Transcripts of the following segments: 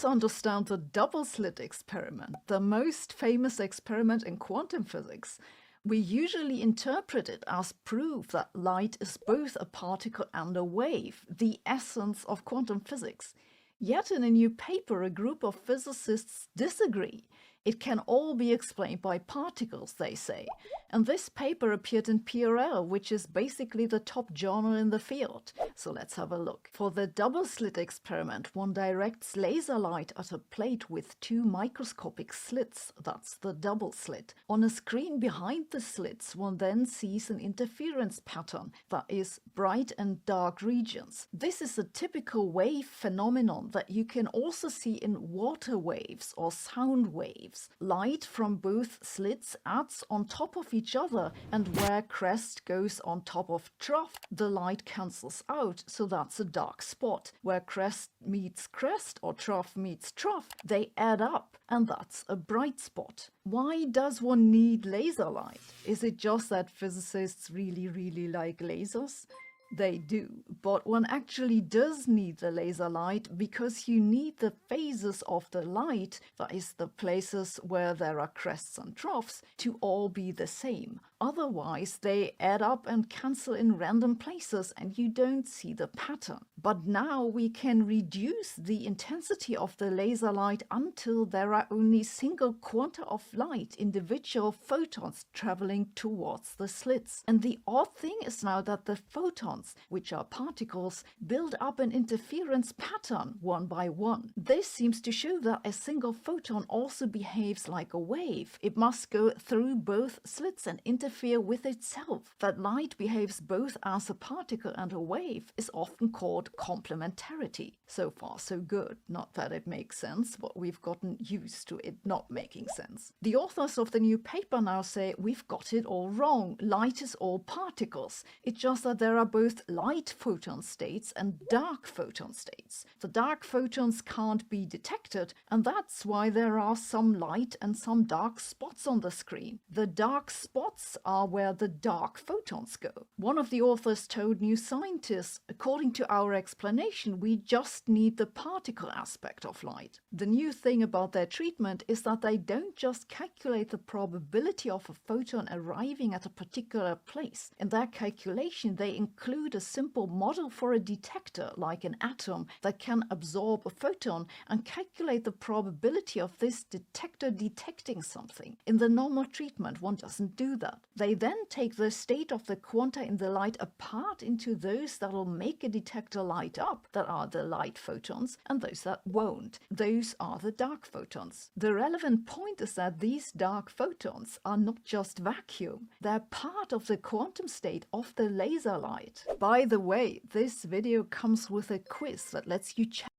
understand the double-slit experiment, the most famous experiment in quantum physics. We usually interpret it as proof that light is both a particle and a wave, the essence of quantum physics. Yet in a new paper, a group of physicists disagree. It can all be explained by particles, they say. And this paper appeared in PRL, which is basically the top journal in the field. So let's have a look. For the double-slit experiment, one directs laser light at a plate with two microscopic slits, that's the double slit. On a screen behind the slits, one then sees an interference pattern, that is, bright and dark regions. This is a typical wave phenomenon that you can also see in water waves or sound waves. Light from both slits adds on top of each other, and where crest goes on top of trough, the light cancels out, so that's a dark spot. Where crest meets crest or trough meets trough, they add up, and that's a bright spot. Why does one need laser light? Is it just that physicists really like lasers? They do, but one actually does need the laser light because you need the phases of the light, that is the places where there are crests and troughs, to all be the same. Otherwise, they add up and cancel in random places and you don't see the pattern. But now we can reduce the intensity of the laser light until there are only single quanta of light, individual photons traveling towards the slits. And the odd thing is now that the photons, which are particles, build up an interference pattern one by one. This seems to show that a single photon also behaves like a wave. It must go through both slits and interfere with itself. That light behaves both as a particle and a wave is often called complementarity. So far so good. Not that it makes sense, but we've gotten used to it not making sense. The authors of the new paper now say we've got it all wrong. Light is all particles. It's just that there are both light photon states and dark photon states. The dark photons can't be detected, and that's why there are some light and some dark spots on the screen. The dark spots are where the dark photons go. One of the authors told New Scientist, according to our explanation, we just need the particle aspect of light. The new thing about their treatment is that they don't just calculate the probability of a photon arriving at a particular place. In their calculation, they include a simple model for a detector, like an atom, that can absorb a photon and calculate the probability of this detector detecting something. In the normal treatment, one doesn't do that. They then take the state of the quanta in the light apart into those that will make a detector light up, that are the light photons, and those that won't. Those are the dark photons. The relevant point is that these dark photons are not just vacuum. They're part of the quantum state of the laser light. By the way, this video comes with a quiz that lets you check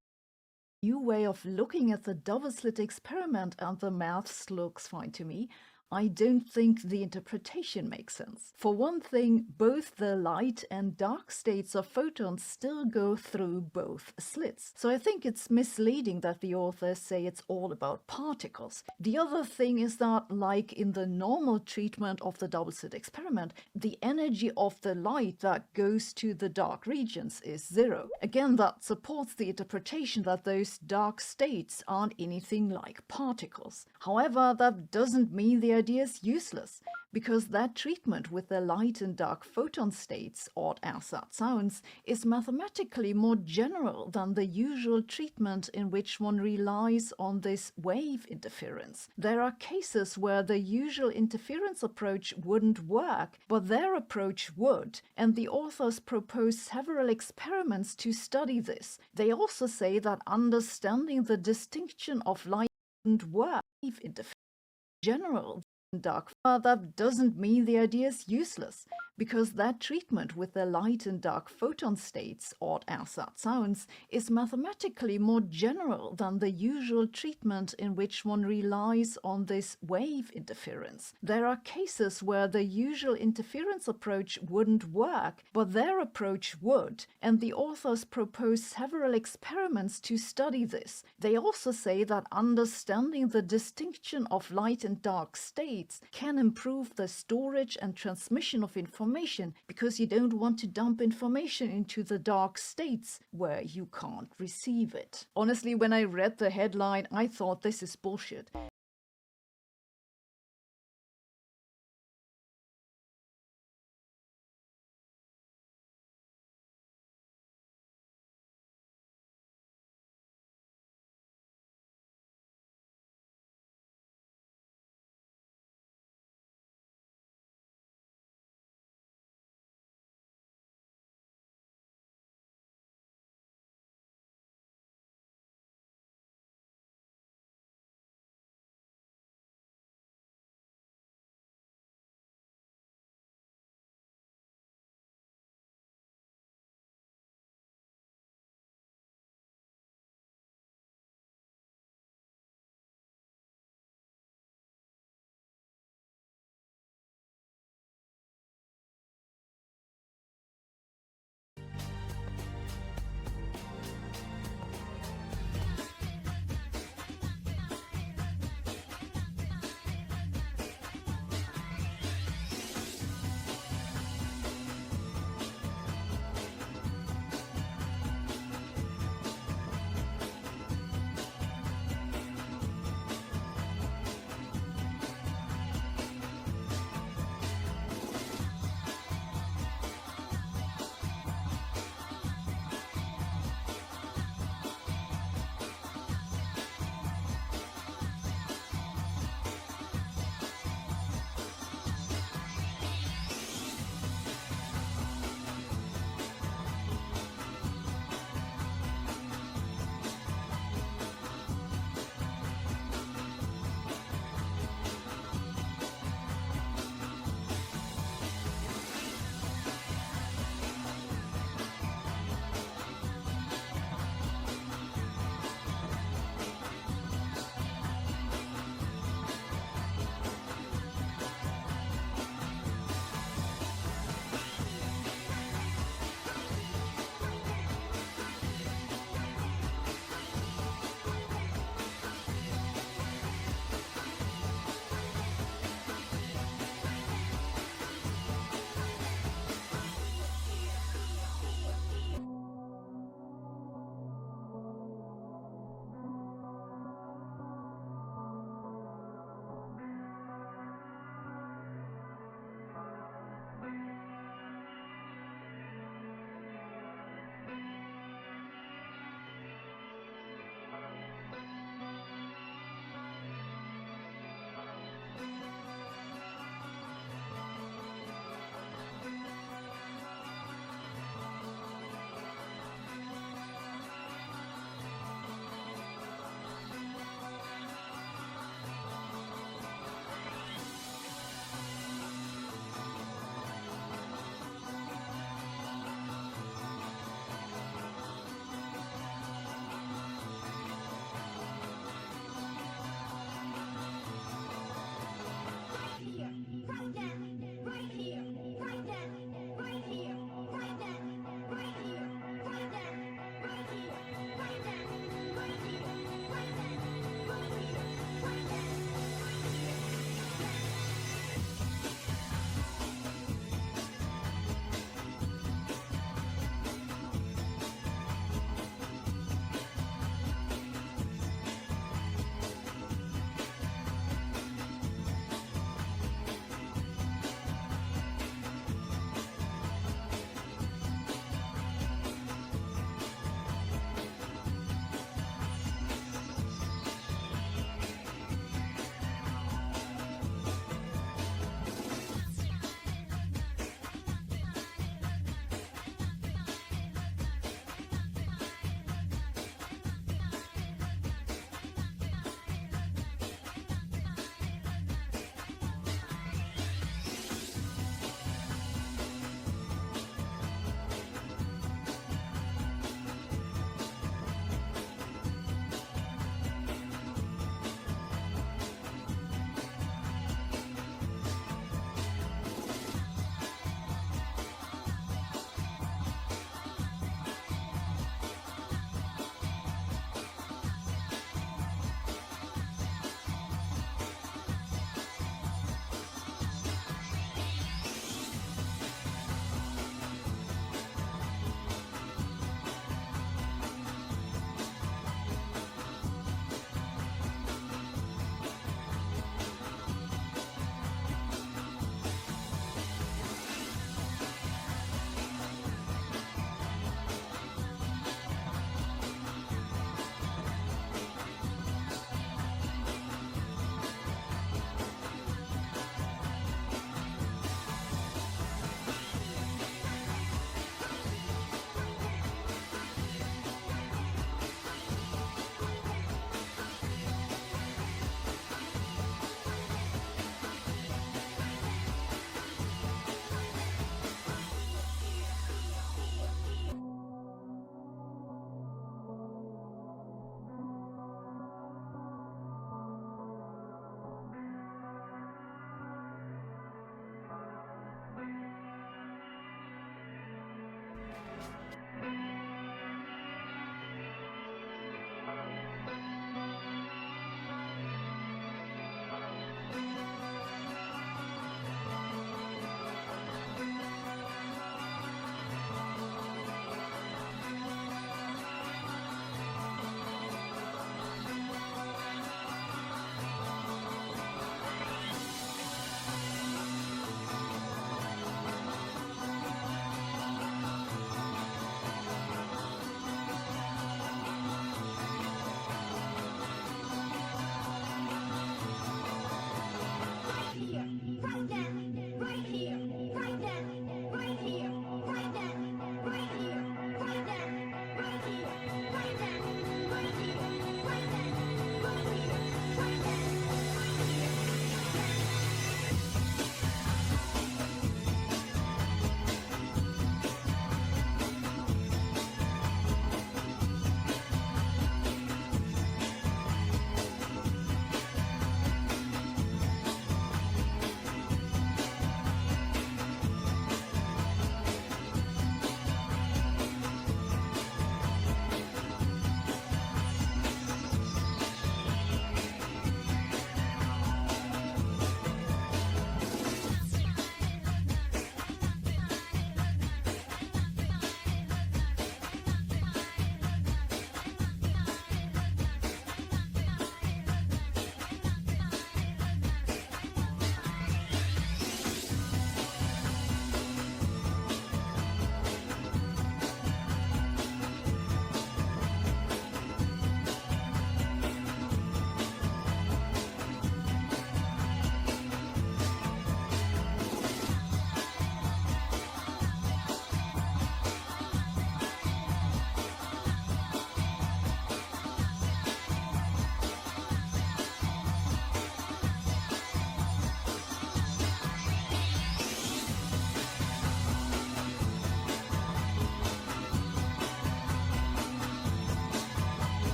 a new way of looking at the double-slit experiment, and the maths looks fine to me. I don't think the interpretation makes sense. For one thing, both the light and dark states of photons still go through both slits. So I think it's misleading that the authors say it's all about particles. The other thing is that, like in the normal treatment of the double-slit experiment, the energy of the light that goes to the dark regions is zero. Again, that supports the interpretation that those dark states aren't anything like particles. However, that doesn't mean the idea is useless, because that treatment with the light and dark photon states, odd as that sounds, is mathematically more general than the usual treatment in which one relies on this wave interference. There are cases where the usual interference approach wouldn't work, but their approach would, and the authors propose several experiments to study this. They also say that understanding the distinction of light and wave interference general dark. That doesn't mean the idea is useless, because that treatment with the light and dark photon states, odd as that sounds, is mathematically more general than the usual treatment in which one relies on this wave interference. There are cases where the usual interference approach wouldn't work, but their approach would, and the authors propose several experiments to study this. They also say that understanding the distinction of light and dark states can improve the storage and transmission of information information because you don't want to dump information into the dark states where you can't receive it. Honestly, when I read the headline, I thought this is bullshit.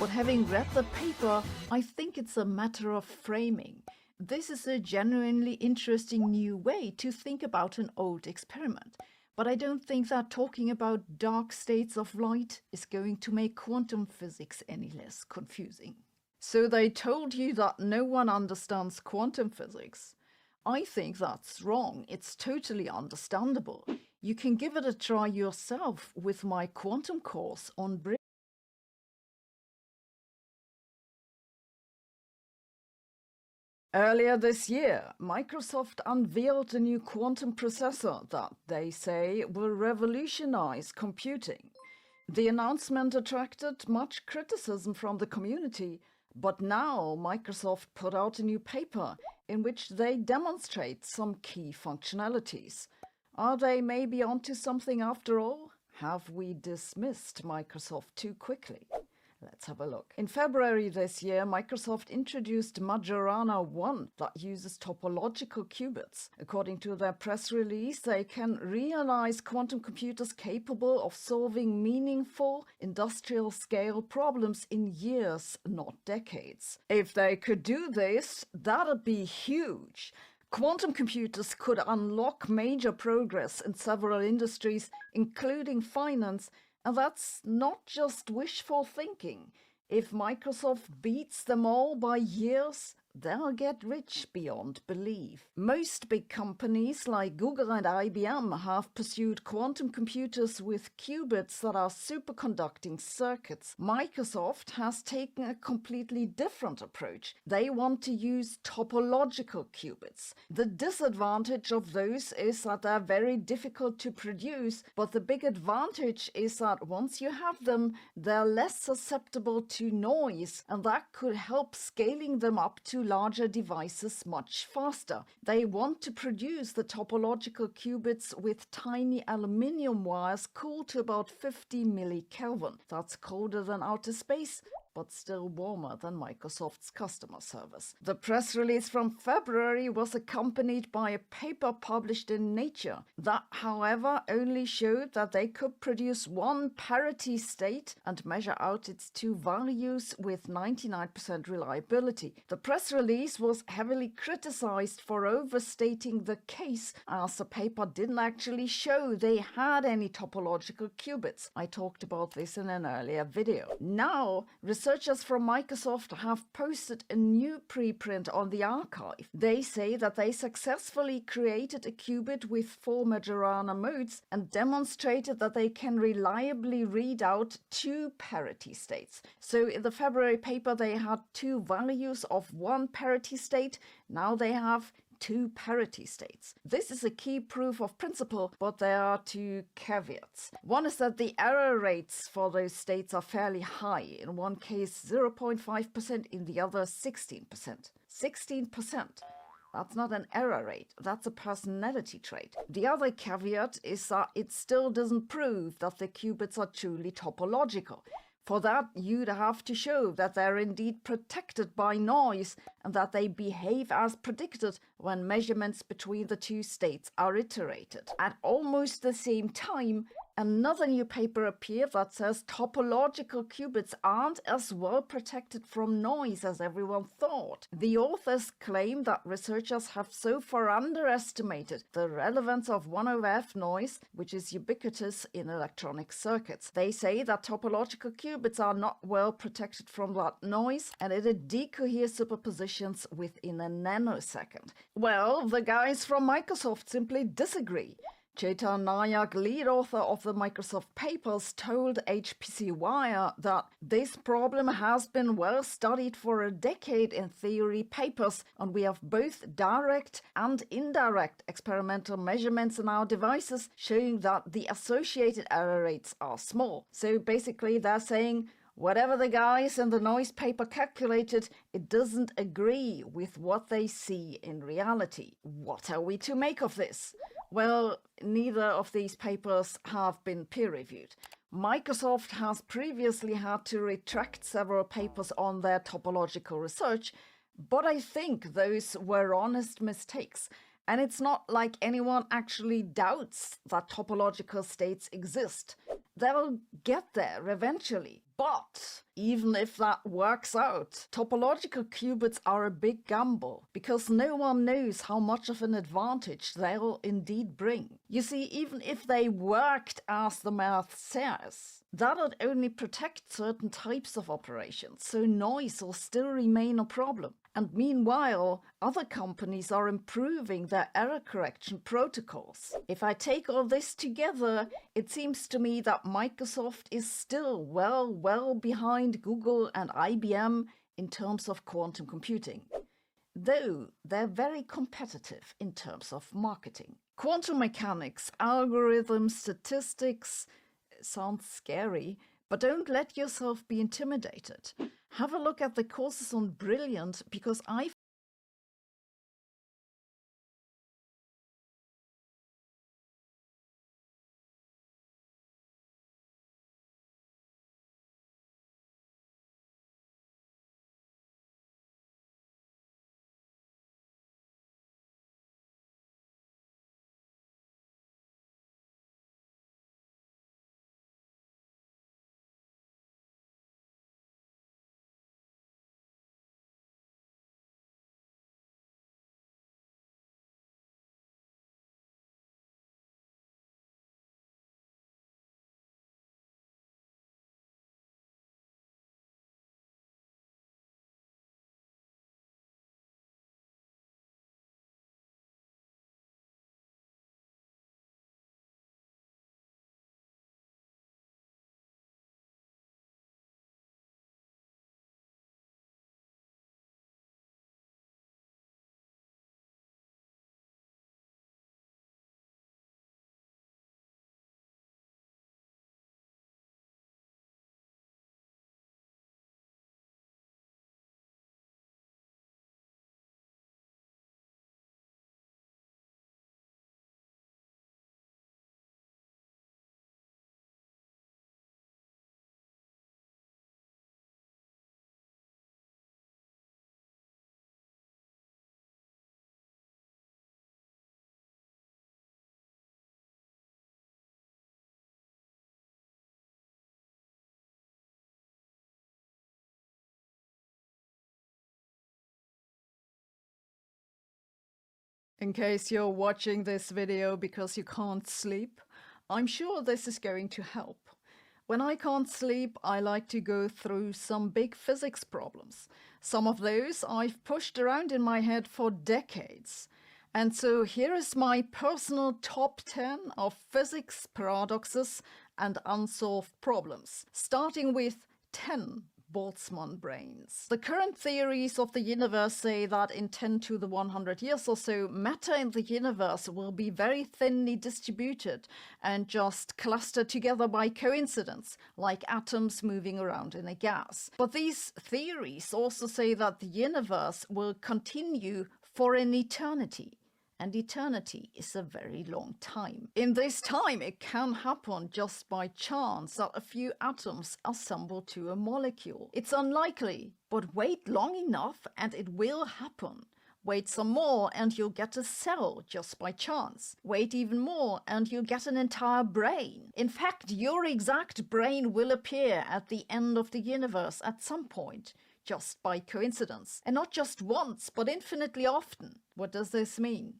But having read the paper, I think it's a matter of framing. This is a genuinely interesting new way to think about an old experiment. But I don't think that talking about dark states of light is going to make quantum physics any less confusing. So they told you that no one understands quantum physics. I think that's wrong. It's totally understandable. You can give it a try yourself with my quantum course on Bridge. Earlier this year, Microsoft unveiled a new quantum processor that they say will revolutionize computing. The announcement attracted much criticism from the community, but now Microsoft put out a new paper in which they demonstrate some key functionalities. Are they maybe onto something after all? Have we dismissed Microsoft too quickly? Let's have a look. In February this year, Microsoft introduced Majorana 1 that uses topological qubits. According to their press release, they can realize quantum computers capable of solving meaningful industrial-scale problems in years, not decades. If they could do this, that'd be huge. Quantum computers could unlock major progress in several industries, including finance, and that's not just wishful thinking. If Microsoft beats them all by years, they'll get rich beyond belief. Most big companies like Google and IBM have pursued quantum computers with qubits that are superconducting circuits. Microsoft has taken a completely different approach. They want to use topological qubits. The disadvantage of those is that they're very difficult to produce, but the big advantage is that once you have them, they're less susceptible to noise, and that could help scaling them up to larger devices much faster. They want to produce the topological qubits with tiny aluminium wires cooled to about 50 millikelvin. That's colder than outer space, but still warmer than Microsoft's customer service. The press release from February was accompanied by a paper published in Nature that, however, only showed that they could produce one parity state and measure out its two values with 99% reliability. The press release was heavily criticized for overstating the case, as the paper didn't actually show they had any topological qubits. I talked about this in an earlier video. Now, researchers from Microsoft have posted a new preprint on the archive. They say that they successfully created a qubit with 4 Majorana modes and demonstrated that they can reliably read out 2 parity states. So in the February paper they had 2 values of 1 parity state. Now they have 2 parity states. This is a key proof of principle, but there are 2 caveats. One is that the error rates for those states are fairly high. In one case 0.5%, in the other 16%. 16%. That's not an error rate, that's a personality trait. The other caveat is that it still doesn't prove that the qubits are truly topological. For that, you'd have to show that they're indeed protected by noise and that they behave as predicted when measurements between the 2 states are iterated. At almost the same time, another new paper appeared that says topological qubits aren't as well protected from noise as everyone thought. The authors claim that researchers have so far underestimated the relevance of 1/f noise, which is ubiquitous in electronic circuits. They say that topological qubits are not well protected from that noise, and it decoheres superpositions within a nanosecond. Well, the guys from Microsoft simply disagree. Chetan Nayak, lead author of the Microsoft papers, told HPC Wire that this problem has been well studied for a decade in theory papers, and we have both direct and indirect experimental measurements in our devices showing that the associated error rates are small. So basically they're saying, whatever the guys in the noise paper calculated, it doesn't agree with what they see in reality. What are we to make of this? Well, neither of these papers have been peer-reviewed. Microsoft has previously had to retract several papers on their topological research, but I think those were honest mistakes. And it's not like anyone actually doubts that topological states exist. They'll get there eventually. But even if that works out. Topological qubits are a big gamble, because no one knows how much of an advantage they'll indeed bring. You see, even if they worked as the math says, that'd only protect certain types of operations, so noise will still remain a problem. And meanwhile, other companies are improving their error correction protocols. If I take all this together, it seems to me that Microsoft is still well behind Google and IBM in terms of quantum computing, though they're very competitive in terms of marketing. Quantum mechanics, algorithms, statistics sounds scary, but don't let yourself be intimidated. Have a look at the courses on Brilliant, because in case you're watching this video because you can't sleep, I'm sure this is going to help. When I can't sleep, I like to go through some big physics problems. Some of those I've pushed around in my head for decades. And so here is my personal top 10 of physics paradoxes and unsolved problems, starting with 10 Boltzmann brains. The current theories of the universe say that in 10 to the 100 years or so, matter in the universe will be very thinly distributed and just clustered together by coincidence, like atoms moving around in a gas. But these theories also say that the universe will continue for an eternity. And eternity is a very long time. In this time, it can happen just by chance that a few atoms assemble to a molecule. It's unlikely, but wait long enough and it will happen. Wait some more and you'll get a cell just by chance. Wait even more and you'll get an entire brain. In fact, your exact brain will appear at the end of the universe at some point, just by coincidence. And not just once, but infinitely often. What does this mean?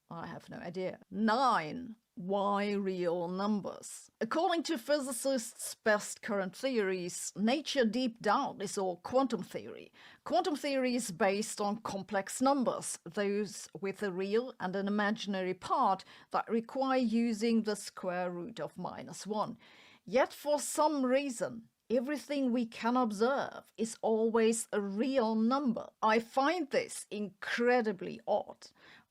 I have no idea. 9. Why real numbers? According to physicists' best current theories, nature deep down is all quantum theory. Quantum theory is based on complex numbers, those with a real and an imaginary part that require using the square root of -1. Yet for some reason, everything we can observe is always a real number. I find this incredibly odd.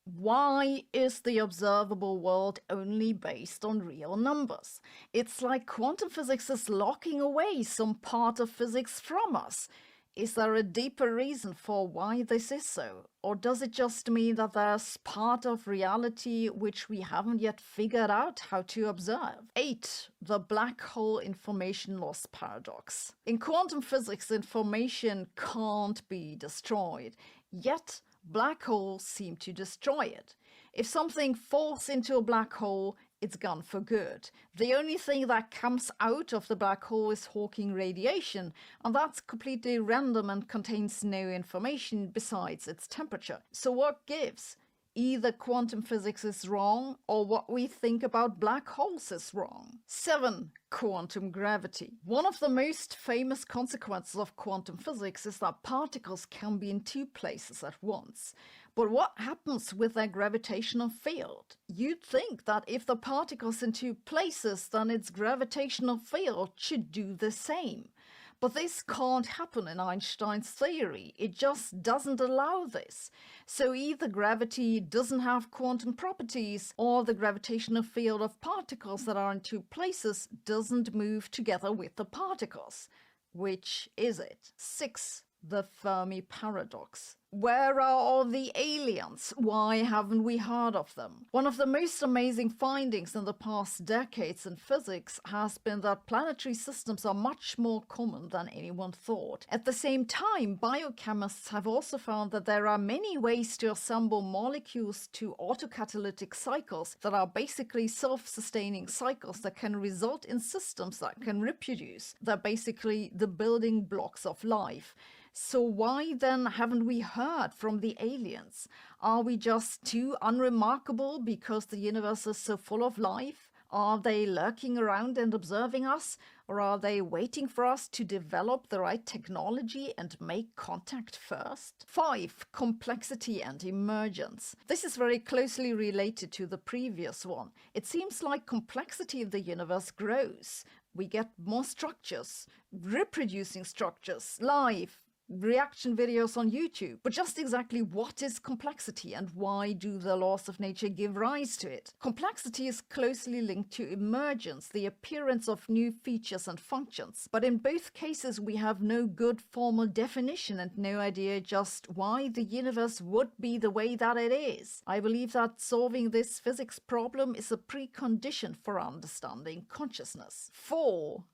Why is the observable world only based on real numbers? It's like quantum physics is locking away some part of physics from us. Is there a deeper reason for why this is so? Or does it just mean that there's part of reality which we haven't yet figured out how to observe? 8. The black hole information loss paradox. In quantum physics, information can't be destroyed. Yet, black holes seem to destroy it. If something falls into a black hole, it's gone for good. The only thing that comes out of the black hole is Hawking radiation, and that's completely random and contains no information besides its temperature. So what gives? Either quantum physics is wrong or what we think about black holes is wrong. 7. Quantum gravity. One of the most famous consequences of quantum physics is that particles can be in two places at once. But what happens with their gravitational field? You'd think that if the particle's in two places, then its gravitational field should do the same. But this can't happen in Einstein's theory. It just doesn't allow this. So either gravity doesn't have quantum properties, or the gravitational field of particles that are in two places doesn't move together with the particles. Which is it? 6. The Fermi paradox. Where are all the aliens? Why haven't we heard of them? One of the most amazing findings in the past decades in physics has been that planetary systems are much more common than anyone thought. At the same time, biochemists have also found that there are many ways to assemble molecules to autocatalytic cycles that are basically self-sustaining cycles that can result in systems that can reproduce. They're basically the building blocks of life. So why then haven't we heard from the aliens? Are we just too unremarkable because the universe is so full of life? Are they lurking around and observing us? Or are they waiting for us to develop the right technology and make contact first? 5. Complexity and emergence. This is very closely related to the previous one. It seems like complexity of the universe grows. We get more structures, reproducing structures, life, reaction videos on YouTube. But just exactly what is complexity and why do the laws of nature give rise to it? Complexity is closely linked to emergence, the appearance of new features and functions. But in both cases we have no good formal definition and no idea just why the universe would be the way that it is. I believe that solving this physics problem is a precondition for understanding consciousness. 4.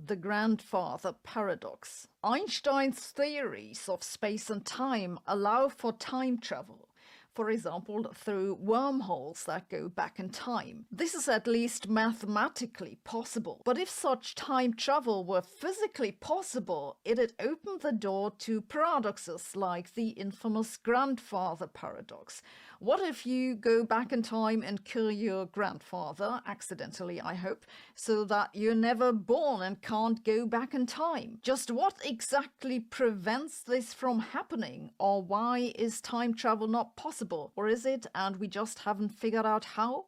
The grandfather paradox. Einstein's theories of space and time allow for time travel, for example through wormholes that go back in time. This is at least mathematically possible. But if such time travel were physically possible, it'd open the door to paradoxes like the infamous grandfather paradox. What if you go back in time and kill your grandfather, accidentally I hope, so that you're never born and can't go back in time? Just what exactly prevents this from happening? Or why is time travel not possible? Or is it and we just haven't figured out how?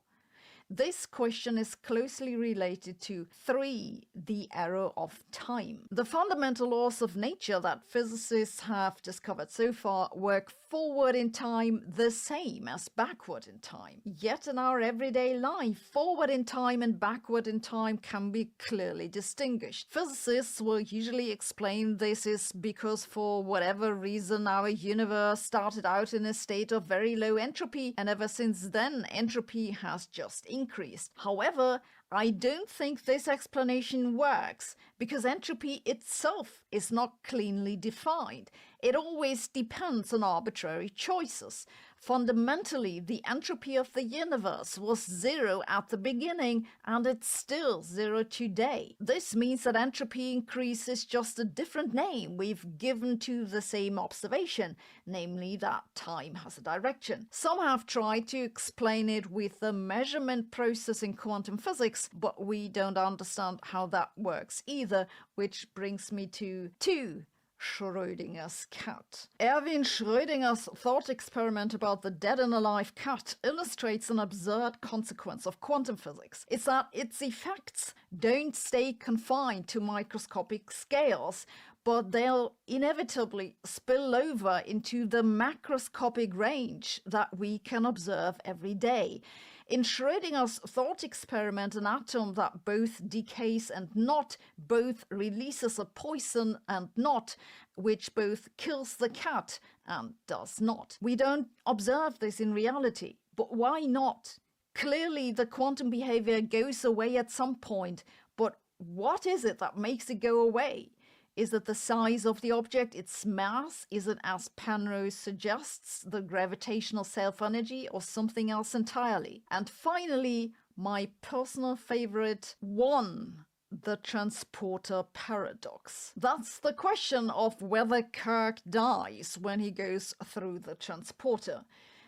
This question is closely related to 3. The error of time. The fundamental laws of nature that physicists have discovered so far work forward in time the same as backward in time. Yet in our everyday life, forward in time and backward in time can be clearly distinguished. Physicists will usually explain this is because for whatever reason our universe started out in a state of very low entropy, and ever since then entropy has just increased. However, I don't think this explanation works because entropy itself is not cleanly defined. It always depends on arbitrary choices. Fundamentally, the entropy of the universe was 0 at the beginning and it's still 0 today. This means that entropy increase is just a different name we've given to the same observation, namely that time has a direction. Some have tried to explain it with the measurement process in quantum physics, but we don't understand how that works either, which brings me to 2. Schrödinger's cat. Erwin Schrödinger's thought experiment about the dead and alive cat illustrates an absurd consequence of quantum physics. It's that its effects don't stay confined to microscopic scales, but they'll inevitably spill over into the macroscopic range that we can observe every day. In Schrödinger's thought experiment, an atom that both decays and not, both releases a poison and not, which both kills the cat and does not. We don't observe this in reality, but why not? Clearly the quantum behavior goes away at some point, but what is it that makes it go away? Is it the size of the object, its mass? Is it, as Penrose suggests, the gravitational self-energy or something else entirely? And finally, my personal favorite one, the transporter paradox. That's the question of whether Kirk dies when he goes through the transporter.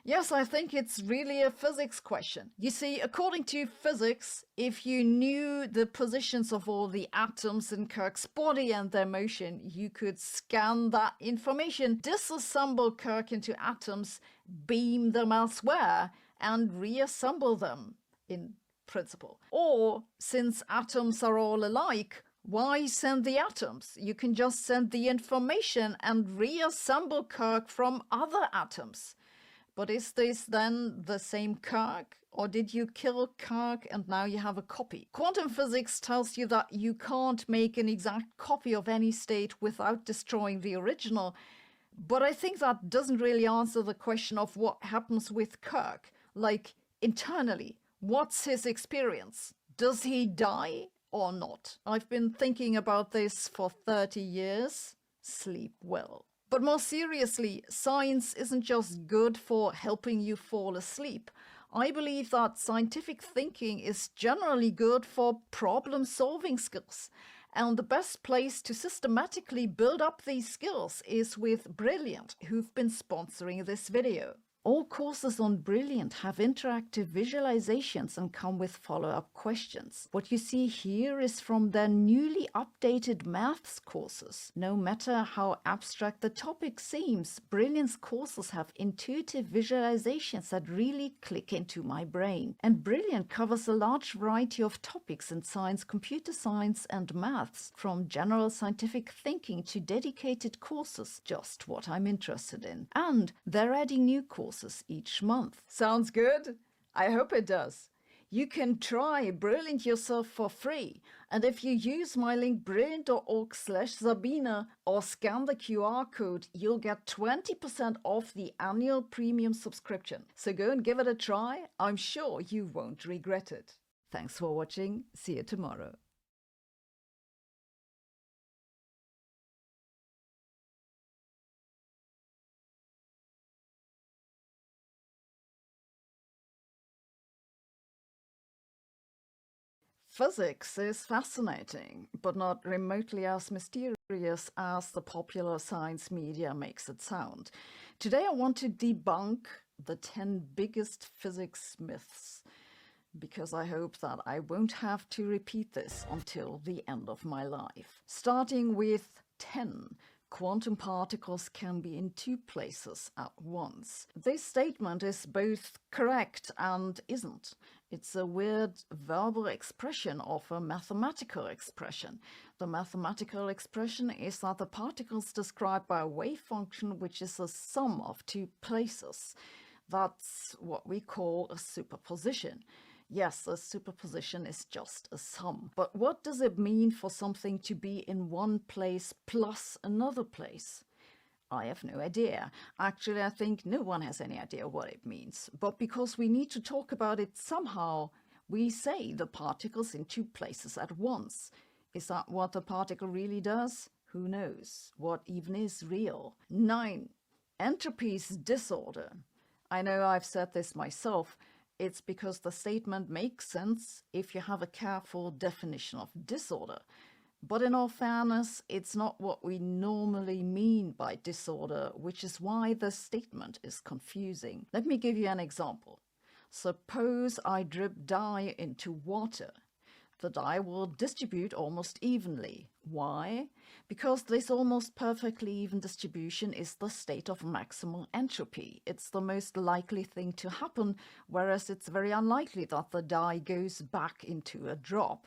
Yes, I think it's really a physics question. You see, according to physics, if you knew the positions of all the atoms in Kirk's body and their motion, you could scan that information, disassemble Kirk into atoms, beam them elsewhere, and reassemble them, in principle. Or, since atoms are all alike, why send the atoms? You can just send the information and reassemble Kirk from other atoms. But is this then the same Kirk? Or did you kill Kirk and now you have a copy? Quantum physics tells you that you can't make an exact copy of any state without destroying the original. But I think that doesn't really answer the question of what happens with Kirk. Like, internally, what's his experience? Does he die or not? I've been thinking about this for 30 years. Sleep well. But more seriously, science isn't just good for helping you fall asleep. I believe that scientific thinking is generally good for problem-solving skills. And the best place to systematically build up these skills is with Brilliant, who've been sponsoring this video. All courses on Brilliant have interactive visualizations and come with follow-up questions. What you see here is from their newly updated maths courses. No matter how abstract the topic seems, Brilliant's courses have intuitive visualizations that really click into my brain. And Brilliant covers a large variety of topics in science, computer science, and maths, from general scientific thinking to dedicated courses, just what I'm interested in. And they're adding new courses each month. Sounds good? I hope it does. You can try Brilliant yourself for free, and if you use my link brilliant.org/Sabine or scan the QR code, you'll get 20% off the annual premium subscription. So go and give it a try. I'm sure you won't regret it. Thanks for watching. See you tomorrow. Physics is fascinating, but not remotely as mysterious as the popular science media makes it sound. Today I want to debunk the 10 biggest physics myths, because I hope that I won't have to repeat this until the end of my life. Starting with 10. Quantum particles can be in two places at once. This statement is both correct and isn't. It's a weird verbal expression of a mathematical expression. The mathematical expression is that the particles described by a wave function which is a sum of two places. That's what we call a superposition. Yes, a superposition is just a sum. But what does it mean for something to be in one place plus another place? I have no idea. Actually, I think no one has any idea what it means. But because we need to talk about it somehow, we say the particles in two places at once. Is that what the particle really does? Who knows? What even is real? 9. Entropy is disorder. I know I've said this myself. It's because the statement makes sense if you have a careful definition of disorder. But in all fairness, it's not what we normally mean by disorder, which is why the statement is confusing. Let me give you an example. Suppose I drip dye into water. The dye will distribute almost evenly. Why? Because this almost perfectly even distribution is the state of maximal entropy. It's the most likely thing to happen, whereas it's very unlikely that the dye goes back into a drop.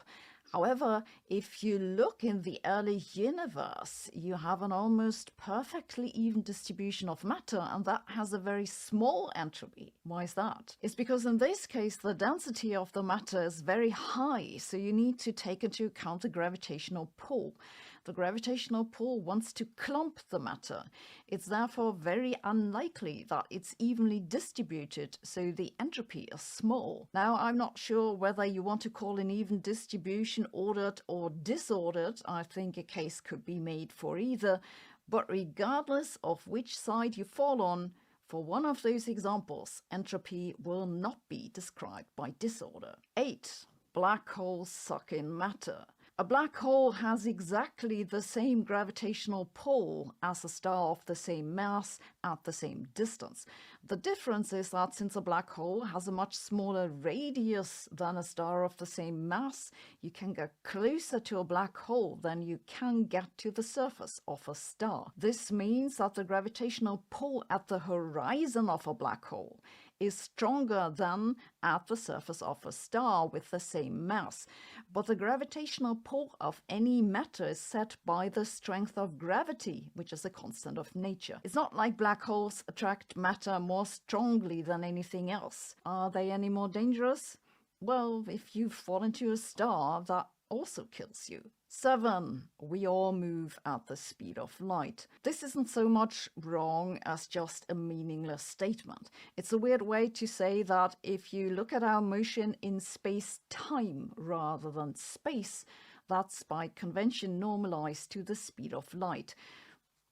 However, if you look in the early universe, you have an almost perfectly even distribution of matter, and that has a very small entropy. Why is that? It's because in this case, the density of the matter is very high, so you need to take into account the gravitational pull. The gravitational pull wants to clump the matter. It's therefore very unlikely that it's evenly distributed, so the entropy is small. Now, I'm not sure whether you want to call an even distribution ordered or disordered. I think a case could be made for either. But regardless of which side you fall on, For one of those examples, entropy will not be described by disorder. 8. Black holes suck in matter. A black hole has exactly the same gravitational pull as a star of the same mass at the same distance. The difference is that since a black hole has a much smaller radius than a star of the same mass, you can get closer to a black hole than you can get to the surface of a star. This means that the gravitational pull at the horizon of a black hole is stronger than at the surface of a star with the same mass. But the gravitational pull of any matter is set by the strength of gravity, which is a constant of nature. It's not like black holes attract matter more strongly than anything else. Are they any more dangerous? Well, if you fall into a star, that also kills you. 7. We all move at the speed of light. This isn't so much wrong as just a meaningless statement. It's a weird way to say that if you look at our motion in space-time rather than space, that's by convention normalized to the speed of light.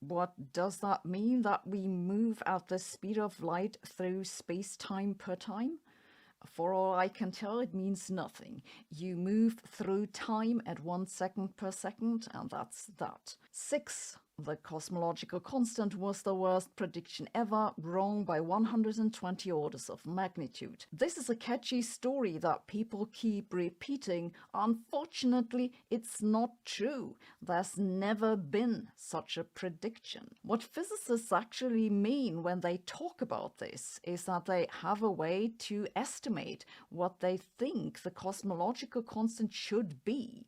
What does that mean? That we move at the speed of light through space-time per time? For all I can tell, it means nothing. You move through time at 1 second per second, and that's that. 6. The cosmological constant was the worst prediction ever, wrong by 120 orders of magnitude. This is a catchy story that people keep repeating. Unfortunately, it's not true. There's never been such a prediction. What physicists actually mean when they talk about this is that they have a way to estimate what they think the cosmological constant should be.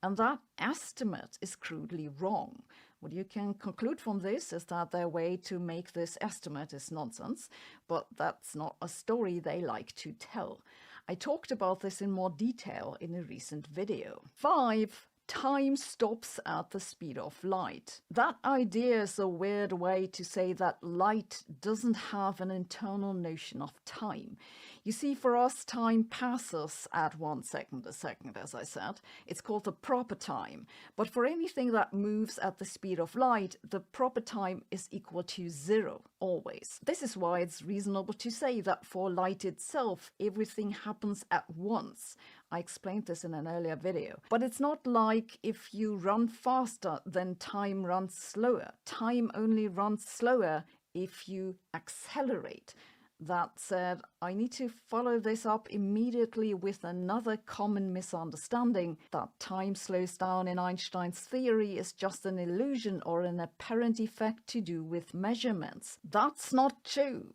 And that estimate is crudely wrong. What you can conclude from this is that their way to make this estimate is nonsense, but that's not a story they like to tell. I talked about this in more detail in a recent video. 5. Time stops at the speed of light. That idea is a weird way to say that light doesn't have an internal notion of time. You see, for us, time passes at 1 second a second, as I said. It's called the proper time. But for anything that moves at the speed of light, the proper time is equal to 0, always. This is why it's reasonable to say that for light itself, everything happens at once. I explained this in an earlier video. But it's not like if you run faster, then time runs slower. Time only runs slower if you accelerate. That said, I need to follow this up immediately with another common misunderstanding, that time slows down in Einstein's theory is just an illusion or an apparent effect to do with measurements. That's not true.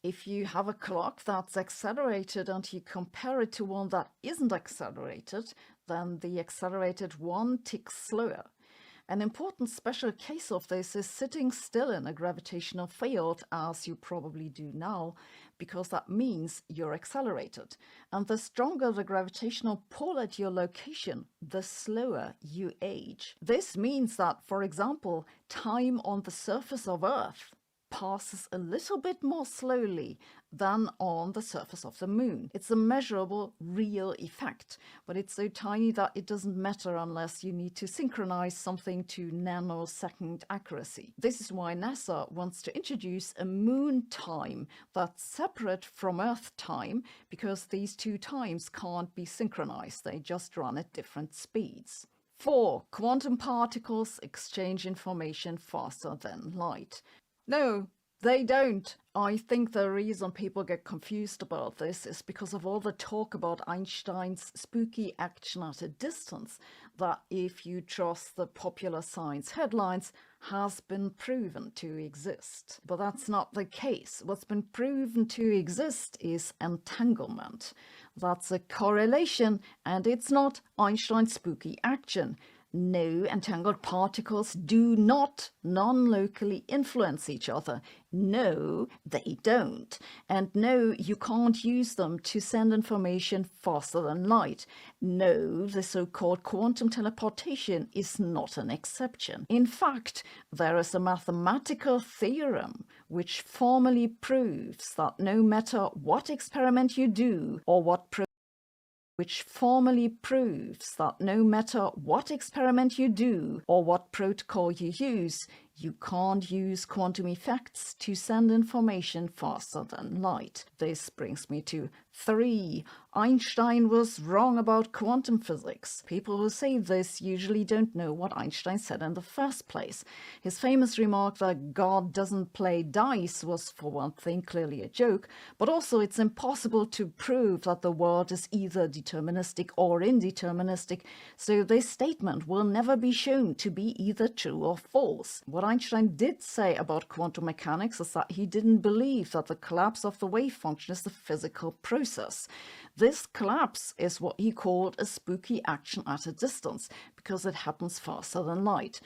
If you have a clock that's accelerated and you compare it to one that isn't accelerated, then the accelerated one ticks slower. An important special case of this is sitting still in a gravitational field, as you probably do now, because that means you're accelerated. And the stronger the gravitational pull at your location, the slower you age. This means that, for example, time on the surface of Earth passes a little bit more slowly than on the surface of the moon. It's a measurable, real effect, but it's so tiny that it doesn't matter unless you need to synchronize something to nanosecond accuracy. This is why NASA wants to introduce a moon time that's separate from Earth time, because these two times can't be synchronized. They just run at different speeds. 4. Quantum particles exchange information faster than light. No, they don't. I think the reason people get confused about this is because of all the talk about Einstein's spooky action at a distance, that if you trust the popular science headlines, has been proven to exist. But that's not the case. What's been proven to exist is entanglement. That's a correlation, and it's not Einstein's spooky action. No, entangled particles do not non-locally influence each other. No, they don't. And no, you can't use them to send information faster than light. No, the so-called quantum teleportation is not an exception. In fact, there is a mathematical theorem which formally proves that no matter what experiment you do or what protocol you use, You can't use quantum effects to send information faster than light. This brings me to 3. Einstein was wrong about quantum physics. People who say this usually don't know what Einstein said in the first place. His famous remark that God doesn't play dice was, for one thing, clearly a joke, but also it's impossible to prove that the world is either deterministic or indeterministic, so this statement will never be shown to be either true or false. What Einstein did say about quantum mechanics is that he didn't believe that the collapse of the wave function is a physical process. This collapse is what he called a spooky action at a distance, because it happens faster than light.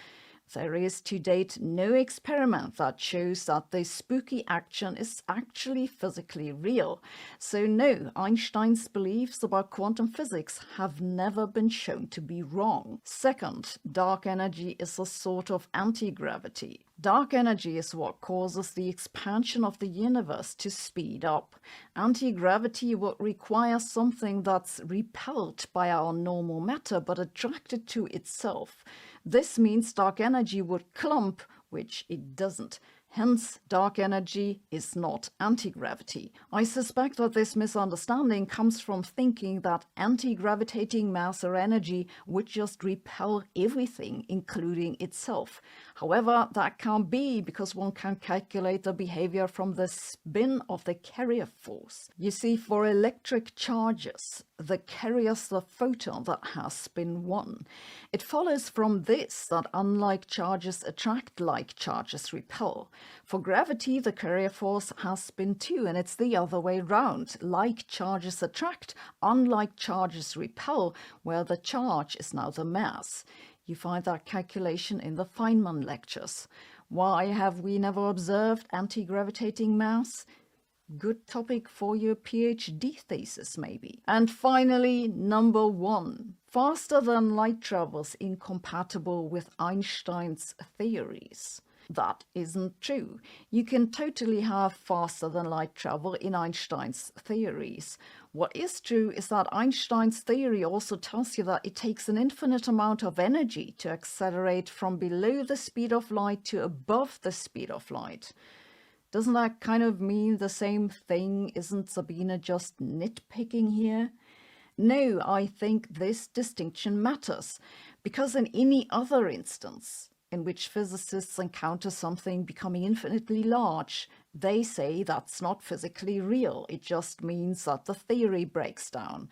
There is to date no experiment that shows that this spooky action is actually physically real. So no, Einstein's beliefs about quantum physics have never been shown to be wrong. Second, dark energy is a sort of anti-gravity. Dark energy is what causes the expansion of the universe to speed up. Anti-gravity would require something that's repelled by our normal matter but attracted to itself. This means dark energy would clump, which it doesn't. Hence, dark energy is not anti-gravity. I suspect that this misunderstanding comes from thinking that anti-gravitating mass or energy would just repel everything, including itself. However, that can't be, because one can calculate the behavior from the spin of the carrier force. You see, for electric charges, the carrier's the photon that has spin 1. It follows from this that unlike charges attract like charges repel. For gravity, the carrier force has spin 2, and it's the other way round. Like charges attract, unlike charges repel, where the charge is now the mass. You find that calculation in the Feynman lectures. Why have we never observed anti-gravitating mass? Good topic for your PhD thesis, maybe. And finally, number 1. Faster than light travel is incompatible with Einstein's theories. That isn't true. You can totally have faster than light travel in Einstein's theories. What is true is that Einstein's theory also tells you that it takes an infinite amount of energy to accelerate from below the speed of light to above the speed of light. Doesn't that kind of mean the same thing? Isn't Sabine just nitpicking here? No, I think this distinction matters, because in any other instance in which physicists encounter something becoming infinitely large, they say that's not physically real. It just means that the theory breaks down.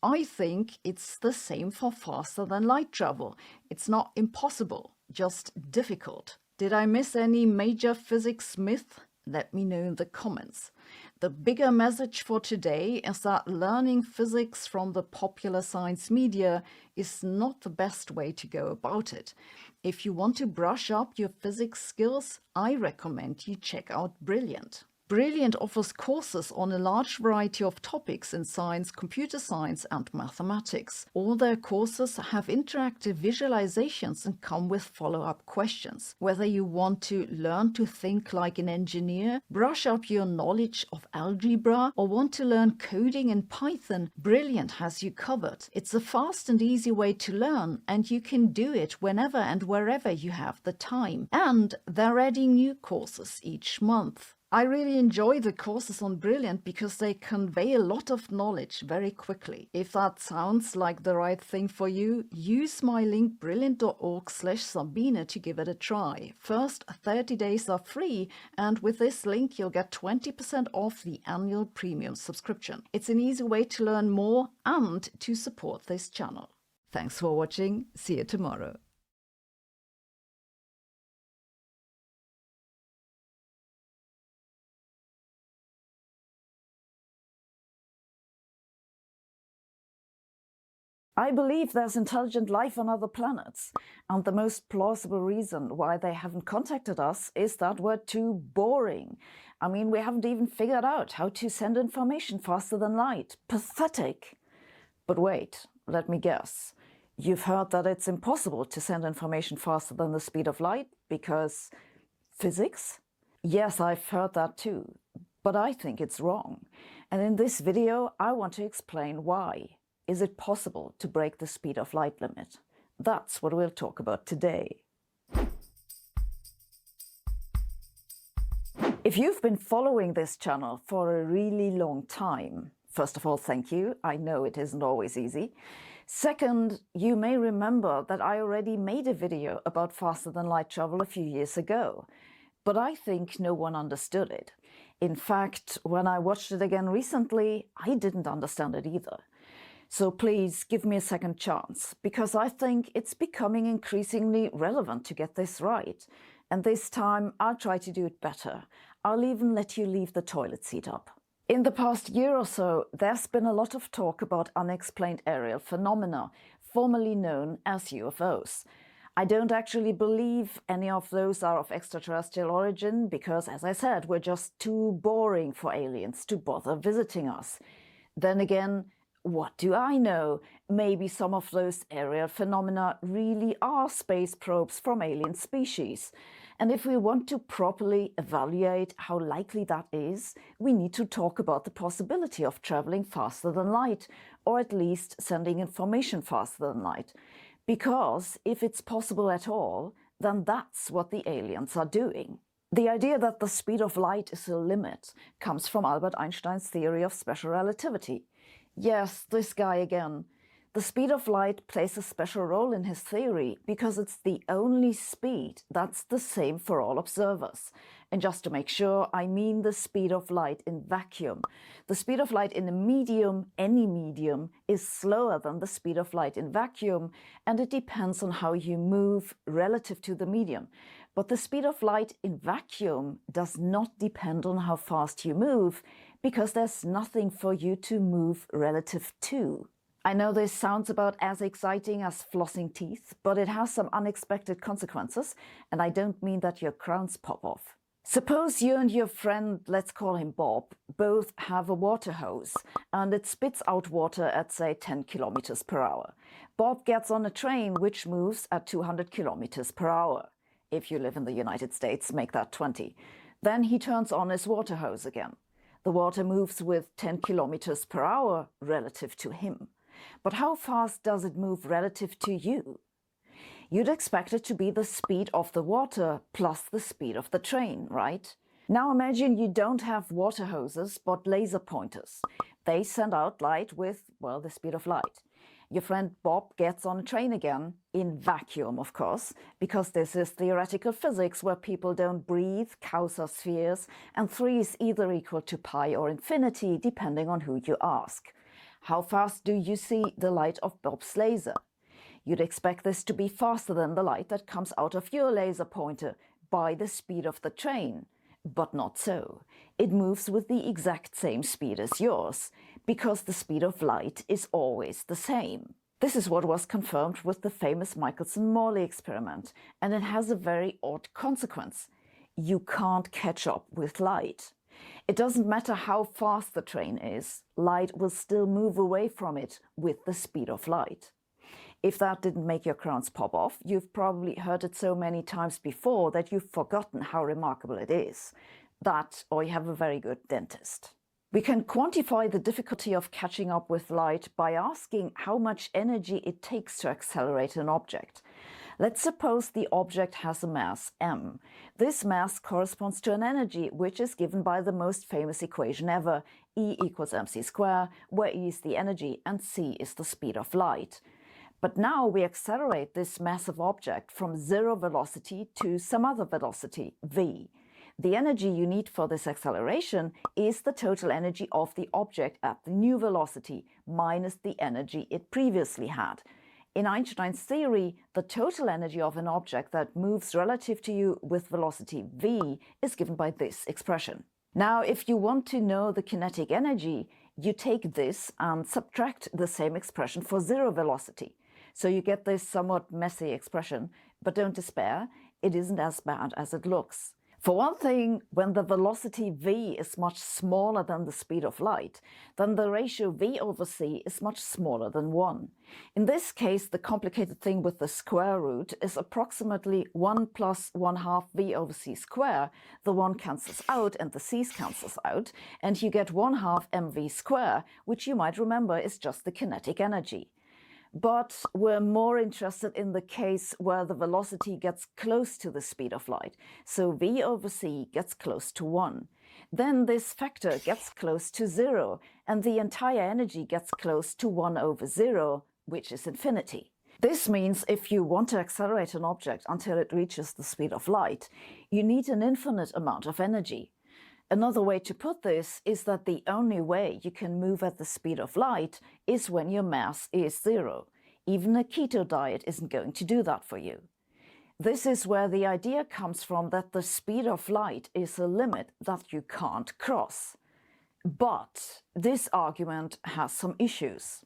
I think it's the same for faster than light travel. It's not impossible, just difficult. Did I miss any major physics myth? Let me know in the comments. The bigger message for today is that learning physics from the popular science media is not the best way to go about it. If you want to brush up your physics skills, I recommend you check out Brilliant. Brilliant offers courses on a large variety of topics in science, computer science, and mathematics. All their courses have interactive visualizations and come with follow-up questions. Whether you want to learn to think like an engineer, brush up your knowledge of algebra, or want to learn coding in Python, Brilliant has you covered. It's a fast and easy way to learn, and you can do it whenever and wherever you have the time. And they're adding new courses each month. I really enjoy the courses on Brilliant because they convey a lot of knowledge very quickly. If that sounds like the right thing for you, use my link brilliant.org/Sabine to give it a try. First 30 days are free, and with this link you'll get 20% off the annual premium subscription. It's an easy way to learn more and to support this channel. Thanks for watching. See you tomorrow. I believe there's intelligent life on other planets, and the most plausible reason why they haven't contacted us is that we're too boring. I mean, we haven't even figured out how to send information faster than light. Pathetic! But wait, let me guess. You've heard that it's impossible to send information faster than the speed of light because physics? Yes, I've heard that too, but I think it's wrong. And in this video, I want to explain why. Is it possible to break the speed of light limit? That's what we'll talk about today. If you've been following this channel for a really long time, first of all, thank you. I know it isn't always easy. Second, you may remember that I already made a video about faster than light travel a few years ago, but I think no one understood it. In fact, when I watched it again recently, I didn't understand it either. So please give me a second chance, because I think it's becoming increasingly relevant to get this right. And this time I'll try to do it better. I'll even let you leave the toilet seat up. In the past year or so, there's been a lot of talk about unexplained aerial phenomena, formerly known as UFOs. I don't actually believe any of those are of extraterrestrial origin because, as I said, we're just too boring for aliens to bother visiting us. Then again, what do I know? Maybe some of those aerial phenomena really are space probes from alien species. And if we want to properly evaluate how likely that is, we need to talk about the possibility of traveling faster than light, or at least sending information faster than light. Because if it's possible at all, then that's what the aliens are doing. The idea that the speed of light is a limit comes from Albert Einstein's theory of special relativity. Yes, this guy again. The speed of light plays a special role in his theory because it's the only speed that's the same for all observers. And just to make sure, I mean the speed of light in vacuum. The speed of light in a medium, any medium, is slower than the speed of light in vacuum, and it depends on how you move relative to the medium. But the speed of light in vacuum does not depend on how fast you move, because there's nothing for you to move relative to. I know this sounds about as exciting as flossing teeth, but it has some unexpected consequences, and I don't mean that your crowns pop off. Suppose you and your friend, let's call him Bob, both have a water hose, and it spits out water at, say, 10 kilometers per hour. Bob gets on a train which moves at 200 kilometers per hour. If you live in the United States, make that 20. Then he turns on his water hose again. The water moves with 10 kilometers per hour relative to him. But how fast does it move relative to you? You'd expect it to be the speed of the water plus the speed of the train, right? Now imagine you don't have water hoses but laser pointers. They send out light with, well, the speed of light. Your friend Bob gets on a train again, in vacuum of course, because this is theoretical physics where people don't breathe, cows are spheres, and 3 is either equal to pi or infinity depending on who you ask. How fast do you see the light of Bob's laser? You'd expect this to be faster than the light that comes out of your laser pointer by the speed of the train. But not so. It moves with the exact same speed as yours, because the speed of light is always the same. This is what was confirmed with the famous Michelson-Morley experiment, and it has a very odd consequence. You can't catch up with light. It doesn't matter how fast the train is, light will still move away from it with the speed of light. If that didn't make your crowns pop off, you've probably heard it so many times before that you've forgotten how remarkable it is. That, or you have a very good dentist. We can quantify the difficulty of catching up with light by asking how much energy it takes to accelerate an object. Let's suppose the object has a mass m. This mass corresponds to an energy which is given by the most famous equation ever, E equals mc squared, where E is the energy and c is the speed of light. But now we accelerate this massive object from 0 velocity to some other velocity, v. The energy you need for this acceleration is the total energy of the object at the new velocity minus the energy it previously had. In Einstein's theory, the total energy of an object that moves relative to you with velocity v is given by this expression. Now, if you want to know the kinetic energy, you take this and subtract the same expression for 0 velocity. So you get this somewhat messy expression, but don't despair, it isn't as bad as it looks. For one thing, when the velocity v is much smaller than the speed of light, then the ratio v over c is much smaller than 1. In this case, the complicated thing with the square root is approximately 1 plus 1/2 v over c squared. The 1 cancels out and the c's cancels out, and you get 1/2 mv squared, which you might remember is just the kinetic energy. But we're more interested in the case where the velocity gets close to the speed of light. So v over c gets close to 1. Then this factor gets close to 0, and the entire energy gets close to 1 over 0, which is infinity. This means if you want to accelerate an object until it reaches the speed of light, you need an infinite amount of energy. Another way to put this is that the only way you can move at the speed of light is when your mass is 0. Even a keto diet isn't going to do that for you. This is where the idea comes from that the speed of light is a limit that you can't cross. But this argument has some issues.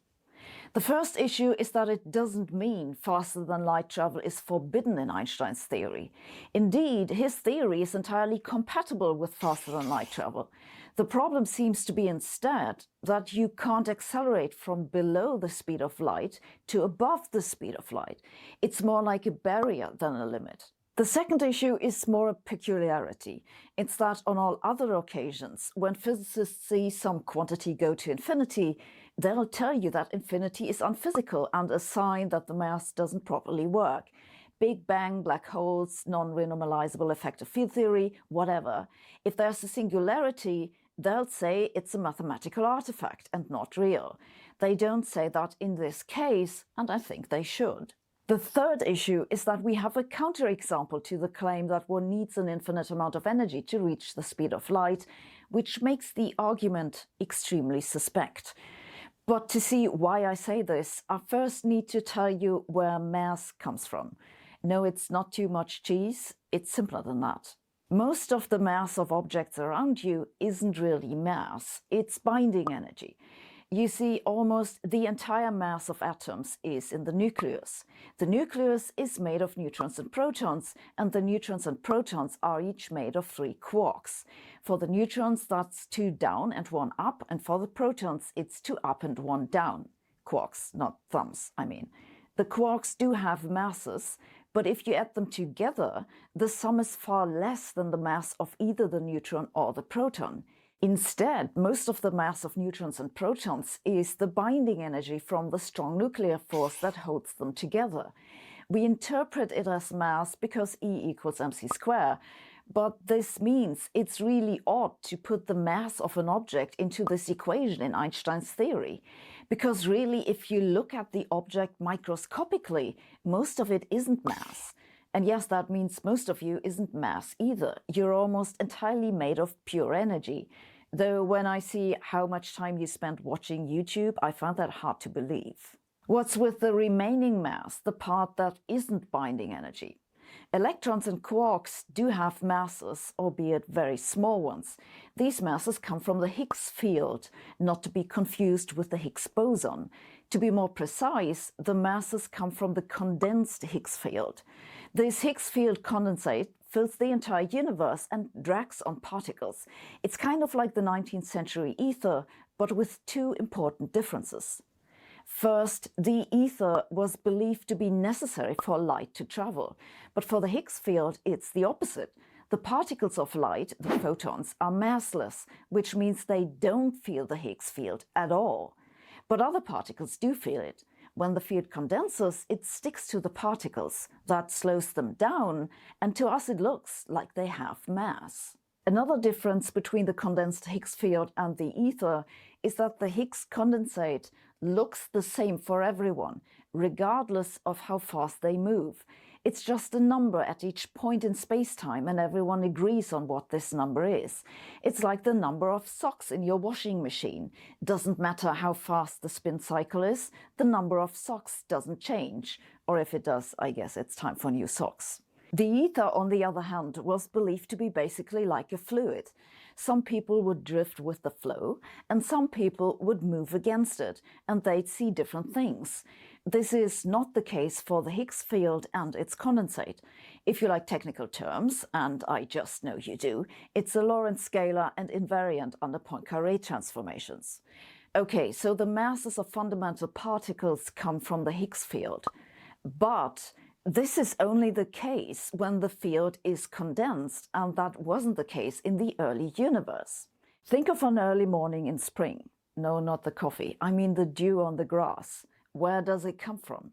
The first issue is that it doesn't mean faster than light travel is forbidden in Einstein's theory. Indeed, his theory is entirely compatible with faster than light travel. The problem seems to be instead that you can't accelerate from below the speed of light to above the speed of light. It's more like a barrier than a limit. The second issue is more a peculiarity. It's that on all other occasions, when physicists see some quantity go to infinity, they'll tell you that infinity is unphysical and a sign that the math doesn't properly work. Big Bang, black holes, non-renormalizable effective field theory, whatever. If there's a singularity, they'll say it's a mathematical artifact and not real. They don't say that in this case, and I think they should. The third issue is that we have a counterexample to the claim that one needs an infinite amount of energy to reach the speed of light, which makes the argument extremely suspect. But to see why I say this, I first need to tell you where mass comes from. No, it's not too much cheese, it's simpler than that. Most of the mass of objects around you isn't really mass, it's binding energy. You see, almost the entire mass of atoms is in the nucleus. The nucleus is made of neutrons and protons, and the neutrons and protons are each made of 3 quarks. For the neutrons, that's 2 down and 1 up, and for the protons, it's 2 up and 1 down. Quarks, not thumbs, I mean. The quarks do have masses, but if you add them together, the sum is far less than the mass of either the neutron or the proton. Instead, most of the mass of neutrons and protons is the binding energy from the strong nuclear force that holds them together. We interpret it as mass because E equals mc squared, but this means it's really odd to put the mass of an object into this equation in Einstein's theory. Because really, if you look at the object microscopically, most of it isn't mass. And yes, that means most of you isn't mass either. You're almost entirely made of pure energy. Though when I see how much time you spend watching YouTube, I find that hard to believe. What's with the remaining mass, the part that isn't binding energy? Electrons and quarks do have masses, albeit very small ones. These masses come from the Higgs field, not to be confused with the Higgs boson. To be more precise, the masses come from the condensed Higgs field. This Higgs field condensate fills the entire universe and drags on particles. It's kind of like the 19th century ether, but with 2 important differences. First, the ether was believed to be necessary for light to travel, but for the Higgs field, it's the opposite. The particles of light, the photons, are massless, which means they don't feel the Higgs field at all. But other particles do feel it. When the field condenses, it sticks to the particles. That slows them down, and to us it looks like they have mass. Another difference between the condensed Higgs field and the ether is that the Higgs condensate looks the same for everyone, regardless of how fast they move. It's just a number at each point in space-time, and everyone agrees on what this number is. It's like the number of socks in your washing machine. Doesn't matter how fast the spin cycle is, the number of socks doesn't change. Or if it does, I guess it's time for new socks. The ether, on the other hand, was believed to be basically like a fluid. Some people would drift with the flow, and some people would move against it, and they'd see different things. This is not the case for the Higgs field and its condensate. If you like technical terms, and I just know you do, it's a Lorentz scalar and invariant under Poincaré transformations. Okay, so the masses of fundamental particles come from the Higgs field. But this is only the case when the field is condensed, and that wasn't the case in the early universe. Think of an early morning in spring. No, not the coffee. I mean the dew on the grass. Where does it come from?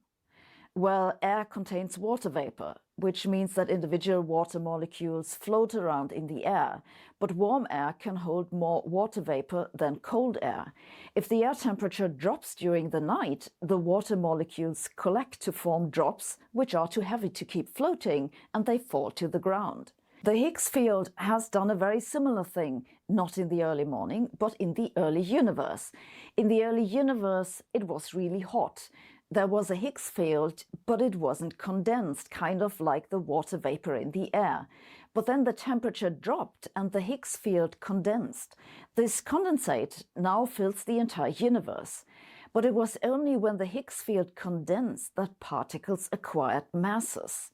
Well, air contains water vapor, which means that individual water molecules float around in the air, but warm air can hold more water vapor than cold air. If the air temperature drops during the night, the water molecules collect to form drops, which are too heavy to keep floating, and they fall to the ground. The Higgs field has done a very similar thing, not in the early morning, but in the early universe. In the early universe, it was really hot. There was a Higgs field, but it wasn't condensed, kind of like the water vapor in the air. But then the temperature dropped and the Higgs field condensed. This condensate now fills the entire universe. But it was only when the Higgs field condensed that particles acquired masses.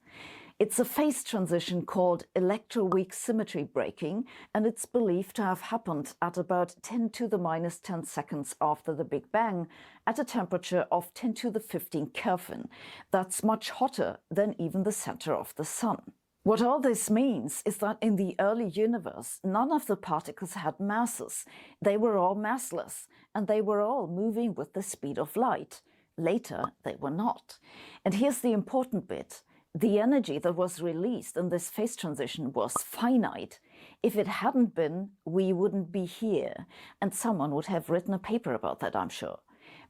It's a phase transition called electroweak symmetry breaking, and it's believed to have happened at about 10 to the minus 10 seconds after the Big Bang, at a temperature of 10 to the 15 Kelvin. That's much hotter than even the center of the sun. What all this means is that in the early universe, none of the particles had masses. They were all massless, and they were all moving with the speed of light. Later, they were not. And here's the important bit. The energy that was released in this phase transition was finite. If it hadn't been, we wouldn't be here, and someone would have written a paper about that, I'm sure.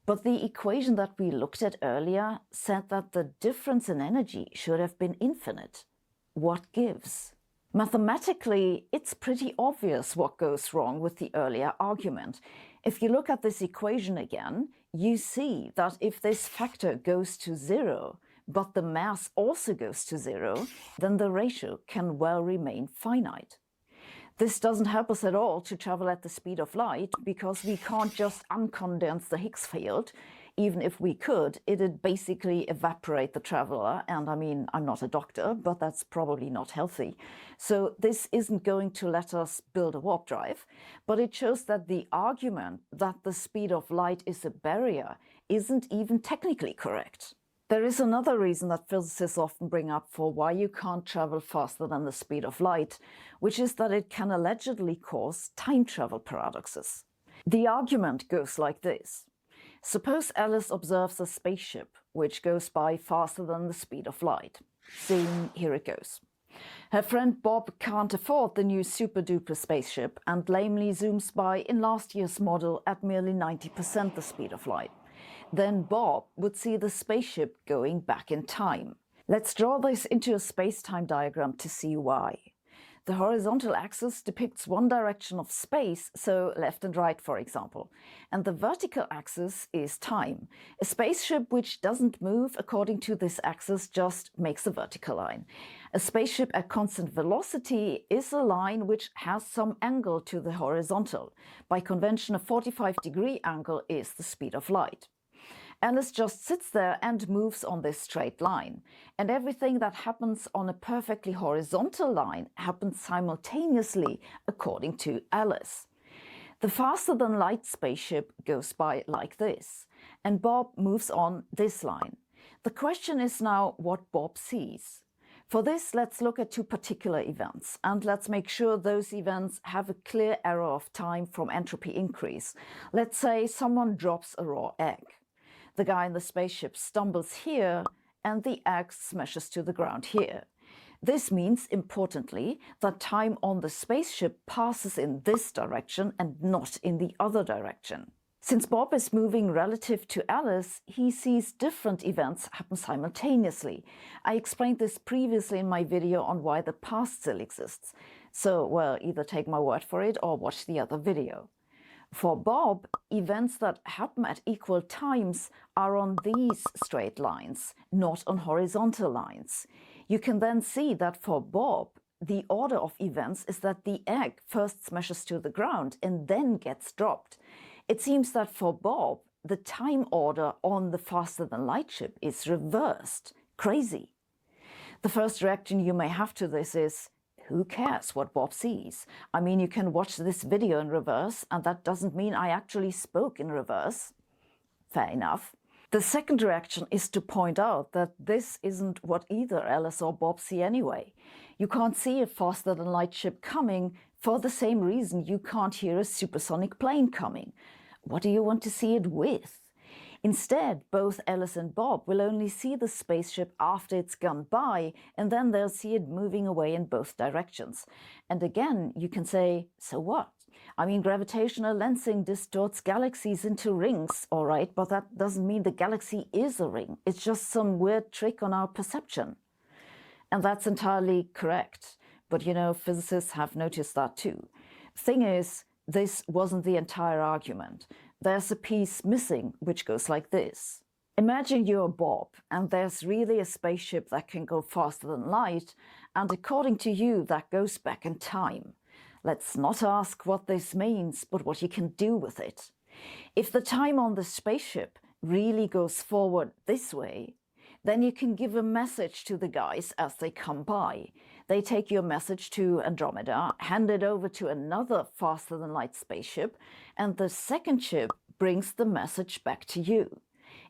But the equation that we looked at earlier said that the difference in energy should have been infinite. What gives? Mathematically, it's pretty obvious what goes wrong with the earlier argument. If you look at this equation again, you see that if this factor goes to zero, but the mass also goes to zero, then the ratio can well remain finite. This doesn't help us at all to travel at the speed of light, because we can't just uncondense the Higgs field. Even if we could, it'd basically evaporate the traveler, and I mean, I'm not a doctor, but that's probably not healthy. So this isn't going to let us build a warp drive, but it shows that the argument that the speed of light is a barrier isn't even technically correct. There is another reason that physicists often bring up for why you can't travel faster than the speed of light, which is that it can allegedly cause time travel paradoxes. The argument goes like this. Suppose Alice observes a spaceship which goes by faster than the speed of light. Zoom, here it goes. Her friend Bob can't afford the new super-duper spaceship and lamely zooms by in last year's model at merely 90% the speed of light. Then Bob would see the spaceship going back in time. Let's draw this into a space-time diagram to see why. The horizontal axis depicts one direction of space, so left and right, for example. And the vertical axis is time. A spaceship which doesn't move according to this axis just makes a vertical line. A spaceship at constant velocity is a line which has some angle to the horizontal. By convention, a 45-degree angle is the speed of light. Alice just sits there and moves on this straight line. And everything that happens on a perfectly horizontal line happens simultaneously according to Alice. The faster-than-light spaceship goes by like this, and Bob moves on this line. The question is now what Bob sees. For this, let's look at two particular events, and let's make sure those events have a clear error of time from entropy increase. Let's say someone drops a raw egg. The guy in the spaceship stumbles here, and the egg smashes to the ground here. This means, importantly, that time on the spaceship passes in this direction and not in the other direction. Since Bob is moving relative to Alice, he sees different events happen simultaneously. I explained this previously in my video on why the past still exists. So, well, either take my word for it or watch the other video. For Bob, events that happen at equal times are on these straight lines, not on horizontal lines. You can then see that for Bob, the order of events is that the egg first smashes to the ground and then gets dropped. It seems that for Bob, the time order on the faster-than-light ship is reversed. Crazy. The first reaction you may have to this is, who cares what Bob sees? I mean, you can watch this video in reverse, and that doesn't mean I actually spoke in reverse. Fair enough. The second reaction is to point out that this isn't what either Alice or Bob see anyway. You can't see a faster-than-light ship coming for the same reason you can't hear a supersonic plane coming. What do you want to see it with? Instead, both Alice and Bob will only see the spaceship after it's gone by, and then they'll see it moving away in both directions. And again, you can say, so what? I mean, gravitational lensing distorts galaxies into rings, all right, but that doesn't mean the galaxy is a ring. It's just some weird trick on our perception. And that's entirely correct. But, you know, physicists have noticed that too. Thing is, this wasn't the entire argument. There's a piece missing, which goes like this. Imagine you're Bob, and there's really a spaceship that can go faster than light, and according to you, that goes back in time. Let's not ask what this means, but what you can do with it. If the time on the spaceship really goes forward this way, then you can give a message to the guys as they come by. They take your message to Andromeda, hand it over to another faster-than-light spaceship, and the second ship brings the message back to you.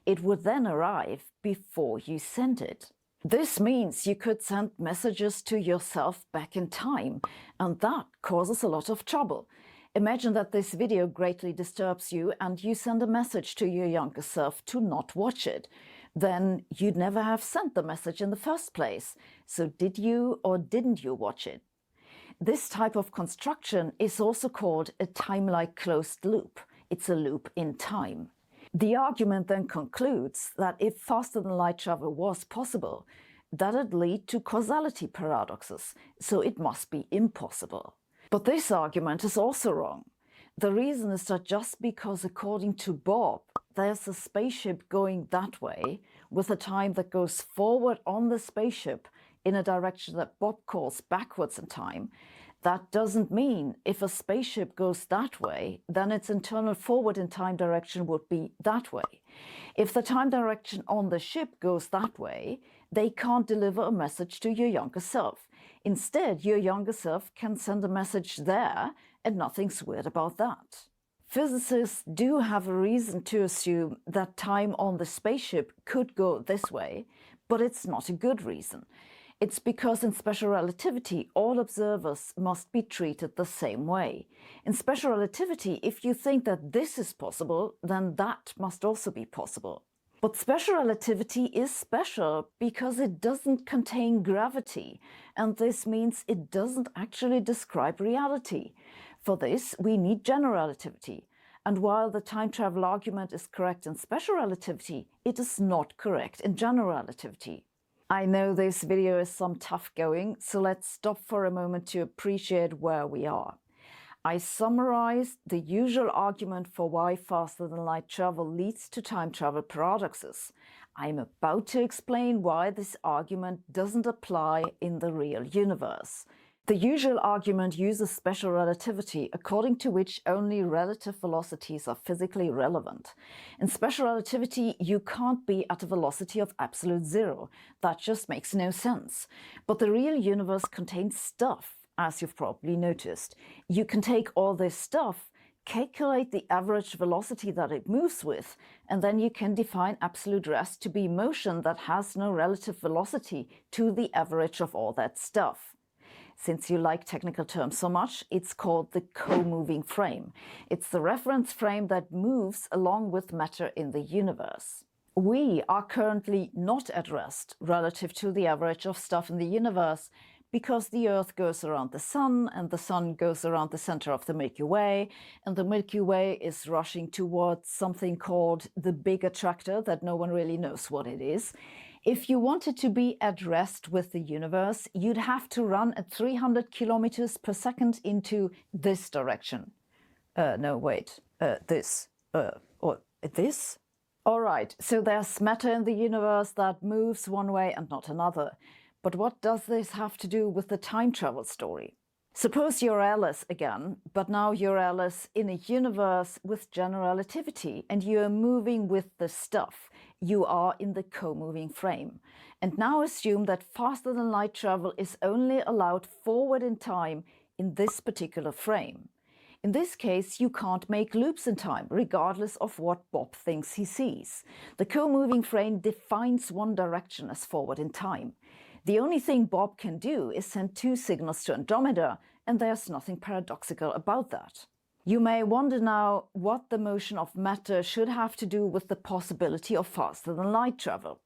It would then arrive before you send it. This means you could send messages to yourself back in time, and that causes a lot of trouble. Imagine that this video greatly disturbs you and you send a message to your younger self to not watch it. Then you'd never have sent the message in the first place. So did you or didn't you watch it? This type of construction is also called a time-like closed loop. It's a loop in time. The argument then concludes that if faster-than-light travel was possible, that'd lead to causality paradoxes, so it must be impossible. But this argument is also wrong. The reason is that just because, according to Bob, there's a spaceship going that way with a time that goes forward on the spaceship in a direction that Bob calls backwards in time, that doesn't mean if a spaceship goes that way, then its internal forward in time direction would be that way. If the time direction on the ship goes that way, they can't deliver a message to your younger self. Instead, your younger self can send a message there, and nothing's weird about that. Physicists do have a reason to assume that time on the spaceship could go this way, but it's not a good reason. It's because in special relativity, all observers must be treated the same way. In special relativity, if you think that this is possible, then that must also be possible. But special relativity is special because it doesn't contain gravity, and this means it doesn't actually describe reality. For this, we need general relativity. And while the time travel argument is correct in special relativity, it is not correct in general relativity. I know this video is some tough going, so let's stop for a moment to appreciate where we are. I summarized the usual argument for why faster-than-light travel leads to time travel paradoxes. I'm about to explain why this argument doesn't apply in the real universe. The usual argument uses special relativity, according to which only relative velocities are physically relevant. In special relativity, you can't be at a velocity of absolute zero. That just makes no sense. But the real universe contains stuff, as you've probably noticed. You can take all this stuff, calculate the average velocity that it moves with, and then you can define absolute rest to be motion that has no relative velocity to the average of all that stuff. Since you like technical terms so much, it's called the co-moving frame. It's the reference frame that moves along with matter in the universe. We are currently not at rest relative to the average of stuff in the universe because the Earth goes around the Sun, and the Sun goes around the center of the Milky Way, and the Milky Way is rushing towards something called the Big Attractor that no one really knows what it is. If you wanted to be at rest with the universe, you'd have to run at 300 kilometers per second into this direction. This. Or this? All right, so there's matter in the universe that moves one way and not another. But what does this have to do with the time travel story? Suppose you're Alice again, but now you're Alice in a universe with general relativity, and you're moving with the stuff. You are in the co-moving frame. And now assume that faster-than-light travel is only allowed forward in time in this particular frame. In this case, you can't make loops in time, regardless of what Bob thinks he sees. The co-moving frame defines one direction as forward in time. The only thing Bob can do is send two signals to Andromeda, and there's nothing paradoxical about that. You may wonder now what the motion of matter should have to do with the possibility of faster-than-light travel.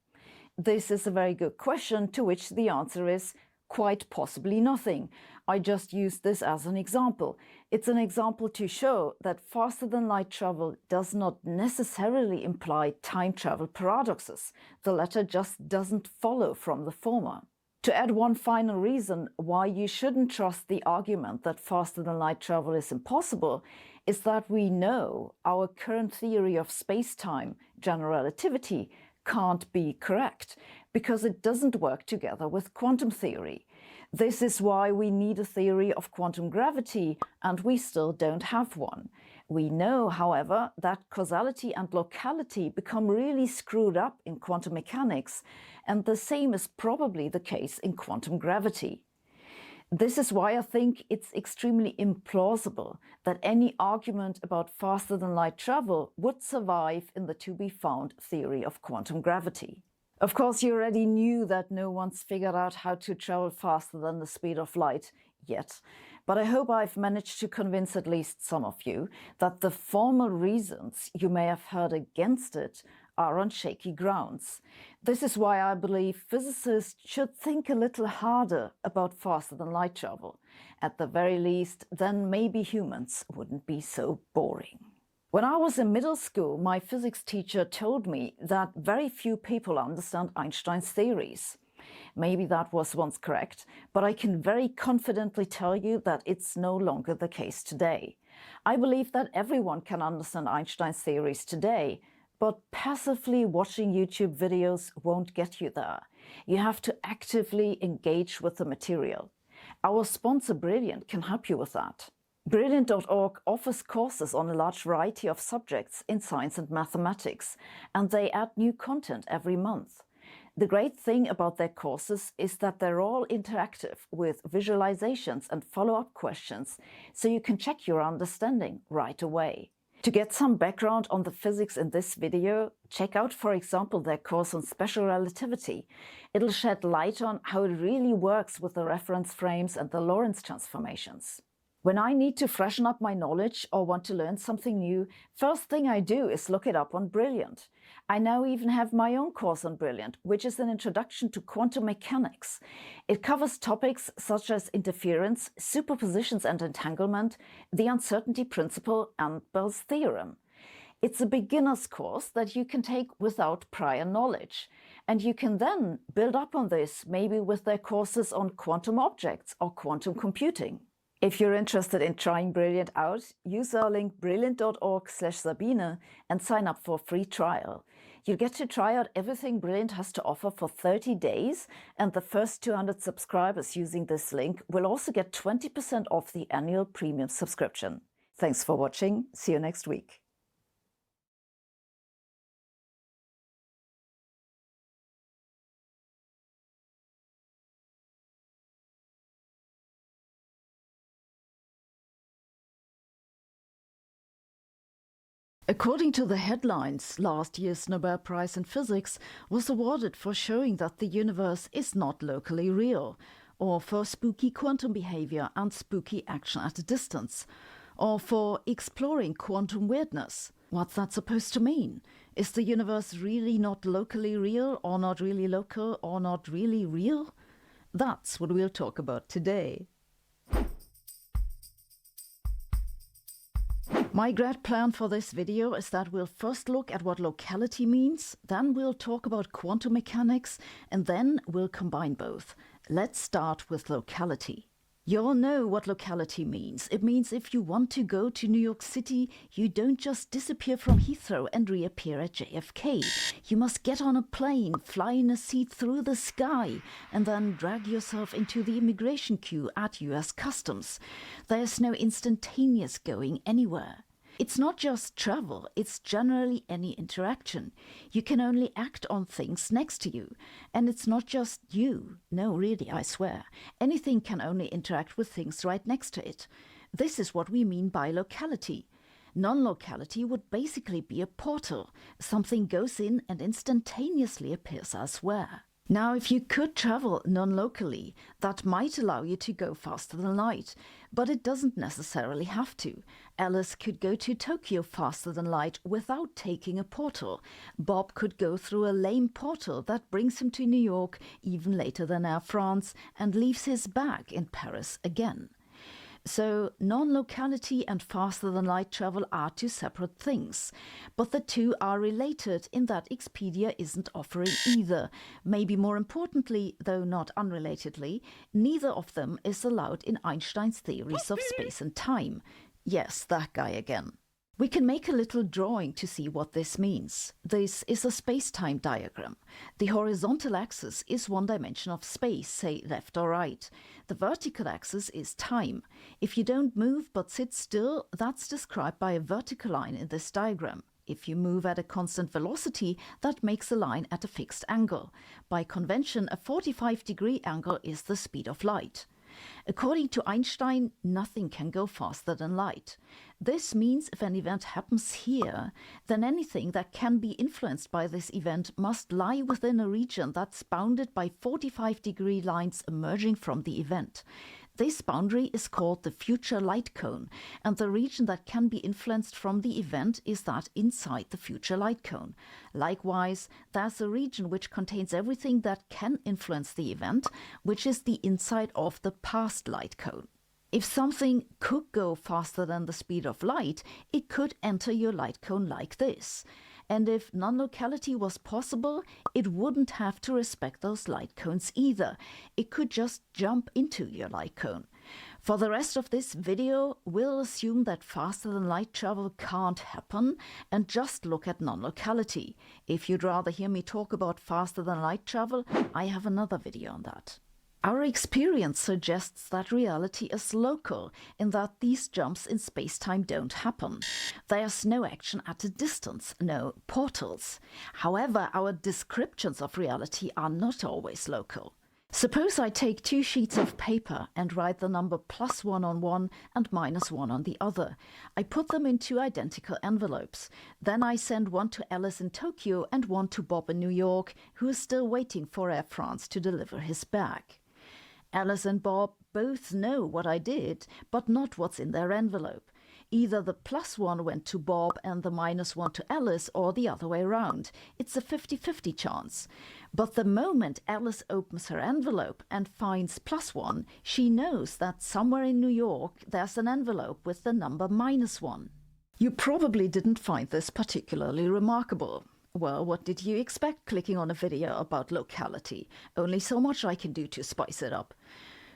This is a very good question, to which the answer is quite possibly nothing. I just used this as an example. It's an example to show that faster-than-light travel does not necessarily imply time travel paradoxes. The latter just doesn't follow from the former. To add one final reason why you shouldn't trust the argument that faster-than-light travel is impossible is that we know our current theory of space-time, general relativity, can't be correct because it doesn't work together with quantum theory. This is why we need a theory of quantum gravity, and we still don't have one. We know, however, that causality and locality become really screwed up in quantum mechanics, and the same is probably the case in quantum gravity. This is why I think it's extremely implausible that any argument about faster-than-light travel would survive in the to-be-found theory of quantum gravity. Of course, you already knew that no one's figured out how to travel faster than the speed of light yet, but I hope I've managed to convince at least some of you that the formal reasons you may have heard against it are on shaky grounds. This is why I believe physicists should think a little harder about faster-than-light travel. At the very least, then maybe humans wouldn't be so boring. When I was in middle school, my physics teacher told me that very few people understand Einstein's theories. Maybe that was once correct, but I can very confidently tell you that it's no longer the case today. I believe that everyone can understand Einstein's theories today, but passively watching YouTube videos won't get you there. You have to actively engage with the material. Our sponsor Brilliant can help you with that. Brilliant.org offers courses on a large variety of subjects in science and mathematics, and they add new content every month. The great thing about their courses is that they're all interactive with visualizations and follow-up questions, so you can check your understanding right away. To get some background on the physics in this video, check out, for example, their course on special relativity. It'll shed light on how it really works with the reference frames and the Lorentz transformations. When I need to freshen up my knowledge or want to learn something new, first thing I do is look it up on Brilliant. I now even have my own course on Brilliant, which is an introduction to quantum mechanics. It covers topics such as interference, superpositions and entanglement, the uncertainty principle and Bell's theorem. It's a beginner's course that you can take without prior knowledge. And you can then build up on this, maybe with their courses on quantum objects or quantum computing. If you're interested in trying Brilliant out, use our link brilliant.org/Sabine and sign up for a free trial. You'll get to try out everything Brilliant has to offer for 30 days, and the first 200 subscribers using this link will also get 20% off the annual premium subscription. Thanks for watching. See you next week. According to the headlines, last year's Nobel Prize in Physics was awarded for showing that the universe is not locally real, or for spooky quantum behavior and spooky action at a distance, or for exploring quantum weirdness. What's that supposed to mean? Is the universe really not locally real, or not really local, or not really real? That's what we'll talk about today. My grand plan for this video is that we'll first look at what locality means, then we'll talk about quantum mechanics, and then we'll combine both. Let's start with locality. You all know what locality means. It means if you want to go to New York City, you don't just disappear from Heathrow and reappear at JFK. You must get on a plane, fly in a seat through the sky, and then drag yourself into the immigration queue at US Customs. There's no instantaneous going anywhere. It's not just travel, it's generally any interaction. You can only act on things next to you. And it's not just you. No, really, I swear. Anything can only interact with things right next to it. This is what we mean by locality. Non-locality would basically be a portal. Something goes in and instantaneously appears elsewhere. Now, if you could travel non-locally, that might allow you to go faster than light, but it doesn't necessarily have to. Alice could go to Tokyo faster than light without taking a portal. Bob could go through a lame portal that brings him to New York even later than Air France and leaves his bag in Paris again. So, non-locality and faster-than-light travel are two separate things. But the two are related in that Expedia isn't offering either. Maybe more importantly, though not unrelatedly, neither of them is allowed in Einstein's theories of space and time. Yes, that guy again. We can make a little drawing to see what this means. This is a space-time diagram. The horizontal axis is one dimension of space, say left or right. The vertical axis is time. If you don't move but sit still, that's described by a vertical line in this diagram. If you move at a constant velocity, that makes a line at a fixed angle. By convention, a 45-degree angle is the speed of light. According to Einstein, nothing can go faster than light. This means if an event happens here, then anything that can be influenced by this event must lie within a region that's bounded by 45-degree lines emerging from the event. This boundary is called the future light cone, and the region that can be influenced from the event is that inside the future light cone. Likewise, there's a region which contains everything that can influence the event, which is the inside of the past light cone. If something could go faster than the speed of light, it could enter your light cone like this. And if non-locality was possible, it wouldn't have to respect those light cones either. It could just jump into your light cone. For the rest of this video, we'll assume that faster-than-light travel can't happen and just look at non-locality. If you'd rather hear me talk about faster-than-light travel, I have another video on that. Our experience suggests that reality is local, in that these jumps in space-time don't happen. There's no action at a distance, no portals. However, our descriptions of reality are not always local. Suppose I take two sheets of paper and write the number +1 on one and -1 on the other. I put them in two identical envelopes. Then I send one to Alice in Tokyo and one to Bob in New York, who is still waiting for Air France to deliver his bag. Alice and Bob both know what I did, but not what's in their envelope. Either the +1 went to Bob and the -1 to Alice, or the other way around. It's a 50-50 chance. But the moment Alice opens her envelope and finds +1, she knows that somewhere in New York there's an envelope with the number -1. You probably didn't find this particularly remarkable. Well, what did you expect clicking on a video about locality? Only so much I can do to spice it up.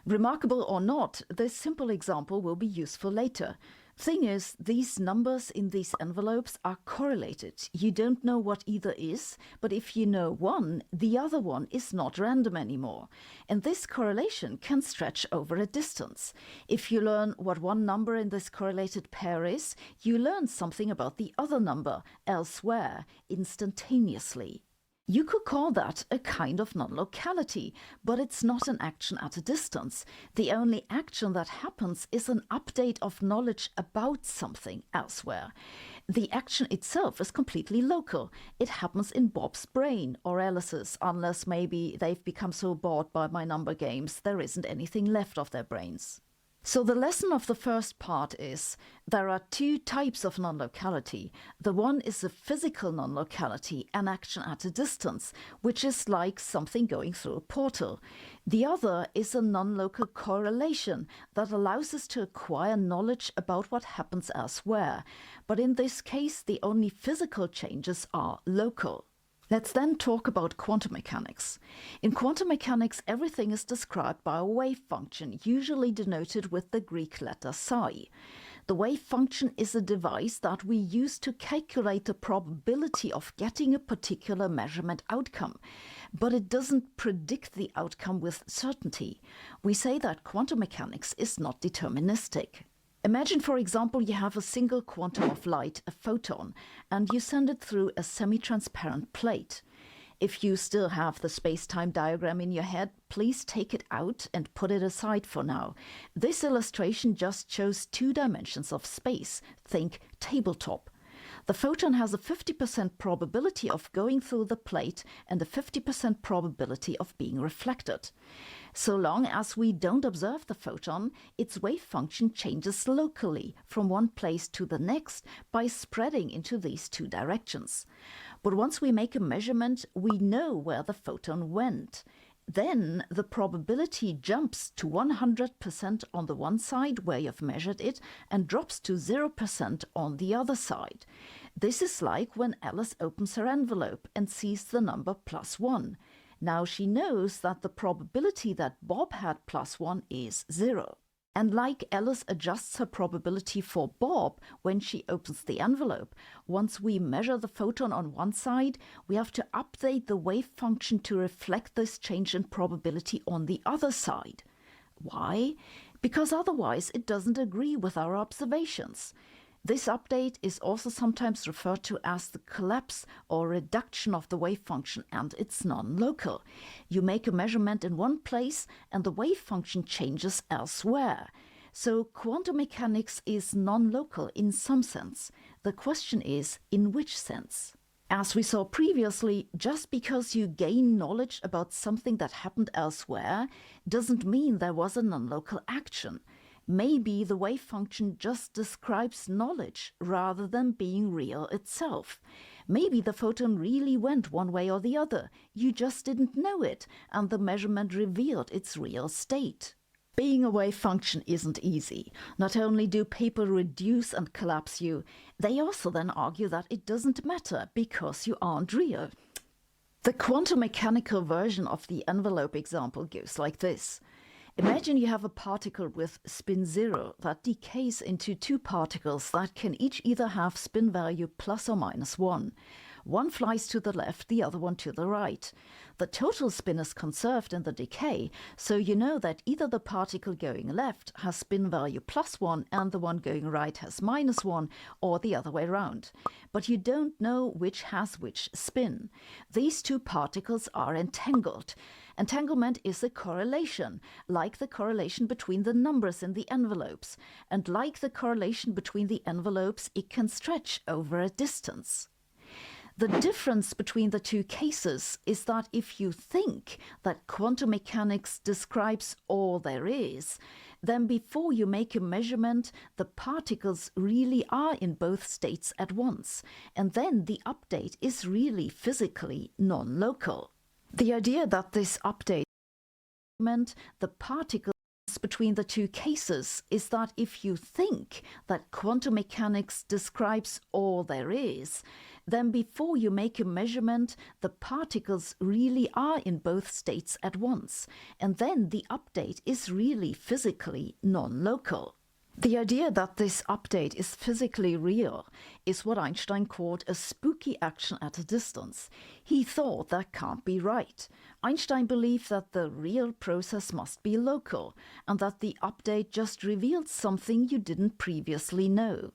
Remarkable or not, this simple example will be useful later. Thing is, these numbers in these envelopes are correlated. You don't know what either is, but if you know one, the other one is not random anymore. And this correlation can stretch over a distance. If you learn what one number in this correlated pair is, you learn something about the other number elsewhere instantaneously. You could call that a kind of non-locality, but it's not an action at a distance. The only action that happens is an update of knowledge about something elsewhere. The action itself is completely local. It happens in Bob's brain, or Alice's, unless maybe they've become so bored by my number games there isn't anything left of their brains. So the lesson of the first part is, there are two types of non-locality. The one is a physical non-locality, an action at a distance, which is like something going through a portal. The other is a non-local correlation that allows us to acquire knowledge about what happens elsewhere. But in this case, the only physical changes are local. Let's then talk about quantum mechanics. In quantum mechanics, everything is described by a wave function, usually denoted with the Greek letter psi. The wave function is a device that we use to calculate the probability of getting a particular measurement outcome, but it doesn't predict the outcome with certainty. We say that quantum mechanics is not deterministic. Imagine, for example, you have a single quantum of light, a photon, and you send it through a semi-transparent plate. If you still have the space-time diagram in your head, please take it out and put it aside for now. This illustration just shows two dimensions of space. Think tabletop. The photon has a 50% probability of going through the plate and a 50% probability of being reflected. So long as we don't observe the photon, its wave function changes locally from one place to the next by spreading into these two directions. But once we make a measurement, we know where the photon went. Then the probability jumps to 100% on the one side where you've measured it and drops to 0% on the other side. This is like when Alice opens her envelope and sees the number +1. Now she knows that the probability that Bob had +1 is 0. And like Alice adjusts her probability for Bob when she opens the envelope, once we measure the photon on one side, we have to update the wave function to reflect this change in probability on the other side. Why? Because otherwise it doesn't agree with our observations. This update is also sometimes referred to as the collapse or reduction of the wave function, and it's non-local. You make a measurement in one place and the wave function changes elsewhere. So quantum mechanics is non-local in some sense. The question is, in which sense? As we saw previously, just because you gain knowledge about something that happened elsewhere doesn't mean there was a non-local action. Maybe the wave function just describes knowledge rather than being real itself. Maybe the photon really went one way or the other. You just didn't know it, and the measurement revealed its real state. Being a wave function isn't easy. Not only do people reduce and collapse you, they also then argue that it doesn't matter because you aren't real. The quantum mechanical version of the envelope example goes like this. Imagine you have a particle with spin 0 that decays into two particles that can each either have spin value plus or minus 1. One flies to the left, the other one to the right. The total spin is conserved in the decay, so you know that either the particle going left has spin value +1 and the one going right has -1, or the other way around. But you don't know which has which spin. These two particles are entangled. Entanglement is a correlation, like the correlation between the numbers in the envelopes. And like the correlation between the envelopes, it can stretch over a distance. The difference between the two cases is that if you think that quantum mechanics describes all there is, then before you make a measurement, the particles really are in both states at once, and then the update is really physically non-local. The idea that this update meant the particles between the two cases is that if you think that quantum mechanics describes all there is, then before you make a measurement, the particles really are in both states at once, and then the update is really physically non-local. The idea that this update is physically real is what Einstein called a spooky action at a distance. He thought that can't be right. Einstein believed that the real process must be local, and that the update just revealed something you didn't previously know.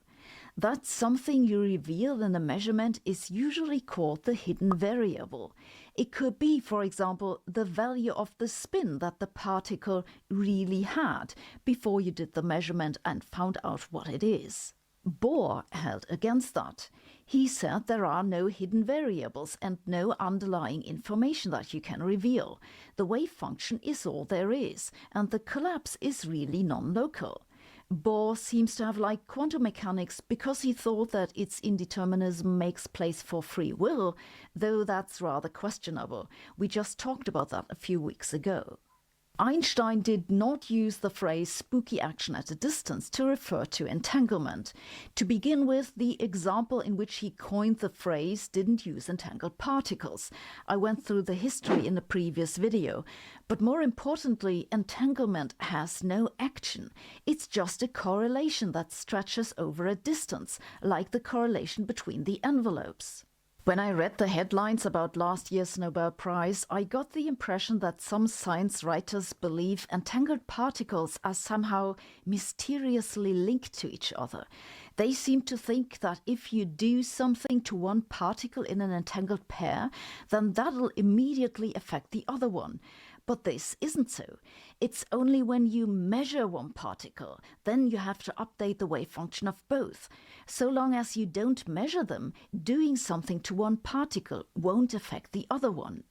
That something you reveal in a measurement is usually called the hidden variable. It could be, for example, the value of the spin that the particle really had before you did the measurement and found out what it is. Bohr held against that. He said there are no hidden variables and no underlying information that you can reveal. The wave function is all there is, and the collapse is really non-local. Bohr seems to have liked quantum mechanics because he thought that its indeterminism makes place for free will, though that's rather questionable. We just talked about that a few weeks ago. Einstein did not use the phrase spooky action at a distance to refer to entanglement. To begin with, the example in which he coined the phrase didn't use entangled particles. I went through the history in a previous video. But more importantly, entanglement has no action. It's just a correlation that stretches over a distance, like the correlation between the envelopes. When I read the headlines about last year's Nobel Prize, I got the impression that some science writers believe entangled particles are somehow mysteriously linked to each other. They seem to think that if you do something to one particle in an entangled pair, then that'll immediately affect the other one. But this isn't so. It's only when you measure one particle, then you have to update the wave function of both. So long as you don't measure them, doing something to one particle won't affect the other one.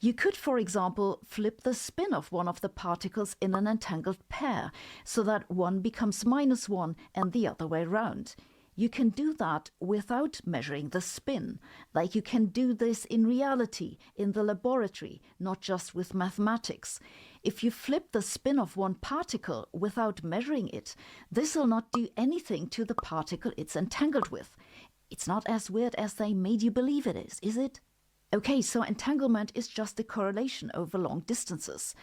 You could, for example, flip the spin of one of the particles in an entangled pair, so that one becomes -1 and the other way round. You can do that without measuring the spin, like you can do this in reality, in the laboratory, not just with mathematics. If you flip the spin of one particle without measuring it, this will not do anything to the particle it's entangled with. It's not as weird as they made you believe it is it? Okay, so entanglement is just a correlation over long distances.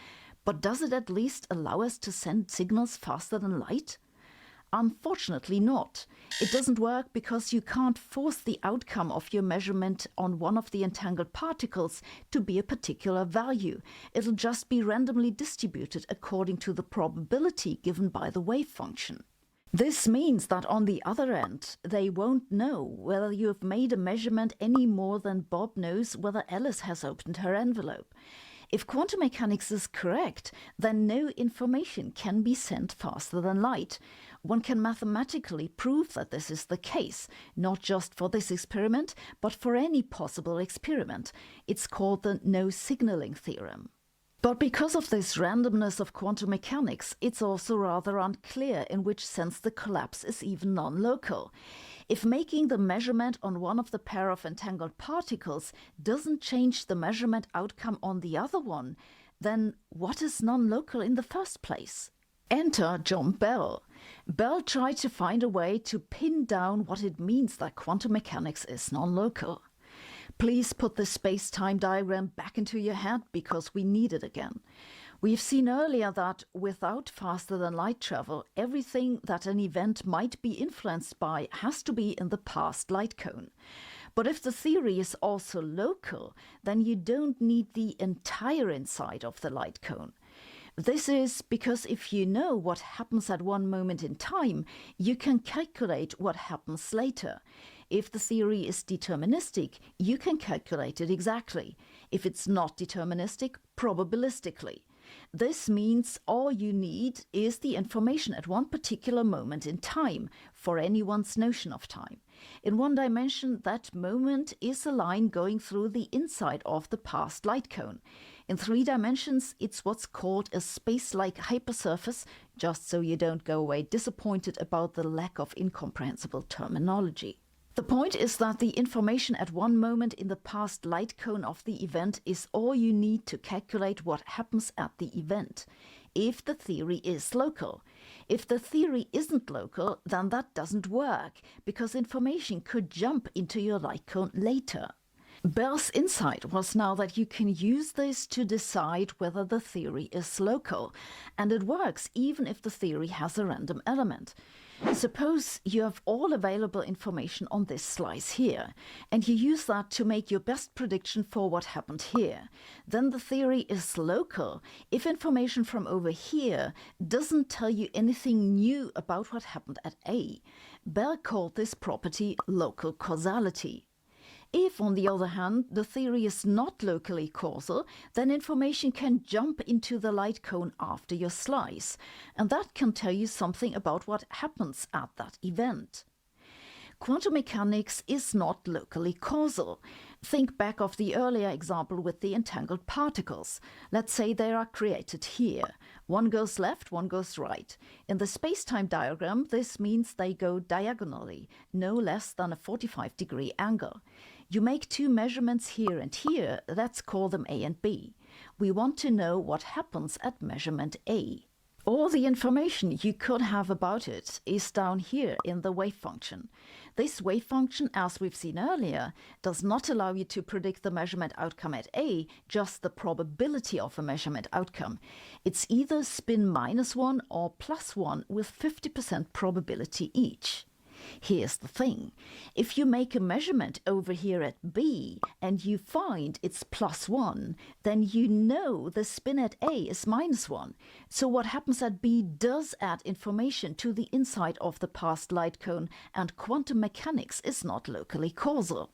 But does it at least allow us to send signals faster than light? Unfortunately not. It doesn't work because you can't force the outcome of your measurement on one of the entangled particles to be a particular value. It'll just be randomly distributed according to the probability given by the wave function. This means that on the other end, they won't know whether you have made a measurement any more than Bob knows whether Alice has opened her envelope. If quantum mechanics is correct, then no information can be sent faster than light. One can mathematically prove that this is the case, not just for this experiment, but for any possible experiment. It's called the no-signaling theorem. But because of this randomness of quantum mechanics, it's also rather unclear in which sense the collapse is even non-local. If making the measurement on one of the pair of entangled particles doesn't change the measurement outcome on the other one, then what is non-local in the first place? Enter John Bell. Bell tried to find a way to pin down what it means that quantum mechanics is non-local. Please put the space-time diagram back into your head because we need it again. We've seen earlier that without faster-than-light travel, everything that an event might be influenced by has to be in the past light cone. But if the theory is also local, then you don't need the entire inside of the light cone. This is because if you know what happens at one moment in time, you can calculate what happens later. If the theory is deterministic, you can calculate it exactly. If it's not deterministic, probabilistically. This means all you need is the information at one particular moment in time for anyone's notion of time. In one dimension, that moment is a line going through the inside of the past light cone. In 3 dimensions, it's what's called a space-like hypersurface, just so you don't go away disappointed about the lack of incomprehensible terminology. The point is that the information at one moment in the past light cone of the event is all you need to calculate what happens at the event, if the theory is local. If the theory isn't local, then that doesn't work, because information could jump into your light cone later. Bell's insight was now that you can use this to decide whether the theory is local, and it works even if the theory has a random element. Suppose you have all available information on this slice here, and you use that to make your best prediction for what happened here. Then the theory is local if information from over here doesn't tell you anything new about what happened at A. Bell called this property local causality. If, on the other hand, the theory is not locally causal, then information can jump into the light cone after your slice, and that can tell you something about what happens at that event. Quantum mechanics is not locally causal. Think back of the earlier example with the entangled particles. Let's say they are created here. One goes left, one goes right. In the space-time diagram, this means they go diagonally, no less than a 45-degree angle. You make 2 measurements here and here, let's call them A and B. We want to know what happens at measurement A. All the information you could have about it is down here in the wave function. This wave function, as we've seen earlier, does not allow you to predict the measurement outcome at A, just the probability of a measurement outcome. It's either spin -1 or +1 with 50% probability each. Here's the thing. If you make a measurement over here at B and you find it's +1, then you know the spin at A is -1. So what happens at B does add information to the inside of the past light cone, and quantum mechanics is not locally causal.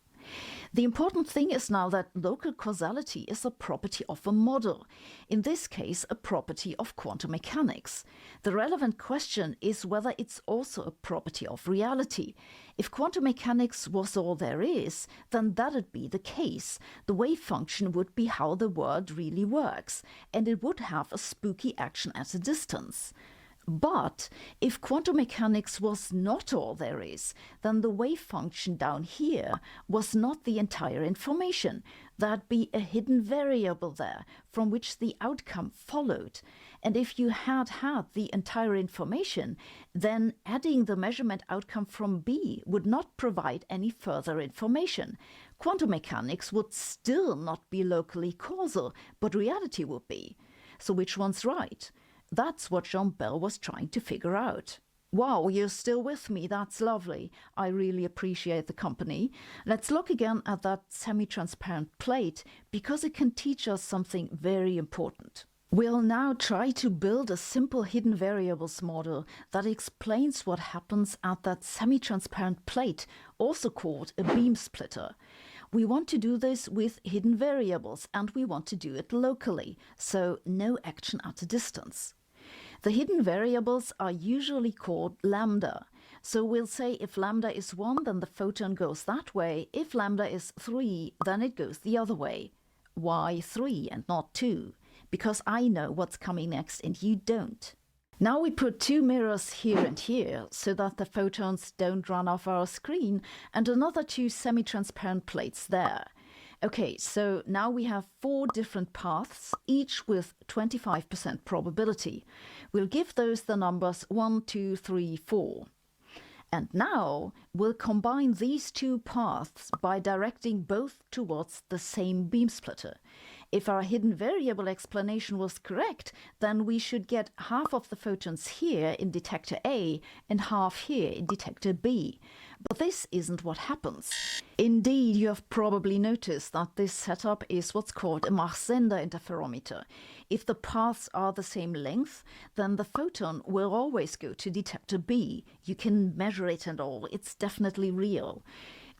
The important thing is now that local causality is a property of a model, in this case a property of quantum mechanics. The relevant question is whether it's also a property of reality. If quantum mechanics was all there is, then that'd be the case. The wave function would be how the world really works, and it would have a spooky action at a distance. But if quantum mechanics was not all there is, then the wave function down here was not the entire information. There'd be a hidden variable there from which the outcome followed. And if you had the entire information, then adding the measurement outcome from B would not provide any further information. Quantum mechanics would still not be locally causal, but reality would be. So which one's right? That's what Jean Bell was trying to figure out. Wow, you're still with me. That's lovely. I really appreciate the company. Let's look again at that semi-transparent plate because it can teach us something very important. We'll now try to build a simple hidden variables model that explains what happens at that semi-transparent plate, also called a beam splitter. We want to do this with hidden variables and we want to do it locally, so no action at a distance. The hidden variables are usually called lambda. So we'll say if lambda is 1, then the photon goes that way. If lambda is 3, then it goes the other way. Why 3 and not 2? Because I know what's coming next and you don't. Now we put 2 mirrors here and here so that the photons don't run off our screen, and another 2 semi-transparent plates there. Okay, so now we have 4 different paths, each with 25% probability. We'll give those the numbers 1, 2, 3, 4. And now we'll combine these 2 paths by directing both towards the same beam splitter. If our hidden variable explanation was correct, then we should get half of the photons here in detector A and half here in detector B. But this isn't what happens. Indeed, you have probably noticed that this setup is what's called a Mach-Sender interferometer. If the paths are the same length, then the photon will always go to detector B. You can measure it and all, it's definitely real.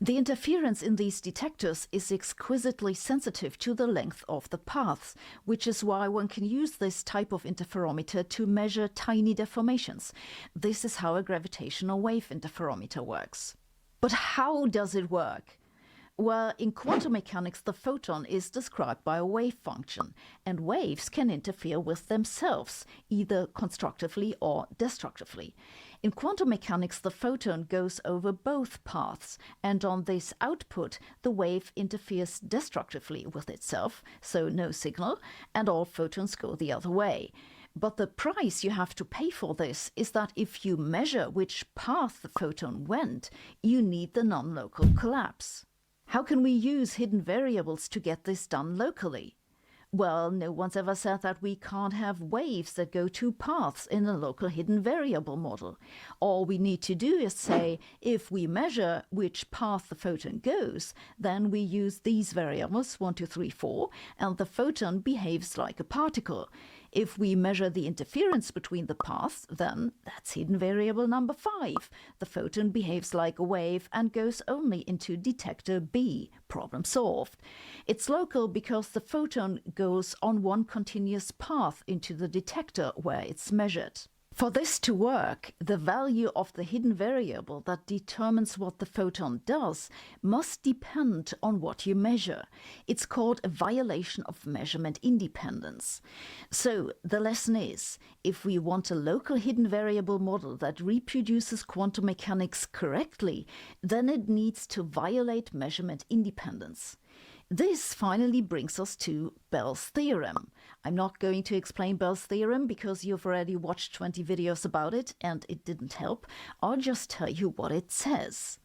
The interference in these detectors is exquisitely sensitive to the length of the paths, which is why one can use this type of interferometer to measure tiny deformations. This is how a gravitational wave interferometer works. But how does it work? Well, in quantum mechanics, the photon is described by a wave function, and waves can interfere with themselves, either constructively or destructively. In quantum mechanics, the photon goes over both paths, and on this output, the wave interferes destructively with itself, so no signal, and all photons go the other way. But the price you have to pay for this is that if you measure which path the photon went, you need the non-local collapse. How can we use hidden variables to get this done locally? Well, no one's ever said that we can't have waves that go 2 paths in a local hidden variable model. All we need to do is say, if we measure which path the photon goes, then we use these variables, 1, 2, 3, 4, and the photon behaves like a particle. If we measure the interference between the paths, then that's hidden variable number 5. The photon behaves like a wave and goes only into detector B. Problem solved. It's local because the photon goes on one continuous path into the detector where it's measured. For this to work, the value of the hidden variable that determines what the photon does must depend on what you measure. It's called a violation of measurement independence. So the lesson is, if we want a local hidden variable model that reproduces quantum mechanics correctly, then it needs to violate measurement independence. This finally brings us to Bell's theorem. I'm not going to explain Bell's theorem because you've already watched 20 videos about it and it didn't help. I'll just tell you what it says.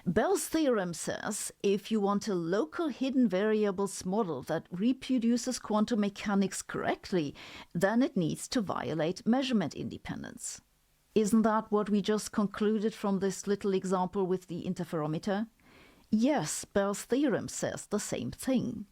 Bell's theorem says if you want a local hidden variables model that reproduces quantum mechanics correctly, then it needs to violate measurement independence. Isn't that what we just concluded from this little example with the interferometer? Yes, Bell's theorem says the same thing.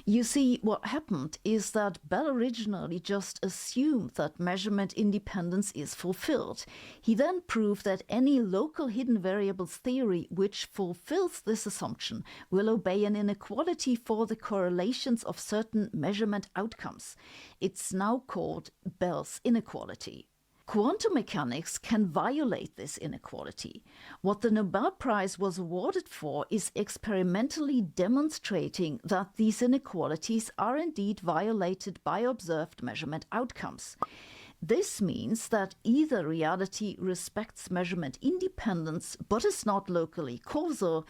You see, what happened is that Bell originally just assumed that measurement independence is fulfilled. He then proved that any local hidden variables theory which fulfills this assumption will obey an inequality for the correlations of certain measurement outcomes. It's now called Bell's inequality. Quantum mechanics can violate this inequality. What the Nobel Prize was awarded for is experimentally demonstrating that these inequalities are indeed violated by observed measurement outcomes. This means that either reality respects measurement independence but is not locally causal,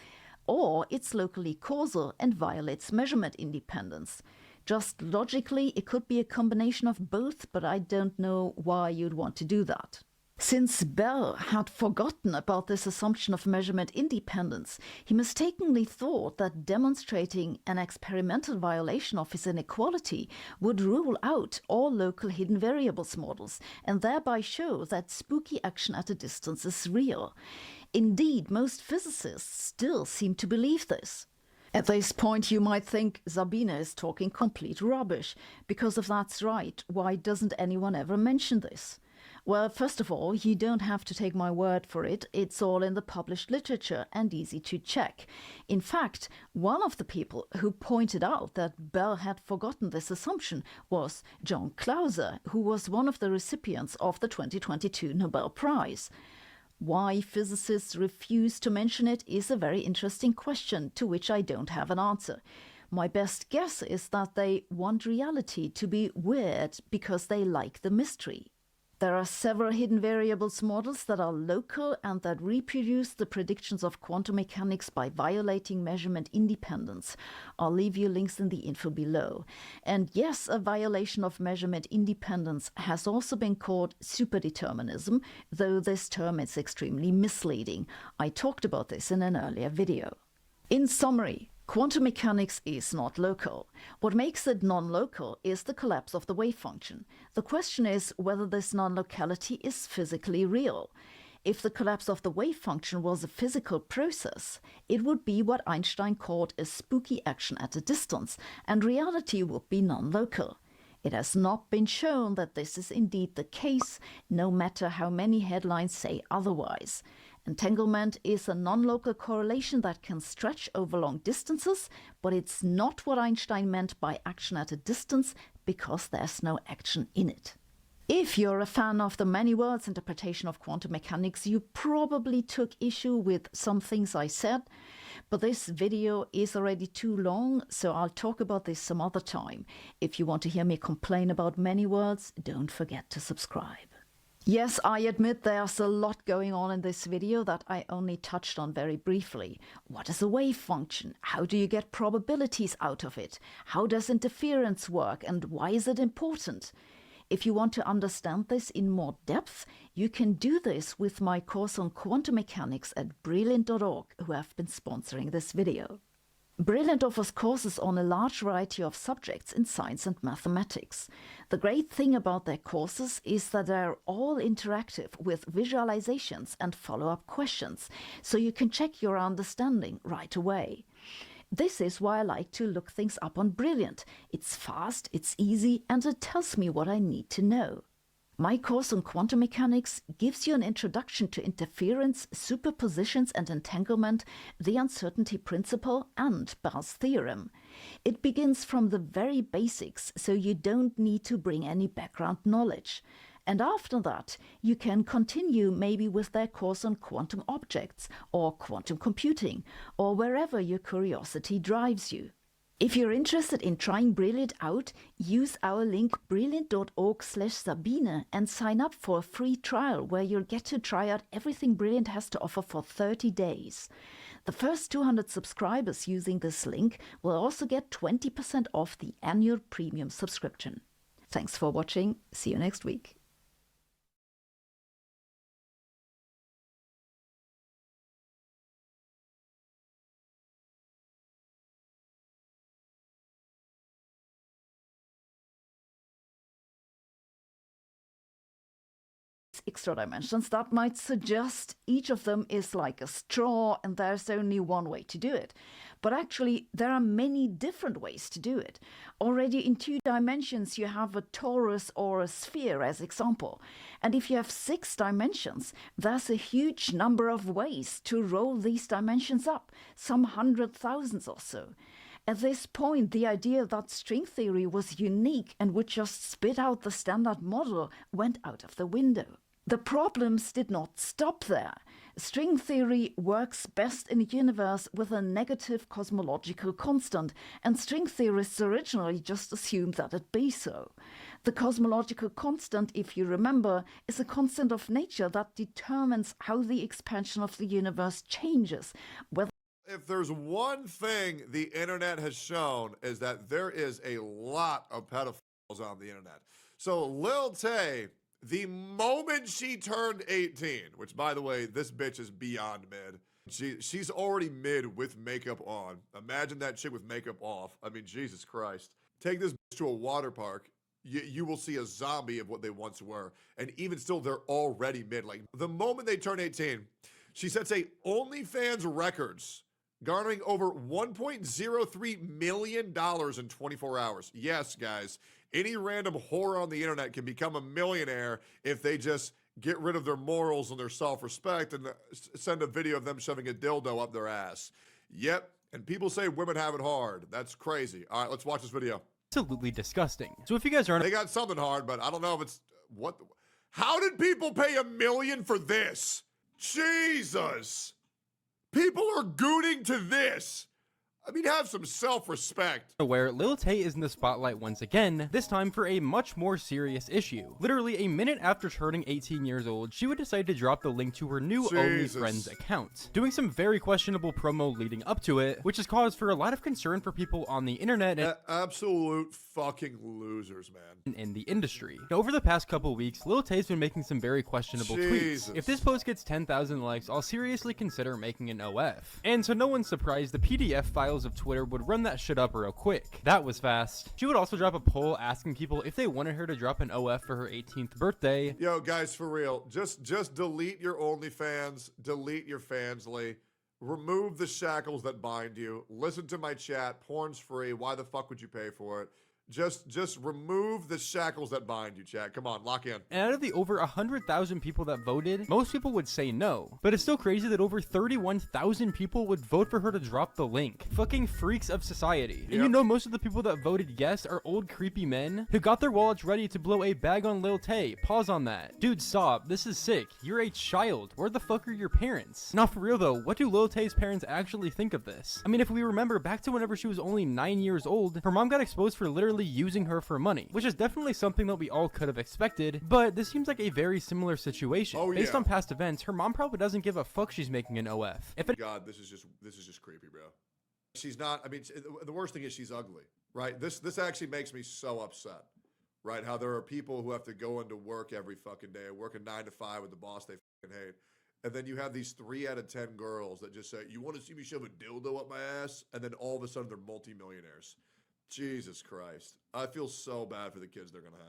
or it's locally causal and violates measurement independence. Just logically, it could be a combination of both, but I don't know why you'd want to do that. Since Bell had forgotten about this assumption of measurement independence, he mistakenly thought that demonstrating an experimental violation of his inequality would rule out all local hidden variables models and thereby show that spooky action at a distance is real. Indeed, most physicists still seem to believe this. At this point, you might think Sabine is talking complete rubbish, because if that's right, why doesn't anyone ever mention this? Well, first of all, you don't have to take my word for it. It's all in the published literature and easy to check. In fact, one of the people who pointed out that Bell had forgotten this assumption was John Clauser, who was one of the recipients of the 2022 Nobel Prize. Why physicists refuse to mention it is a very interesting question to which I don't have an answer. My best guess is that they want reality to be weird because they like the mystery. There are several hidden variables models that are local and that reproduce the predictions of quantum mechanics by violating measurement independence. I'll leave you links in the info below. And yes, a violation of measurement independence has also been called superdeterminism, though this term is extremely misleading. I talked about this in an earlier video. In summary, quantum mechanics is not local. What makes it non-local is the collapse of the wave function. The question is whether this non-locality is physically real. If the collapse of the wave function was a physical process, it would be what Einstein called a spooky action at a distance, and reality would be non-local. It has not been shown that this is indeed the case, no matter how many headlines say otherwise. Entanglement is a non-local correlation that can stretch over long distances, but it's not what Einstein meant by action at a distance, because there's no action in it. If you're a fan of the many worlds interpretation of quantum mechanics, you probably took issue with some things I said, but this video is already too long, so I'll talk about this some other time. If you want to hear me complain about many worlds, don't forget to subscribe. Yes, I admit there's a lot going on in this video that I only touched on very briefly. What is a wave function? How do you get probabilities out of it? How does interference work and why is it important? If you want to understand this in more depth, you can do this with my course on quantum mechanics at brilliant.org, who have been sponsoring this video. Brilliant offers courses on a large variety of subjects in science and mathematics. The great thing about their courses is that they're all interactive with visualizations and follow-up questions, so you can check your understanding right away. This is why I like to look things up on Brilliant. It's fast, it's easy, and it tells me what I need to know. My course on quantum mechanics gives you an introduction to interference, superpositions and entanglement, the uncertainty principle, and Bell's theorem. It begins from the very basics, so you don't need to bring any background knowledge. And after that, you can continue maybe with their course on quantum objects, or quantum computing, or wherever your curiosity drives you. If you're interested in trying Brilliant out, use our link brilliant.org/Sabine and sign up for a free trial where you'll get to try out everything Brilliant has to offer for 30 days. The first 200 subscribers using this link will also get 20% off the annual premium subscription. Thanks for watching. See you next week. extra dimensions, that might suggest each of them is like a straw and there's only one way to do it. But actually, there are many different ways to do it. Already in 2 dimensions, you have a torus or a sphere as example. And if you have 6 dimensions, there's a huge number of ways to roll these dimensions up, some 100,000 or so. At this point, the idea that string theory was unique and would just spit out the standard model went out of the window. The problems did not stop there. String theory works best in a universe with a negative cosmological constant, and string theorists originally just assumed that it be so. The cosmological constant, if you remember, is a constant of nature that determines how the expansion of the universe changes, whether If there's one thing the internet has shown is that there is a lot of pedophiles on the internet. So Lil Tay, the moment she turned 18, which by the way, this bitch is beyond mid. She's already mid with makeup on. Imagine that chick with makeup off. I mean, Jesus Christ. Take this bitch to a water park. You will see a zombie of what they once were. And even still, they're already mid. Like the moment they turn 18, she sets a OnlyFans records, garnering over $1.03 million in 24 hours. Yes, guys, any random whore on the internet can become a millionaire if they just get rid of their morals and their self-respect and send a video of them shoving a dildo up their ass. Yep, and people say women have it hard. That's crazy. All right, let's watch this video. Absolutely disgusting. So if you guys aren't... They got something hard, but I don't know if it's... What? How did people pay $1 million for this? Jesus! People are gooning to this. I mean, have some self-respect. Where Lil Tay is in the spotlight once again, this time for a much more serious issue. Literally a minute after turning 18 years old, she would decide to drop the link to her new OnlyFriends account, doing some very questionable promo leading up to it, which has caused for a lot of concern for people on the internet and absolute fucking losers, man, in the industry. Now, over the past couple weeks, Lil Tay's been making some very questionable tweets. If this post gets 10,000 likes, I'll seriously consider making an OF. And so no one's surprised the PDF files of Twitter would run that shit up real quick. That was fast. She would also drop a poll asking people if they wanted her to drop an OF for her 18th birthday. Yo, guys, for real, just delete your OnlyFans, delete your Fansly, remove the shackles that bind you, listen to my chat, porn's free, why the fuck would you pay for it? Just remove the shackles that bind you, chat. Come on, lock in. And out of the over 100,000 people that voted, most people would say no. But it's still crazy that over 31,000 people would vote for her to drop the link. Fucking freaks of society. And you know most of the people that voted yes are old creepy men who got their wallets ready to blow a bag on Lil Tay. Pause on that. Dude, stop. This is sick. You're a child. Where the fuck are your parents? Now for real though, what do Lil Tay's parents actually think of this? I mean, if we remember back to whenever she was only 9 years old, her mom got exposed for literally using her for money, which is definitely something that we all could have expected, but this seems like a very similar situation. Based on past events, her mom probably doesn't give a fuck she's making an OF. God, this is just creepy, bro. She's not, I mean, the worst thing is she's ugly, right? This actually makes me so upset, right? How there are people who have to go into work every fucking day, work a 9 to 5 with the boss they fucking hate. And then you have these 3 out of 10 girls that just say, you want to see me shove a dildo up my ass? And then all of a sudden they're multimillionaires. Jesus Christ. I feel so bad for the kids they're going to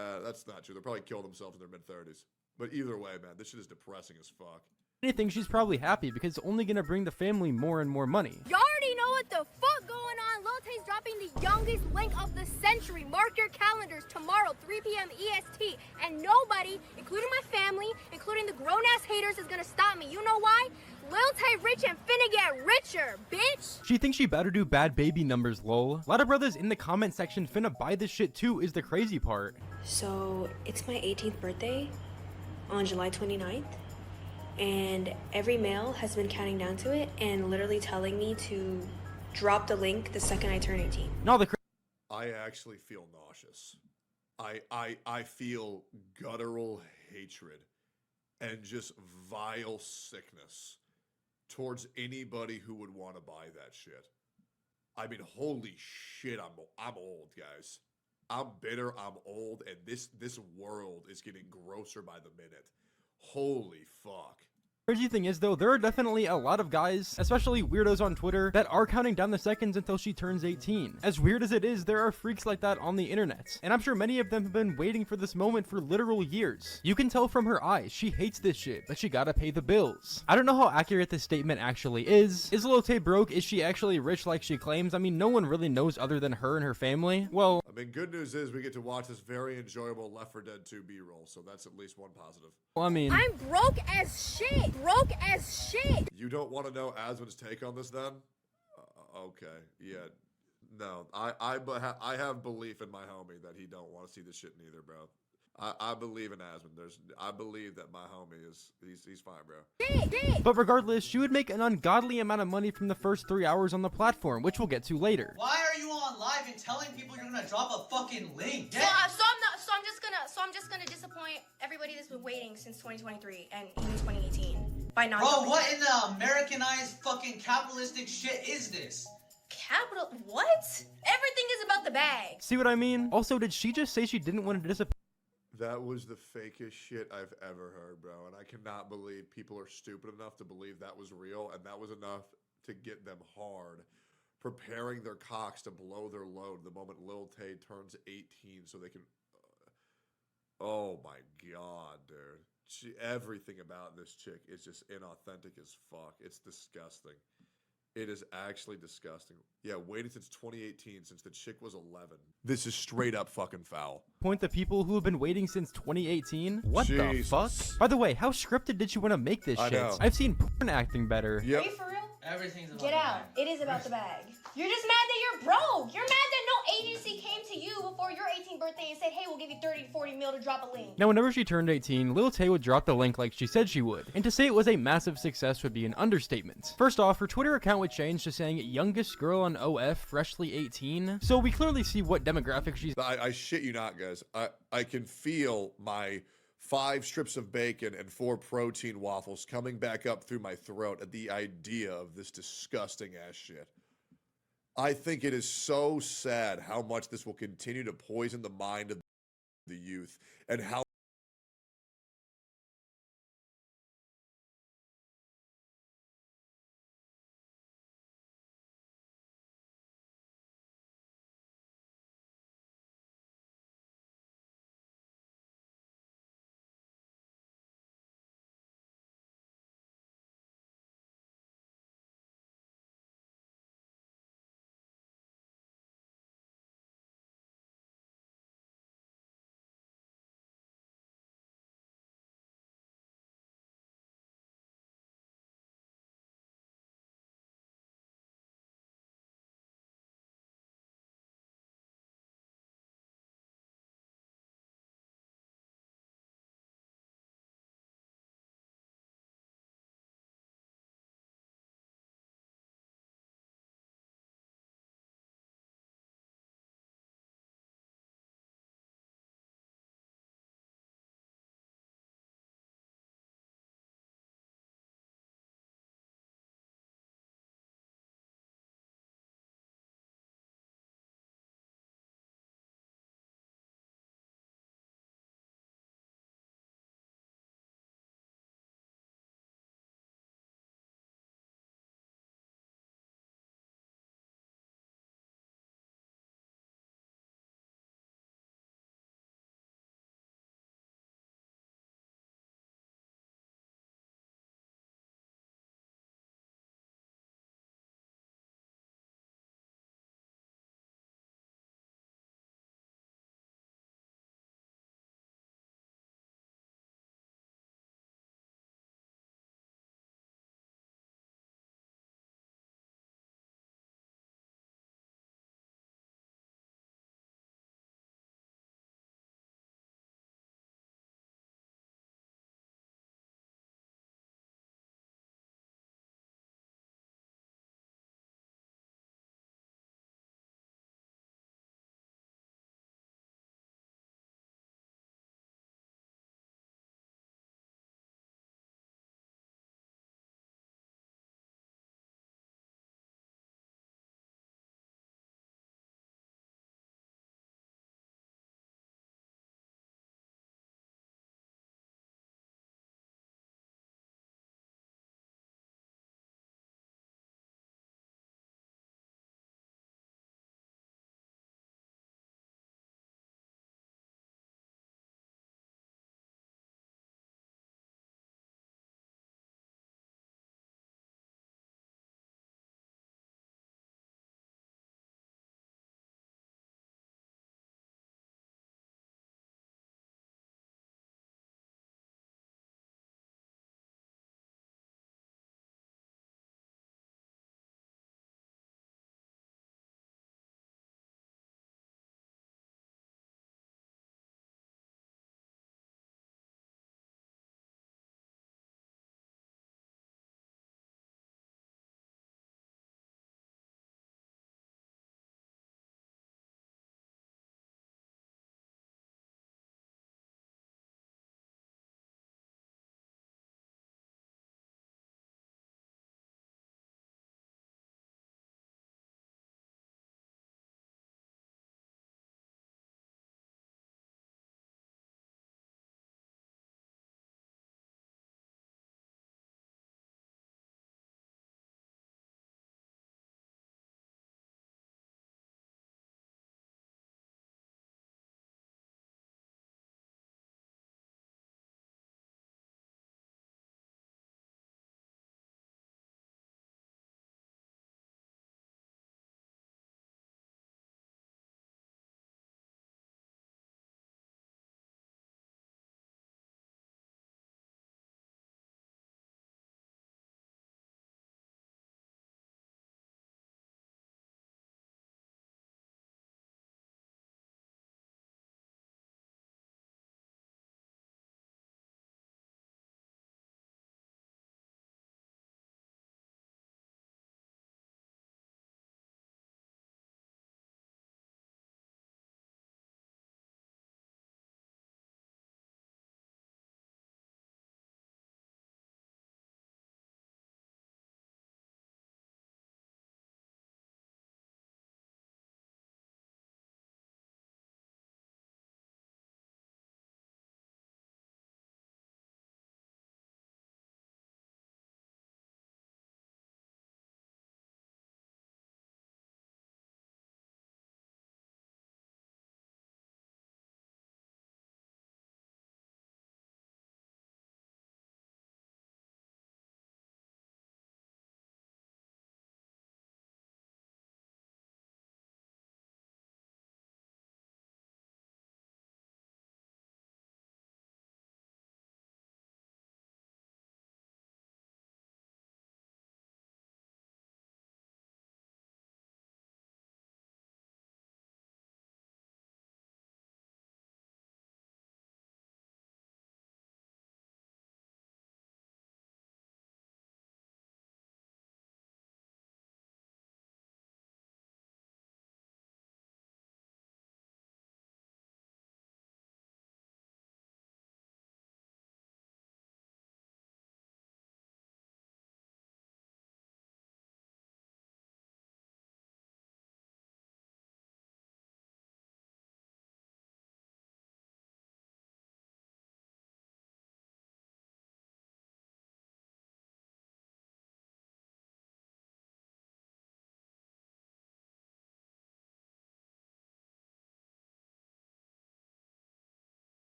have. That's not true. They'll probably kill themselves in their mid-30s. But either way, man, this shit is depressing as fuck. I think she's probably happy because it's only going to bring the family more and more money. Y'all already know what the fuck going on. Lil Tay's dropping the youngest link of the century. Mark your calendars tomorrow, 3 p.m. EST. And nobody, including my family, including the grown-ass haters, is going to stop me. You know why? Lil Tay rich and finna get richer, bitch! She thinks she better do bad baby numbers, lol. A lot of brothers in the comment section finna buy this shit too is the crazy part. So, it's my 18th birthday on July 29th. And every male has been counting down to it and literally telling me to drop the link the second I turn 18. No, I actually feel nauseous. I feel guttural hatred and just vile sickness towards anybody who would want to buy that shit. I mean, holy shit, I'm old, guys. I'm bitter, I'm old, and this world is getting grosser by the minute. Holy fuck. Crazy thing is though, there are definitely a lot of guys, especially weirdos on Twitter, that are counting down the seconds until she turns 18. As weird as it is, there are freaks like that on the internet, and I'm sure many of them have been waiting for this moment for literal years. You can tell from her eyes, she hates this shit, but she gotta pay the bills. I don't know how accurate this statement actually is. Is Lil Tay broke? Is she actually rich like she claims? I mean, no one really knows other than her and her family. Well, I mean, good news is we get to watch this very enjoyable Left 4 Dead 2 B-roll, so that's at least one positive. I mean, I'm broke as shit. Broke as shit. You don't want to know Aswin's take on this then? Okay, yeah. No, I have belief in my homie that he don't want to see this shit neither, bro. I believe in Aswin. I believe that my homie he's fine, bro. but regardless, she would make an ungodly amount of money from the first 3 hours on the platform, which we'll get to later. Why are you on live and telling people you're gonna drop a fucking link? So I'm just gonna disappoint everybody that's been waiting since 2023 and even 2018 by not. Bro, what in the Americanized fucking capitalistic shit is this? Capital? What? Everything is about the bag. See what I mean? Also, did she just say she didn't want to disappoint? That was the fakest shit I've ever heard, bro. And I cannot believe people are stupid enough to believe that was real, and that was enough to get them hard, preparing their cocks to blow their load the moment Lil Tay turns 18 so they can... oh my god, dude. Everything about this chick is just inauthentic as fuck. It's disgusting. It is actually disgusting. Yeah, waiting since 2018, since the chick was 11. This is straight up fucking foul. Point the people who have been waiting since 2018? What the Jesus. fuck? By the way, how scripted did you want to make this I shit? know. I've seen porn acting better. Yep. Are you for real? Everything's about Get the out. bag. It is about the bag. You're just mad that you're broke. You're mad that no agency came to you before your 18th birthday and said, hey, we'll give you 30 to 40 mil to drop a link. Now, whenever she turned 18, Lil Tay would drop the link like she said she would, and to say it was a massive success would be an understatement. First off, her Twitter account would change to saying youngest girl on OF, freshly 18, so we clearly see what demographic she's... I shit you not, guys. I can feel my 5 strips of bacon and 4 protein waffles coming back up through my throat at the idea of this disgusting ass shit. I think it is so sad how much this will continue to poison the mind of the youth and how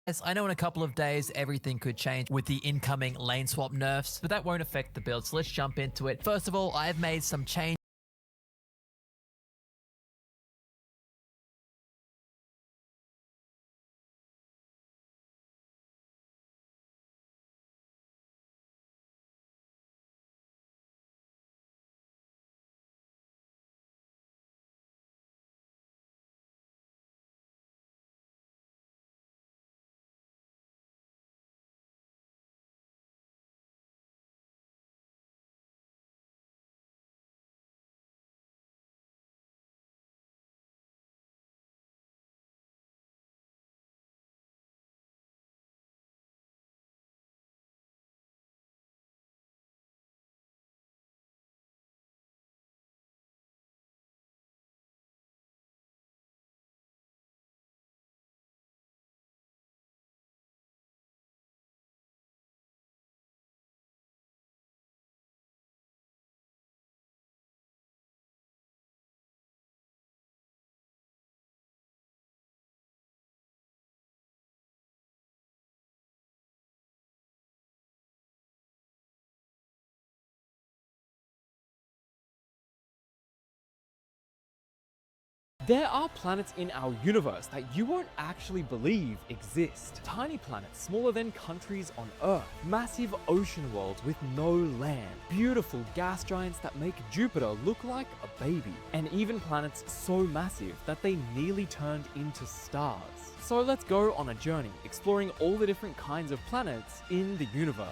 Yes, I know in a couple of days everything could change with the incoming lane swap nerfs, but that won't affect the build, so let's jump into it. First of all, I've made some changes. There are planets in our universe that you won't actually believe exist. Tiny planets smaller than countries on Earth, massive ocean worlds with no land, beautiful gas giants that make Jupiter look like a baby, and even planets so massive that they nearly turned into stars. So let's go on a journey exploring all the different kinds of planets in the universe.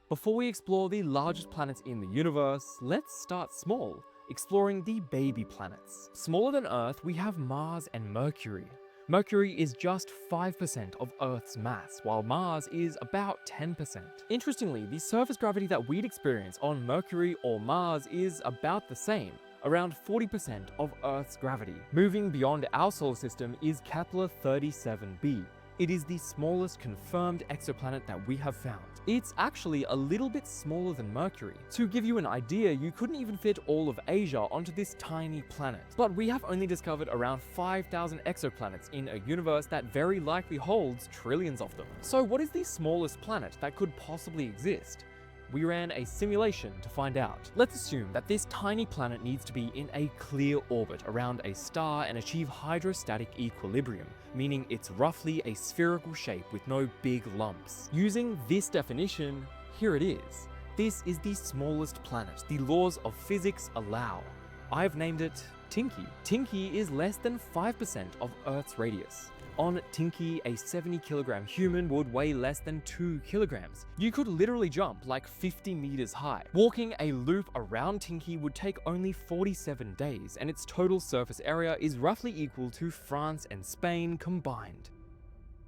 Before we explore the largest planets in the universe, let's start small, exploring the baby planets. Smaller than Earth, we have Mars and Mercury. Mercury is just 5% of Earth's mass, while Mars is about 10%. Interestingly, the surface gravity that we'd experience on Mercury or Mars is about the same, around 40% of Earth's gravity. Moving beyond our solar system is Kepler 37b. It is the smallest confirmed exoplanet that we have found. It's actually a little bit smaller than Mercury. To give you an idea, you couldn't even fit all of Asia onto this tiny planet. But we have only discovered around 5,000 exoplanets in a universe that very likely holds trillions of them. So what is the smallest planet that could possibly exist? We ran a simulation to find out. Let's assume that this tiny planet needs to be in a clear orbit around a star and achieve hydrostatic equilibrium, meaning it's roughly a spherical shape with no big lumps. Using this definition, here it is. This is the smallest planet the laws of physics allow. I've named it Tinky. Tinky is less than 5% of Earth's radius. On Tinky, a 70-kilogram human would weigh less than 2 kilograms. You could literally jump like 50 meters high. Walking a loop around Tinky would take only 47 days, and its total surface area is roughly equal to France and Spain combined.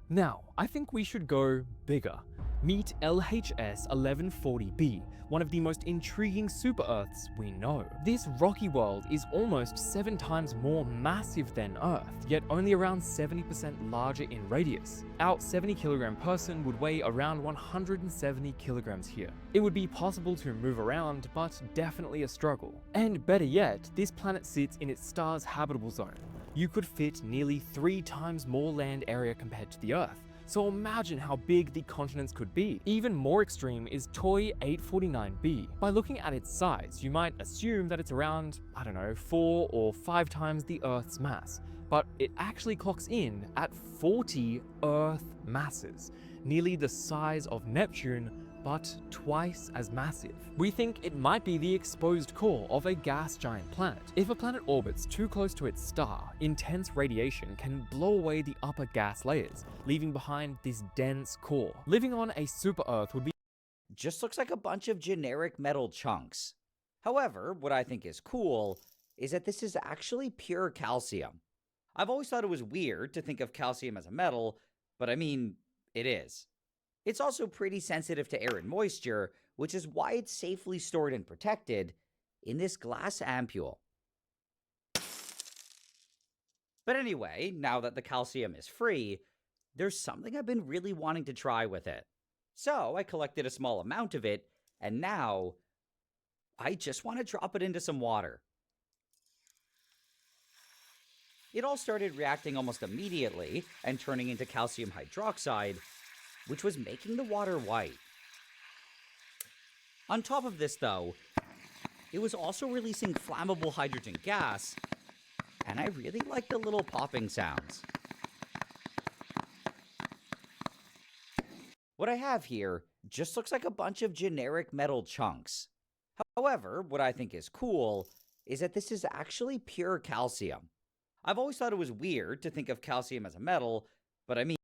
Now, I think we should go bigger. Meet LHS 1140b, one of the most intriguing super-Earths we know. This rocky world is almost 7 times more massive than Earth, yet only around 70% larger in radius. Our 70-kilogram person would weigh around 170 kilograms here. It would be possible to move around, but definitely a struggle. And better yet, this planet sits in its star's habitable zone. You could fit nearly 3 times more land area compared to the Earth. So imagine how big the continents could be. Even more extreme is Toy 849b. By looking at its size, you might assume that it's around, 4 or 5 times the Earth's mass. But it actually clocks in at 40 Earth masses, nearly the size of Neptune, but twice as massive. We think it might be the exposed core of a gas giant planet. If a planet orbits too close to its star, intense radiation can blow away the upper gas layers, leaving behind this dense core. Living on a super Earth would be just looks like a bunch of generic metal chunks. However, what I think is cool is that this is actually pure calcium. I've always thought it was weird to think of calcium as a metal, but I mean, it is. It's also pretty sensitive to air and moisture, which is why it's safely stored and protected in this glass ampule. But anyway, now that the calcium is free, there's something I've been really wanting to try with it. So I collected a small amount of it, and now I just want to drop it into some water. It all started reacting almost immediately and turning into calcium hydroxide, which was making the water white. On top of this, though, it was also releasing flammable hydrogen gas, and I really like the little popping sounds. What I have here just looks like a bunch of generic metal chunks. However, what I think is cool is that this is actually pure calcium. I've always thought it was weird to think of calcium as a metal, but I mean,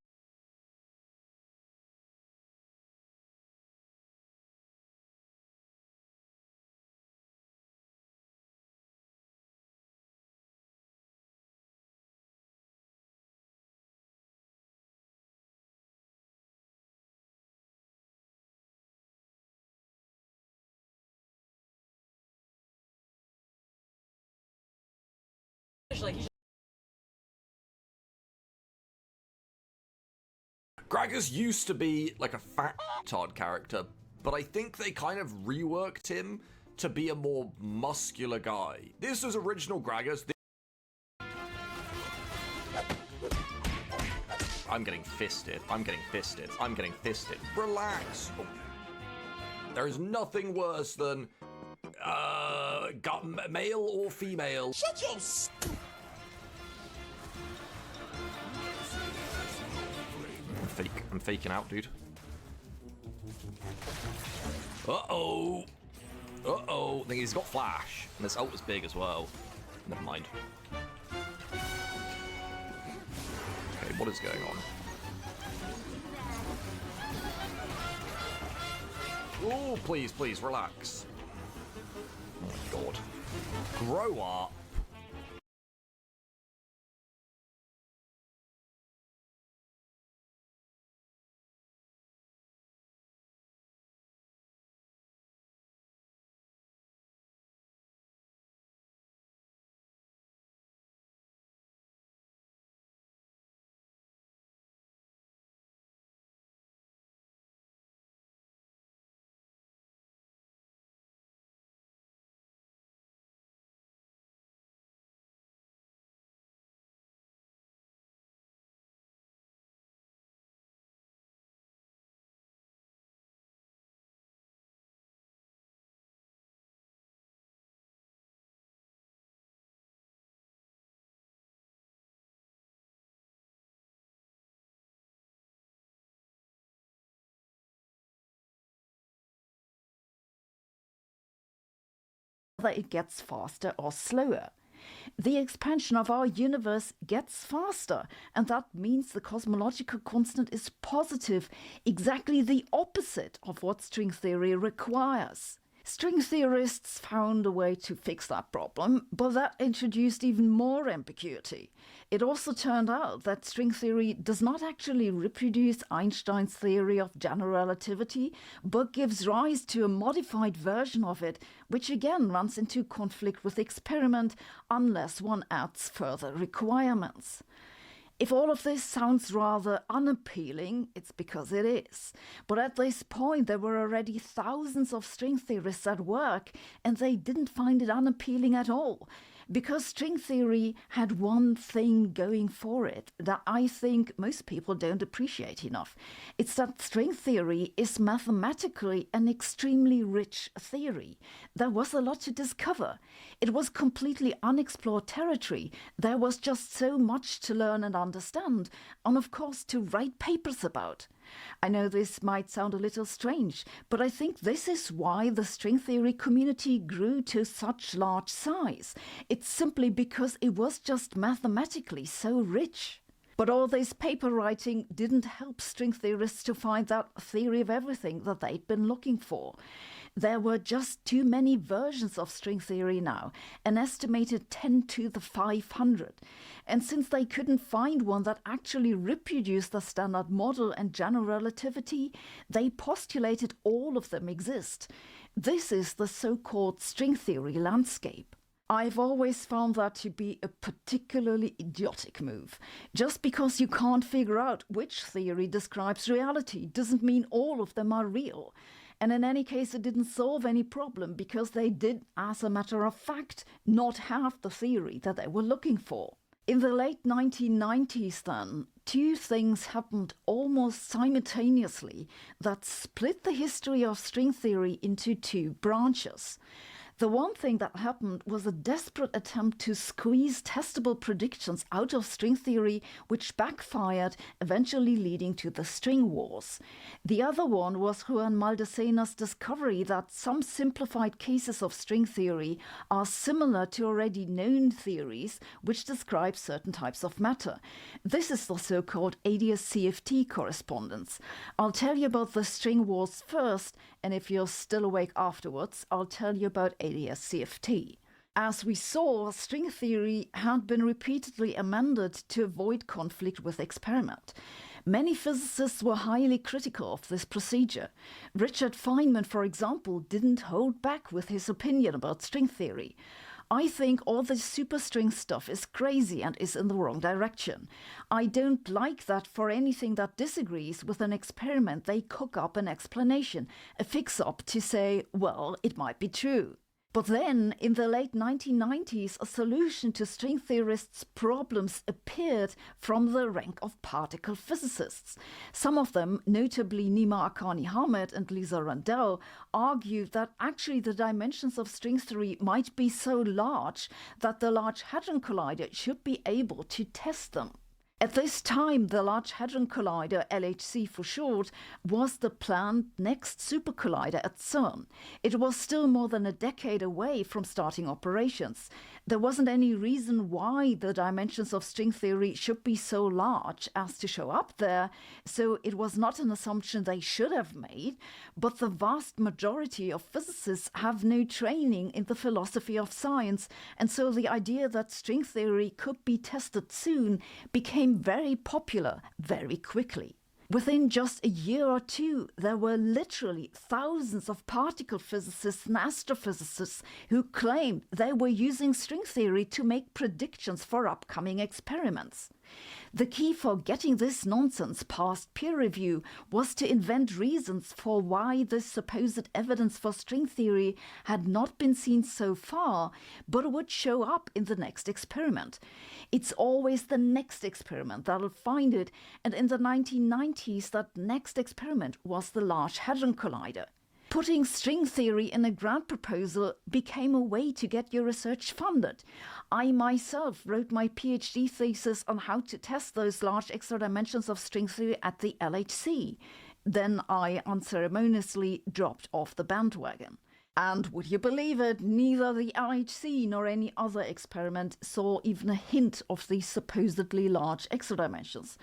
Gragas used to be like a fat Todd character, but I think they kind of reworked him to be a more muscular guy. This is original Gragas. I'm getting fisted. I'm getting fisted. I'm getting fisted. Relax. There is nothing worse than male or female. Shut your I'm faking out, dude. Uh-oh. Uh-oh. I think he's got flash. And this ult is big as well. Never mind. Okay, what is going on? Oh, please, please, relax. Oh my god. Grow up. Whether it gets faster or slower. The expansion of our universe gets faster, and that means the cosmological constant is positive, exactly the opposite of what string theory requires. String theorists found a way to fix that problem, but that introduced even more ambiguity. It also turned out that string theory does not actually reproduce Einstein's theory of general relativity, but gives rise to a modified version of it, which again runs into conflict with experiment unless one adds further requirements. If all of this sounds rather unappealing, it's because it is. But at this point, there were already thousands of string theorists at work, and they didn't find it unappealing at all. Because string theory had one thing going for it that I think most people don't appreciate enough. It's that string theory is mathematically an extremely rich theory. There was a lot to discover. It was completely unexplored territory. There was just so much to learn and understand, and of course to write papers about. I know this might sound a little strange, but I think this is why the string theory community grew to such large size. It's simply because it was just mathematically so rich. But all this paper writing didn't help string theorists to find that theory of everything that they'd been looking for. There were just too many versions of string theory now, an estimated 10 to the 500. And since they couldn't find one that actually reproduced the standard model and general relativity, they postulated all of them exist. This is the so-called string theory landscape. I've always found that to be a particularly idiotic move. Just because you can't figure out which theory describes reality doesn't mean all of them are real. And in any case, it didn't solve any problem because they did, as a matter of fact, not have the theory that they were looking for. In the late 1990s then, two things happened almost simultaneously that split the history of string theory into two branches. The one thing that happened was a desperate attempt to squeeze testable predictions out of string theory, which backfired, eventually leading to the string wars. The other one was Juan Maldacena's discovery that some simplified cases of string theory are similar to already known theories which describe certain types of matter. This is the so-called ADS-CFT correspondence. I'll tell you about the string wars first, and if you're still awake afterwards, I'll tell you about ADS-CFT. As we saw, string theory had been repeatedly amended to avoid conflict with experiment. Many physicists were highly critical of this procedure. Richard Feynman, for example, didn't hold back with his opinion about string theory. I think all this superstring stuff is crazy and is in the wrong direction. I don't like that for anything that disagrees with an experiment they cook up an explanation, a fix-up to say, well, it might be true. But then, in the late 1990s, a solution to string theorists' problems appeared from the rank of particle physicists. Some of them, notably Nima Akani-Hamed and Lisa Randall, argued that actually the dimensions of string theory might be so large that the Large Hadron Collider should be able to test them. At this time, the Large Hadron Collider, LHC for short, was the planned next supercollider at CERN. It was still more than a decade away from starting operations. There wasn't any reason why the dimensions of string theory should be so large as to show up there, so it was not an assumption they should have made, but the vast majority of physicists have no training in the philosophy of science, and so the idea that string theory could be tested soon became very popular very quickly. Within just a year or two, there were literally thousands of particle physicists and astrophysicists who claimed they were using string theory to make predictions for upcoming experiments. The key for getting this nonsense past peer review was to invent reasons for why this supposed evidence for string theory had not been seen so far, but would show up in the next experiment. It's always the next experiment that'll find it, and in the 1990s, that next experiment was the Large Hadron Collider. Putting string theory in a grant proposal became a way to get your research funded. I myself wrote my PhD thesis on how to test those large extra dimensions of string theory at the LHC. Then I unceremoniously dropped off the bandwagon. And would you believe it, neither the LHC nor any other experiment saw even a hint of these supposedly large extra dimensions.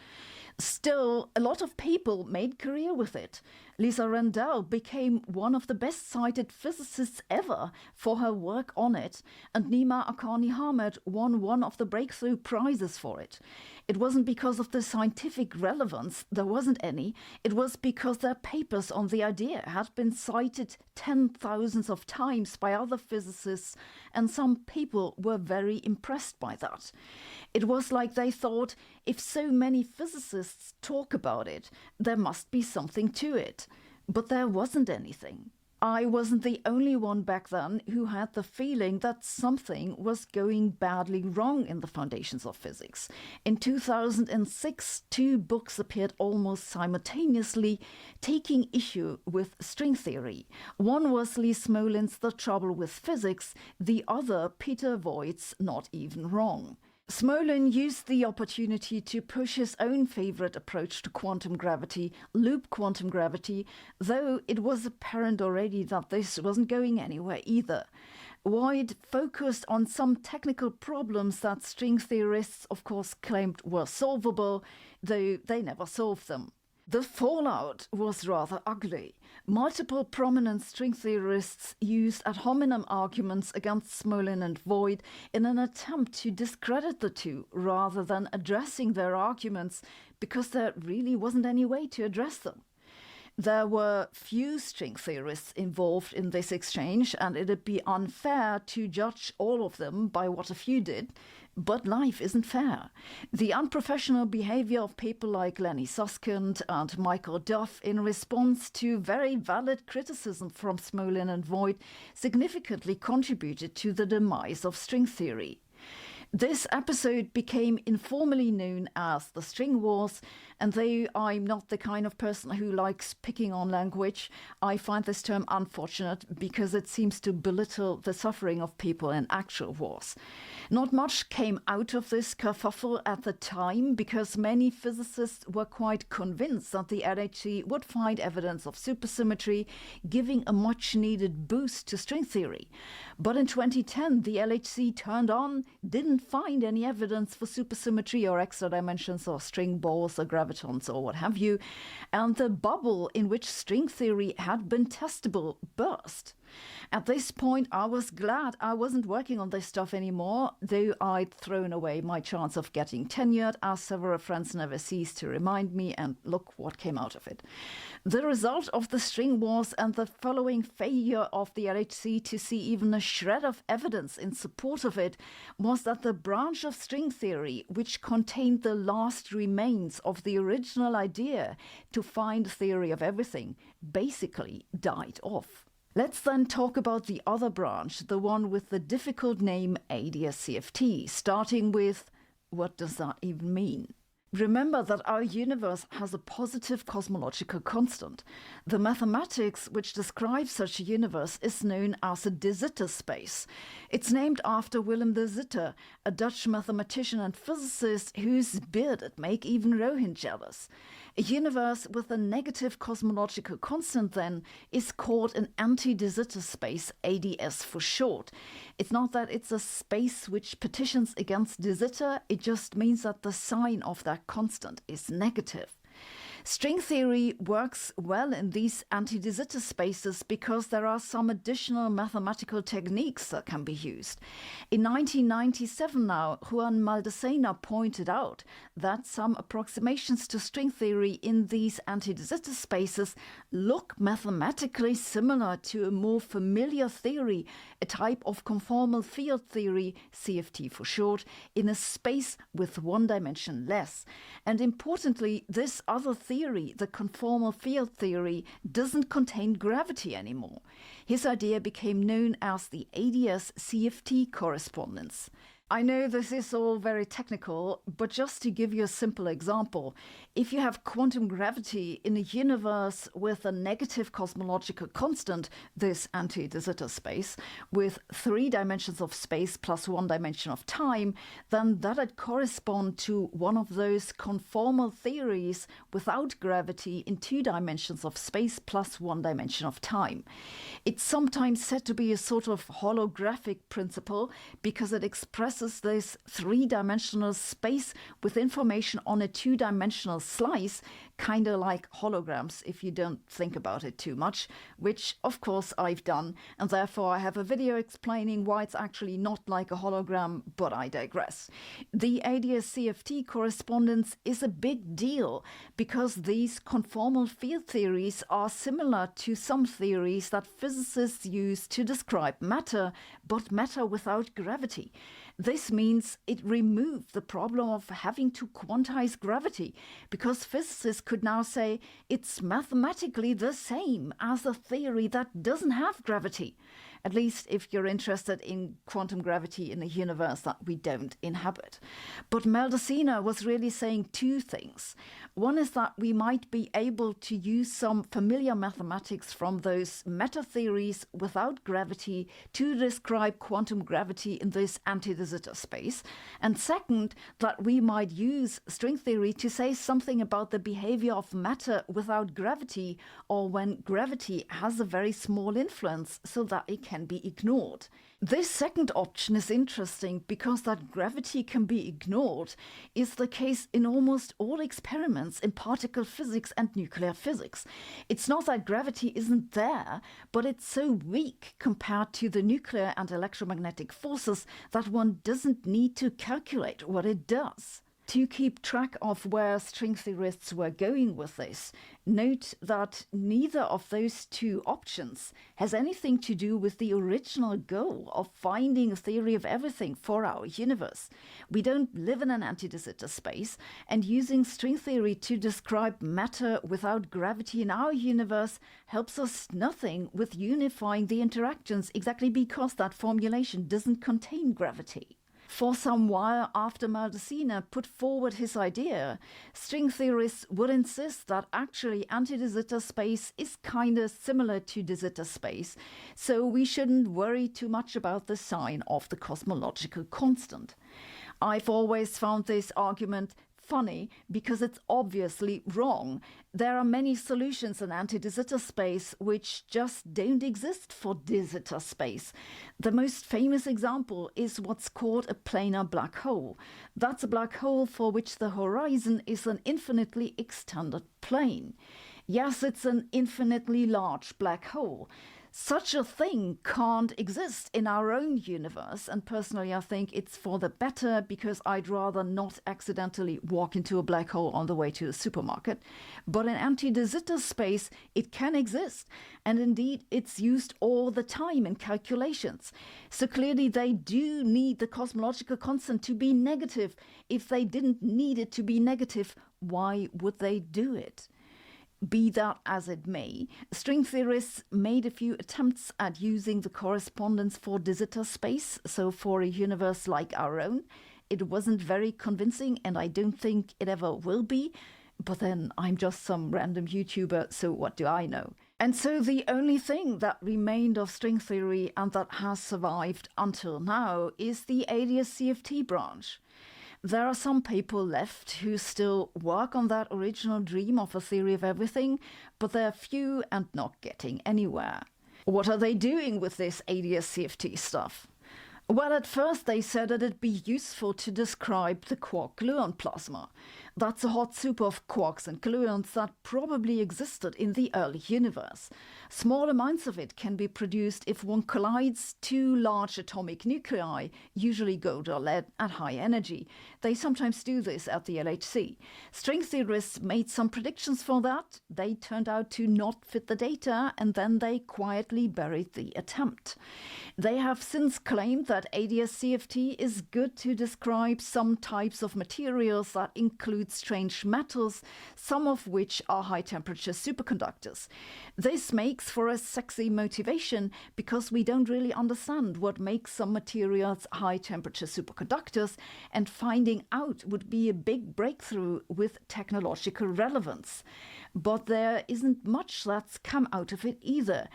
Still, a lot of people made career with it. Lisa Randall became one of the best-cited physicists ever for her work on it, and Nima Akani-Hamed won one of the breakthrough prizes for it. It wasn't because of the scientific relevance, there wasn't any. It was because their papers on the idea had been cited 10,000s of times by other physicists, and some people were very impressed by that. It was like they thought, if so many physicists talk about it, there must be something to it. But there wasn't anything. I wasn't the only one back then who had the feeling that something was going badly wrong in the foundations of physics. In 2006, two books appeared almost simultaneously, taking issue with string theory. One was Lee Smolin's The Trouble with Physics, the other Peter Voigt's Not Even Wrong. Smolin used the opportunity to push his own favorite approach to quantum gravity, loop quantum gravity, though it was apparent already that this wasn't going anywhere either. Voigt focused on some technical problems that string theorists, of course, claimed were solvable, though they never solved them. The fallout was rather ugly. Multiple prominent string theorists used ad hominem arguments against Smolin and Voigt in an attempt to discredit the two rather than addressing their arguments, because there really wasn't any way to address them. There were few string theorists involved in this exchange, and it'd be unfair to judge all of them by what a few did. But life isn't fair. The unprofessional behavior of people like Lenny Susskind and Michael Duff in response to very valid criticism from Smolin and Voigt significantly contributed to the demise of string theory. This episode became informally known as the String Wars, and though I'm not the kind of person who likes picking on language, I find this term unfortunate because it seems to belittle the suffering of people in actual wars. Not much came out of this kerfuffle at the time because many physicists were quite convinced that the LHC would find evidence of supersymmetry, giving a much-needed boost to string theory. But in 2010, the LHC turned on, didn't find any evidence for supersymmetry or extra dimensions or string balls or gravitons or what have you, and the bubble in which string theory had been testable burst. At this point, I was glad I wasn't working on this stuff anymore, though I'd thrown away my chance of getting tenured, as several friends never ceased to remind me, and look what came out of it. The result of the string wars and the following failure of the LHC to see even a shred of evidence in support of it was that the branch of string theory, which contained the last remains of the original idea to find theory of everything, basically died off. Let's then talk about the other branch, the one with the difficult name ADS-CFT, starting with, what does that even mean? Remember that our universe has a positive cosmological constant. The mathematics which describes such a universe is known as a de Sitter space. It's named after Willem de Sitter, a Dutch mathematician and physicist whose bearded make even Rohin jealous. A universe with a negative cosmological constant, then, is called an anti-de Sitter space, ADS for short. It's not that it's a space which petitions against de Sitter, it just means that the sign of that constant is negative. String theory works well in these anti-de Sitter spaces because there are some additional mathematical techniques that can be used. In 1997 now, Juan Maldacena pointed out that some approximations to string theory in these anti-de Sitter spaces look mathematically similar to a more familiar theory, a type of conformal field theory, CFT for short, in a space with one dimension less. And importantly, this other theory, the conformal field theory, doesn't contain gravity anymore. His idea became known as the ADS-CFT correspondence. I know this is all very technical, but just to give you a simple example, if you have quantum gravity in a universe with a negative cosmological constant, this anti-de Sitter space, with 3 dimensions of space plus 1 dimension of time, then that'd correspond to one of those conformal theories without gravity in 2 dimensions of space plus 1 dimension of time. It's sometimes said to be a sort of holographic principle because it expresses this 3-dimensional space with information on a 2-dimensional slice, kind of like holograms if you don't think about it too much, which of course I've done, and therefore I have a video explaining why it's actually not like a hologram, but I digress. The ADS-CFT correspondence is a big deal because these conformal field theories are similar to some theories that physicists use to describe matter, but matter without gravity. This means it removed the problem of having to quantize gravity, because physicists could now say it's mathematically the same as a theory that doesn't have gravity. At least if you're interested in quantum gravity in a universe that we don't inhabit. But Maldacena was really saying 2 things. One is that we might be able to use some familiar mathematics from those meta theories without gravity to describe quantum gravity in this anti-de Sitter space. And second, that we might use string theory to say something about the behavior of matter without gravity, or when gravity has a very small influence so that it can be ignored. This second option is interesting because that gravity can be ignored is the case in almost all experiments in particle physics and nuclear physics. It's not that gravity isn't there, but it's so weak compared to the nuclear and electromagnetic forces that one doesn't need to calculate what it does. To keep track of where string theorists were going with this, note that neither of those 2 options has anything to do with the original goal of finding a theory of everything for our universe. We don't live in an anti-de Sitter space, and using string theory to describe matter without gravity in our universe helps us nothing with unifying the interactions, exactly because that formulation doesn't contain gravity. For some while after Maldacena put forward his idea, string theorists would insist that actually anti-de Sitter space is kinda similar to de Sitter space, so we shouldn't worry too much about the sign of the cosmological constant. I've always found this argument funny because it's obviously wrong. There are many solutions in anti-de Sitter space which just don't exist for de Sitter space. The most famous example is what's called a planar black hole. That's a black hole for which the horizon is an infinitely extended plane. Yes, it's an infinitely large black hole. Such a thing can't exist in our own universe, and personally I think it's for the better because I'd rather not accidentally walk into a black hole on the way to the supermarket. But in anti-de Sitter space it can exist, and indeed it's used all the time in calculations. So clearly they do need the cosmological constant to be negative. If they didn't need it to be negative, why would they do it? Be that as it may, string theorists made a few attempts at using the correspondence for de Sitter space, so for a universe like our own. It wasn't very convincing, and I don't think it ever will be, but then I'm just some random YouTuber, so what do I know? And so the only thing that remained of string theory and that has survived until now is the ADS-CFT branch. There are some people left who still work on that original dream of a theory of everything, but they're few and not getting anywhere. What are they doing with this ADS-CFT stuff? Well, at first they said that it'd be useful to describe the quark-gluon plasma. That's a hot soup of quarks and gluons that probably existed in the early universe. Small amounts of it can be produced if one collides two large atomic nuclei, usually gold or lead, at high energy. They sometimes do this at the LHC. String theorists made some predictions for that. They turned out to not fit the data, and then they quietly buried the attempt. They have since claimed that ADS-CFT is good to describe some types of materials that include strange metals, some of which are high-temperature superconductors. This makes for a sexy motivation because we don't really understand what makes some materials high-temperature superconductors, and finding out would be a big breakthrough with technological relevance. But there isn't much that's come out of it either.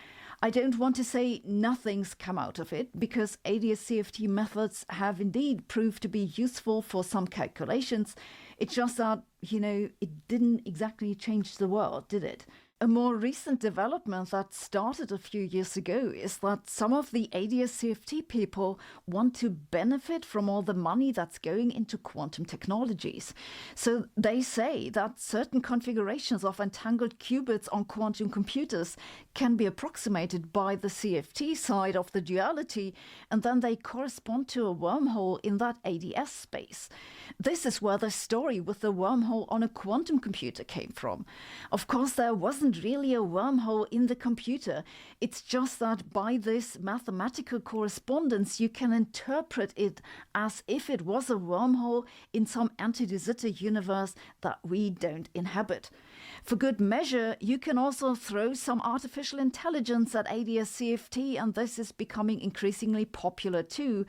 I don't want to say nothing's come out of it, because ADS-CFT methods have indeed proved to be useful for some calculations. It's just that, it didn't exactly change the world, did it? A more recent development that started a few years ago is that some of the ADS-CFT people want to benefit from all the money that's going into quantum technologies. So they say that certain configurations of entangled qubits on quantum computers can be approximated by the CFT side of the duality, and then they correspond to a wormhole in that ADS space. This is where the story with the wormhole on a quantum computer came from. Of course, there wasn't really a wormhole in the computer. It's just that by this mathematical correspondence you can interpret it as if it was a wormhole in some anti-de Sitter universe that we don't inhabit. For good measure, you can also throw some artificial intelligence at ADS-CFT, and this is becoming increasingly popular too.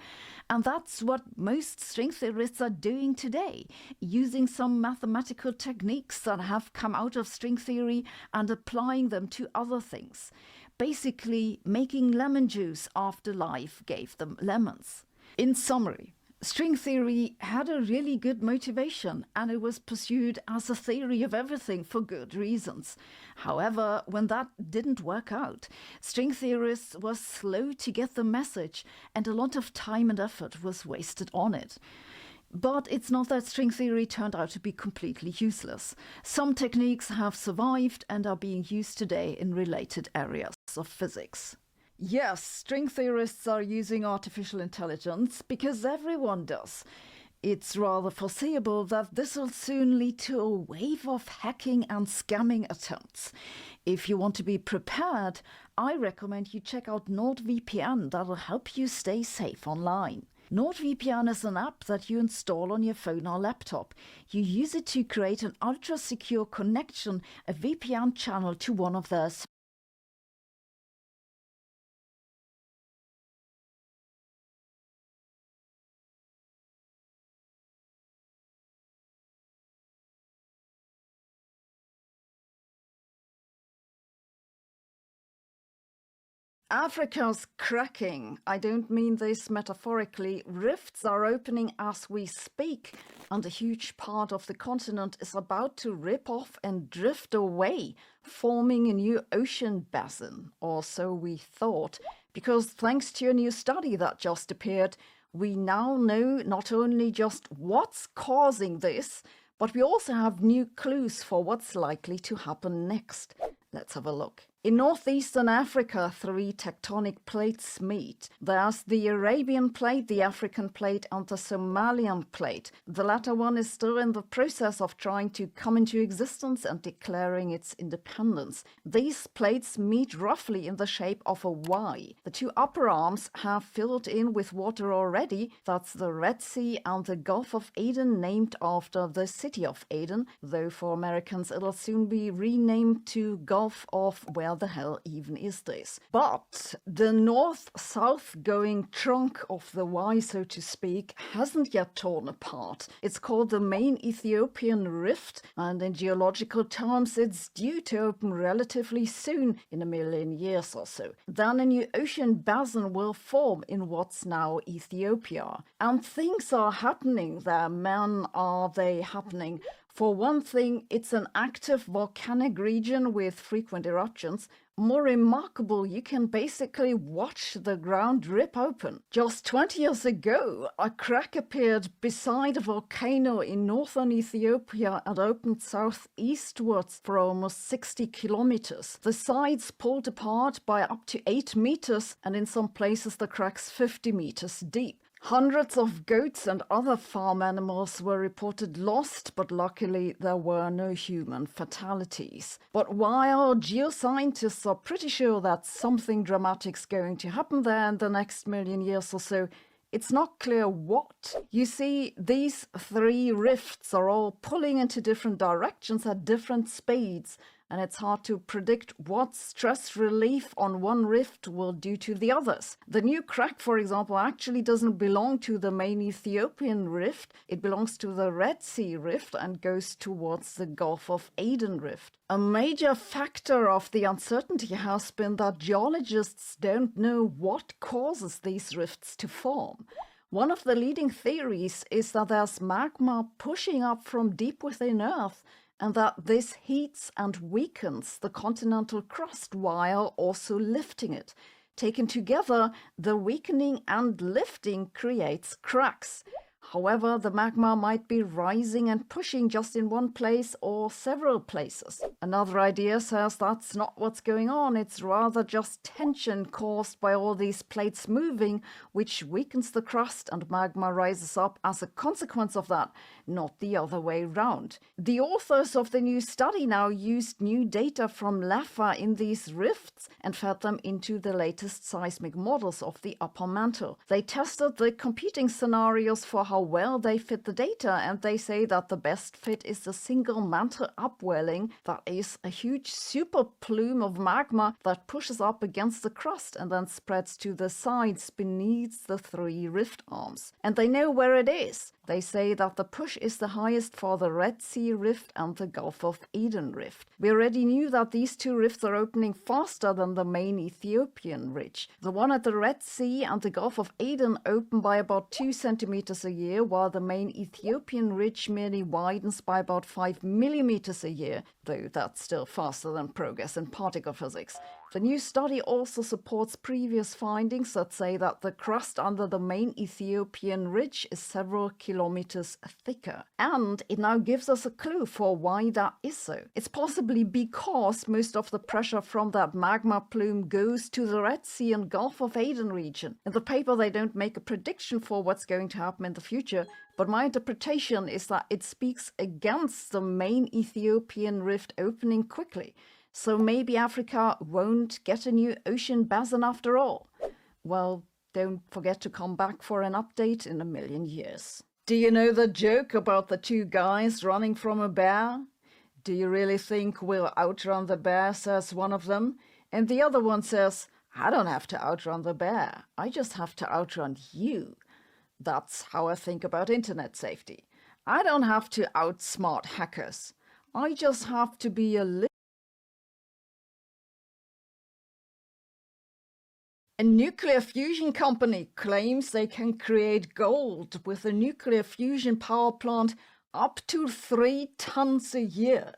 And that's what most string theorists are doing today, using some mathematical techniques that have come out of string theory and applying them to other things. Basically, making lemon juice after life gave them lemons. In summary, string theory had a really good motivation, and it was pursued as a theory of everything for good reasons. However, when that didn't work out, string theorists were slow to get the message, and a lot of time and effort was wasted on it. But it's not that string theory turned out to be completely useless. Some techniques have survived and are being used today in related areas of physics. Yes, string theorists are using artificial intelligence because everyone does. It's rather foreseeable that this will soon lead to a wave of hacking and scamming attempts. If you want to be prepared, I recommend you check out NordVPN. That'll help you stay safe online. NordVPN is an app that you install on your phone or laptop. You use it to create an ultra-secure connection, a VPN channel to one of their Africa's cracking. I don't mean this metaphorically. Rifts are opening as we speak, and a huge part of the continent is about to rip off and drift away, forming a new ocean basin, or so we thought, because thanks to a new study that just appeared, we now know not only just what's causing this, but we also have new clues for what's likely to happen next. Let's have a look. In northeastern Africa, 3 tectonic plates meet. There's the Arabian plate, the African plate, and the Somalian plate. The latter one is still in the process of trying to come into existence and declaring its independence. These plates meet roughly in the shape of a Y. The 2 upper arms have filled in with water already. That's the Red Sea and the Gulf of Aden, named after the city of Aden, though for Americans it'll soon be renamed to Gulf of where the hell even is this? But the north-south going trunk of the Y, so to speak, hasn't yet torn apart. It's called the main Ethiopian Rift, and in geological terms it's due to open relatively soon, in a million years or so. Then a new ocean basin will form in what's now Ethiopia. And things are happening there, man, are they happening. For one thing, it's an active volcanic region with frequent eruptions. More remarkable, you can basically watch the ground rip open. Just 20 years ago, a crack appeared beside a volcano in northern Ethiopia and opened southeastwards for almost 60 kilometers. The sides pulled apart by up to 8 meters, and in some places the cracks 50 meters deep. Hundreds of goats and other farm animals were reported lost, but luckily there were no human fatalities. But while geoscientists are pretty sure that something dramatic's going to happen there in the next million years or so, it's not clear what. You see, these 3 rifts are all pulling into different directions at different speeds, and it's hard to predict what stress relief on one rift will do to the others. The new crack, for example, actually doesn't belong to the main Ethiopian rift. It belongs to the Red Sea rift and goes towards the Gulf of Aden rift. A major factor of the uncertainty has been that geologists don't know what causes these rifts to form. One of the leading theories is that there's magma pushing up from deep within Earth, and that this heats and weakens the continental crust while also lifting it. Taken together, the weakening and lifting creates cracks. However, the magma might be rising and pushing just in one place or several places. Another idea says that's not what's going on, it's rather just tension caused by all these plates moving, which weakens the crust and magma rises up as a consequence of that, not the other way round. The authors of the new study now used new data from lava in these rifts and fed them into the latest seismic models of the upper mantle. They tested the competing scenarios for how well they fit the data, and they say that the best fit is the single mantle upwelling, that is a huge super plume of magma that pushes up against the crust and then spreads to the sides beneath the 3 rift arms. And they know where it is. They say that the push is the highest for the Red Sea rift and the Gulf of Aden rift. We already knew that these 2 rifts are opening faster than the main Ethiopian ridge. The one at the Red Sea and the Gulf of Aden open by about 2 centimeters a year, while the main Ethiopian ridge merely widens by about 5 millimeters a year, though that's still faster than progress in particle physics. The new study also supports previous findings that say that the crust under the main Ethiopian ridge is several kilometers thicker. And it now gives us a clue for why that is so. It's possibly because most of the pressure from that magma plume goes to the Red Sea and Gulf of Aden region. In the paper they don't make a prediction for what's going to happen in the future, but my interpretation is that it speaks against the main Ethiopian rift opening quickly. So maybe Africa won't get a new ocean basin after all. Well, don't forget to come back for an update in a million years. Do you know the joke about the 2 guys running from a bear? Do you really think we'll outrun the bear, says one of them. And the other one says, I don't have to outrun the bear. I just have to outrun you. That's how I think about internet safety. I don't have to outsmart hackers. I just have to be a little A nuclear fusion company claims they can create gold with a nuclear fusion power plant up to 3 tons a year.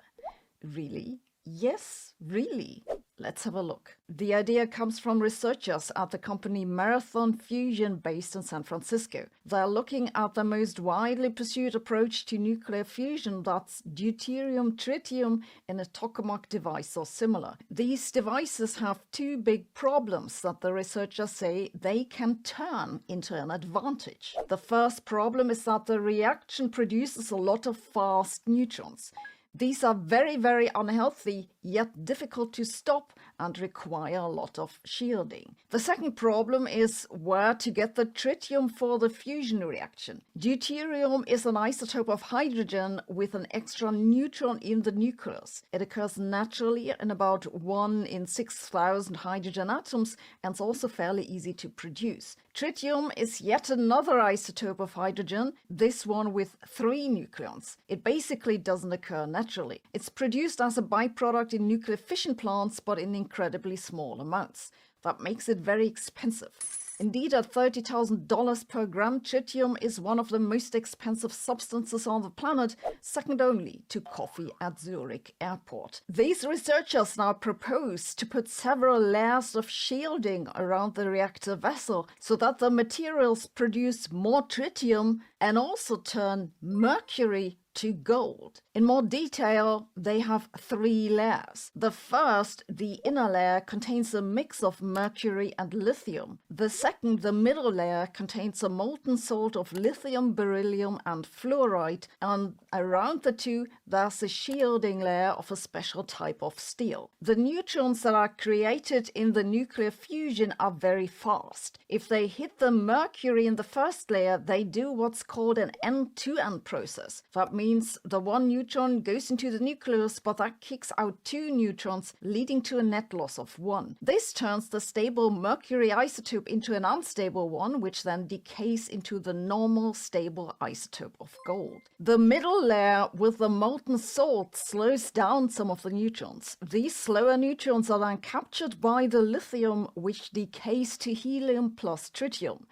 Really? Yes, really. Let's have a look. The idea comes from researchers at the company Marathon Fusion based in San Francisco. They're looking at the most widely pursued approach to nuclear fusion, that's deuterium-tritium in a tokamak device or similar. These devices have 2 big problems that the researchers say they can turn into an advantage. The first problem is that the reaction produces a lot of fast neutrons. These are very, very unhealthy, yet difficult to stop and require a lot of shielding. The second problem is where to get the tritium for the fusion reaction. Deuterium is an isotope of hydrogen with an extra neutron in the nucleus. It occurs naturally in about 1 in 6,000 hydrogen atoms and is also fairly easy to produce. Tritium is yet another isotope of hydrogen, this one with 3 nucleons. It basically doesn't occur naturally. It's produced as a byproduct in nuclear fission plants, but in incredibly small amounts. That makes it very expensive. Indeed, at $30,000 per gram, tritium is one of the most expensive substances on the planet, second only to coffee at Zurich Airport. These researchers now propose to put several layers of shielding around the reactor vessel so that the materials produce more tritium and also turn mercury to gold. In more detail, they have 3 layers. The first, the inner layer, contains a mix of mercury and lithium. The second, the middle layer, contains a molten salt of lithium, beryllium and fluoride, and around the 2 there's a shielding layer of a special type of steel. The neutrons that are created in the nuclear fusion are very fast. If they hit the mercury in the first layer, they do what's called an end-to-end process. That means the 1 neutron goes into the nucleus, but that kicks out 2 neutrons, leading to a net loss of 1. This turns the stable mercury isotope into an unstable one, which then decays into the normal stable isotope of gold. The middle layer with the molten salt slows down some of the neutrons. These slower neutrons are then captured by the lithium, which decays to helium plus tritium.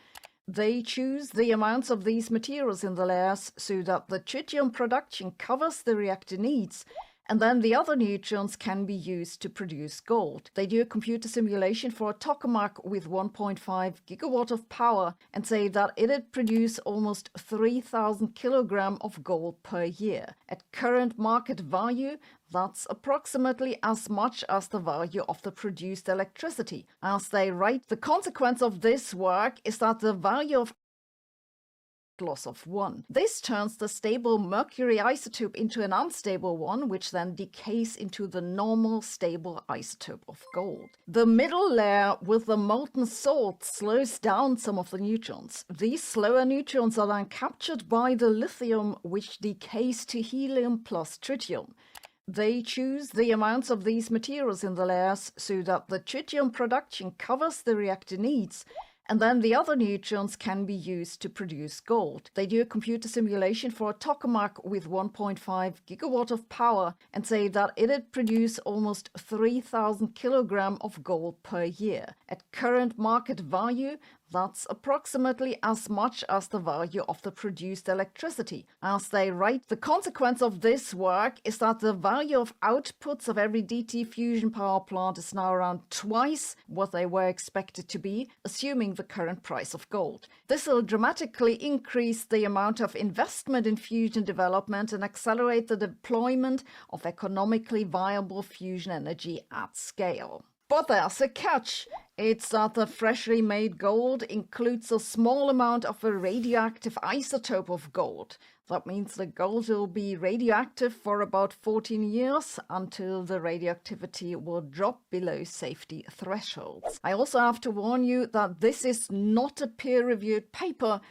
They choose the amounts of these materials in the layers so that the tritium production covers the reactor needs, and then the other neutrons can be used to produce gold. They do a computer simulation for a tokamak with 1.5 gigawatt of power and say that it'd produce almost 3,000 kilograms of gold per year. At current market value, that's approximately as much as the value of the produced electricity. As they write, the consequence of this work is that the value of loss of 1. This turns the stable mercury isotope into an unstable one, which then decays into the normal stable isotope of gold. The middle layer with the molten salt slows down some of the neutrons. These slower neutrons are then captured by the lithium, which decays to helium plus tritium. They choose the amounts of these materials in the layers so that the tritium production covers the reactor needs, and then the other neutrons can be used to produce gold. They do a computer simulation for a tokamak with 1.5 gigawatt of power and say that it'd produce almost 3,000 kilograms of gold per year. At current market value, that's approximately as much as the value of the produced electricity. As they write, the consequence of this work is that the value of outputs of every DT fusion power plant is now around twice what they were expected to be, assuming the current price of gold. This will dramatically increase the amount of investment in fusion development and accelerate the deployment of economically viable fusion energy at scale. But there's a catch. It's that the freshly made gold includes a small amount of a radioactive isotope of gold. That means the gold will be radioactive for about 14 years until the radioactivity will drop below safety thresholds. I also have to warn you that this is not a peer-reviewed paper,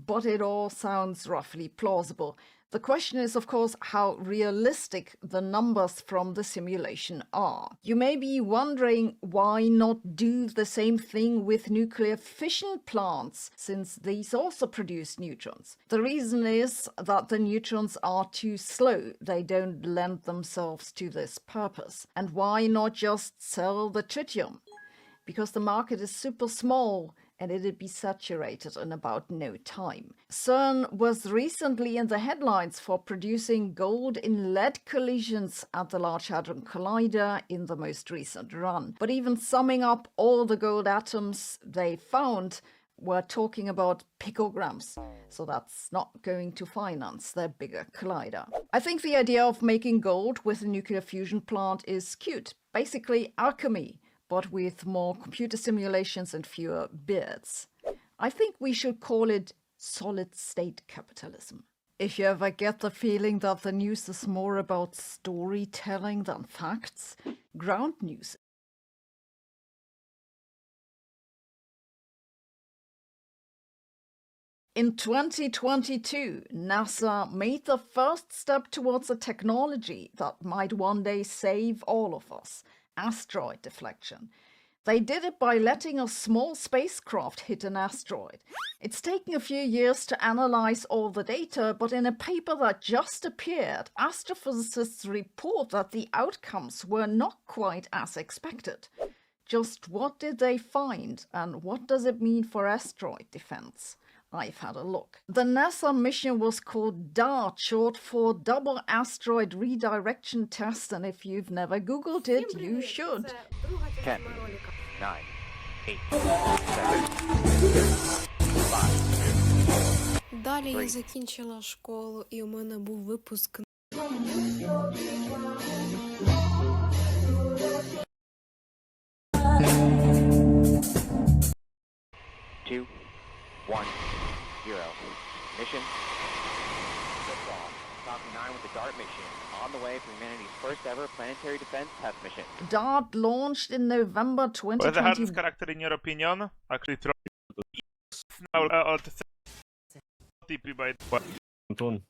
but it all sounds roughly plausible. The question is, of course, how realistic the numbers from the simulation are. You may be wondering why not do the same thing with nuclear fission plants, since these also produce neutrons. The reason is that the neutrons are too slow. They don't lend themselves to this purpose. And why not just sell the tritium? because the market is super small and it'd be saturated in about no time. CERN was recently in the headlines for producing gold in lead collisions at the Large Hadron Collider in the most recent run. But even summing up all the gold atoms they found, we're talking about picograms, so that's not going to finance their bigger collider. I think the idea of making gold with a nuclear fusion plant is cute. Basically alchemy, but with more computer simulations and fewer bits. I think we should call it solid-state capitalism. If you ever get the feeling that the news is more about storytelling than facts, ground news. In 2022, NASA made the first step towards a technology that might one day save all of us: asteroid deflection. They did it by letting a small spacecraft hit an asteroid. It's taken a few years to analyze all the data, but in a paper that just appeared, astrophysicists report that the outcomes were not quite as expected. Just what did they find, and what does it mean for asteroid defense? I've had a look. The NASA mission was called DART, short for Double Asteroid Redirection Test, and if you've never Googled it, you should. 10, 9, 8, 7, 5. Далі я закінчила школу, і у мене був випуск. 2, 1, 0. Mission. Liftoff. Falcon 9 with the DART mission. On the way for humanity's first ever planetary defense test mission. DART launched in November Was the hardest 2020. character in your opinion? Actually, now TP by Anton,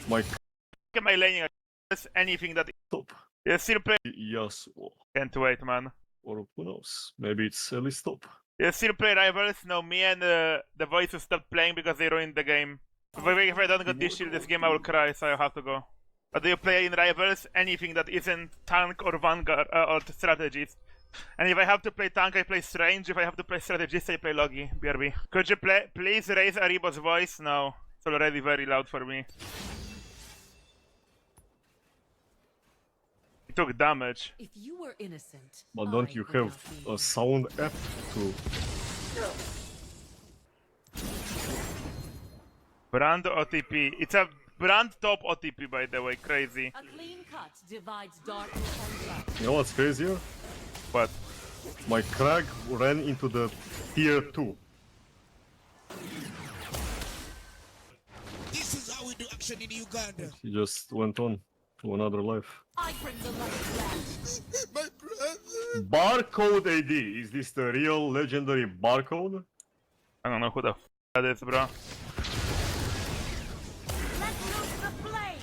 Mike. am I laning anything that Stop. you still play? Yes. Can't wait, man. Or who knows? Maybe it's at least stop. You still play Rivals? No, me and the voices stopped playing because they ruined the game. If I don't get this shield this game, I will cry, so I have to go. But do you play in Rivals anything that isn't tank or vanguard or strategies? And if I have to play tank, I play Strange. If I have to play strategist, I play Logi, BRB. Could you please raise Aribo's voice? No, it's already very loud for me. He took damage. If you were innocent, But don't you have a sound app to... Brand OTP. It's a brand top OTP, by the way. Crazy. a clean cut divides dark and light. You know what's crazier? But My Krag ran into the tier 2. This is how we do action in Uganda. He just went on to another life. I bring the light back. My brother. Barcode AD. Is this the real legendary barcode? I don't know who the f that is, bro. Let's loose the flame.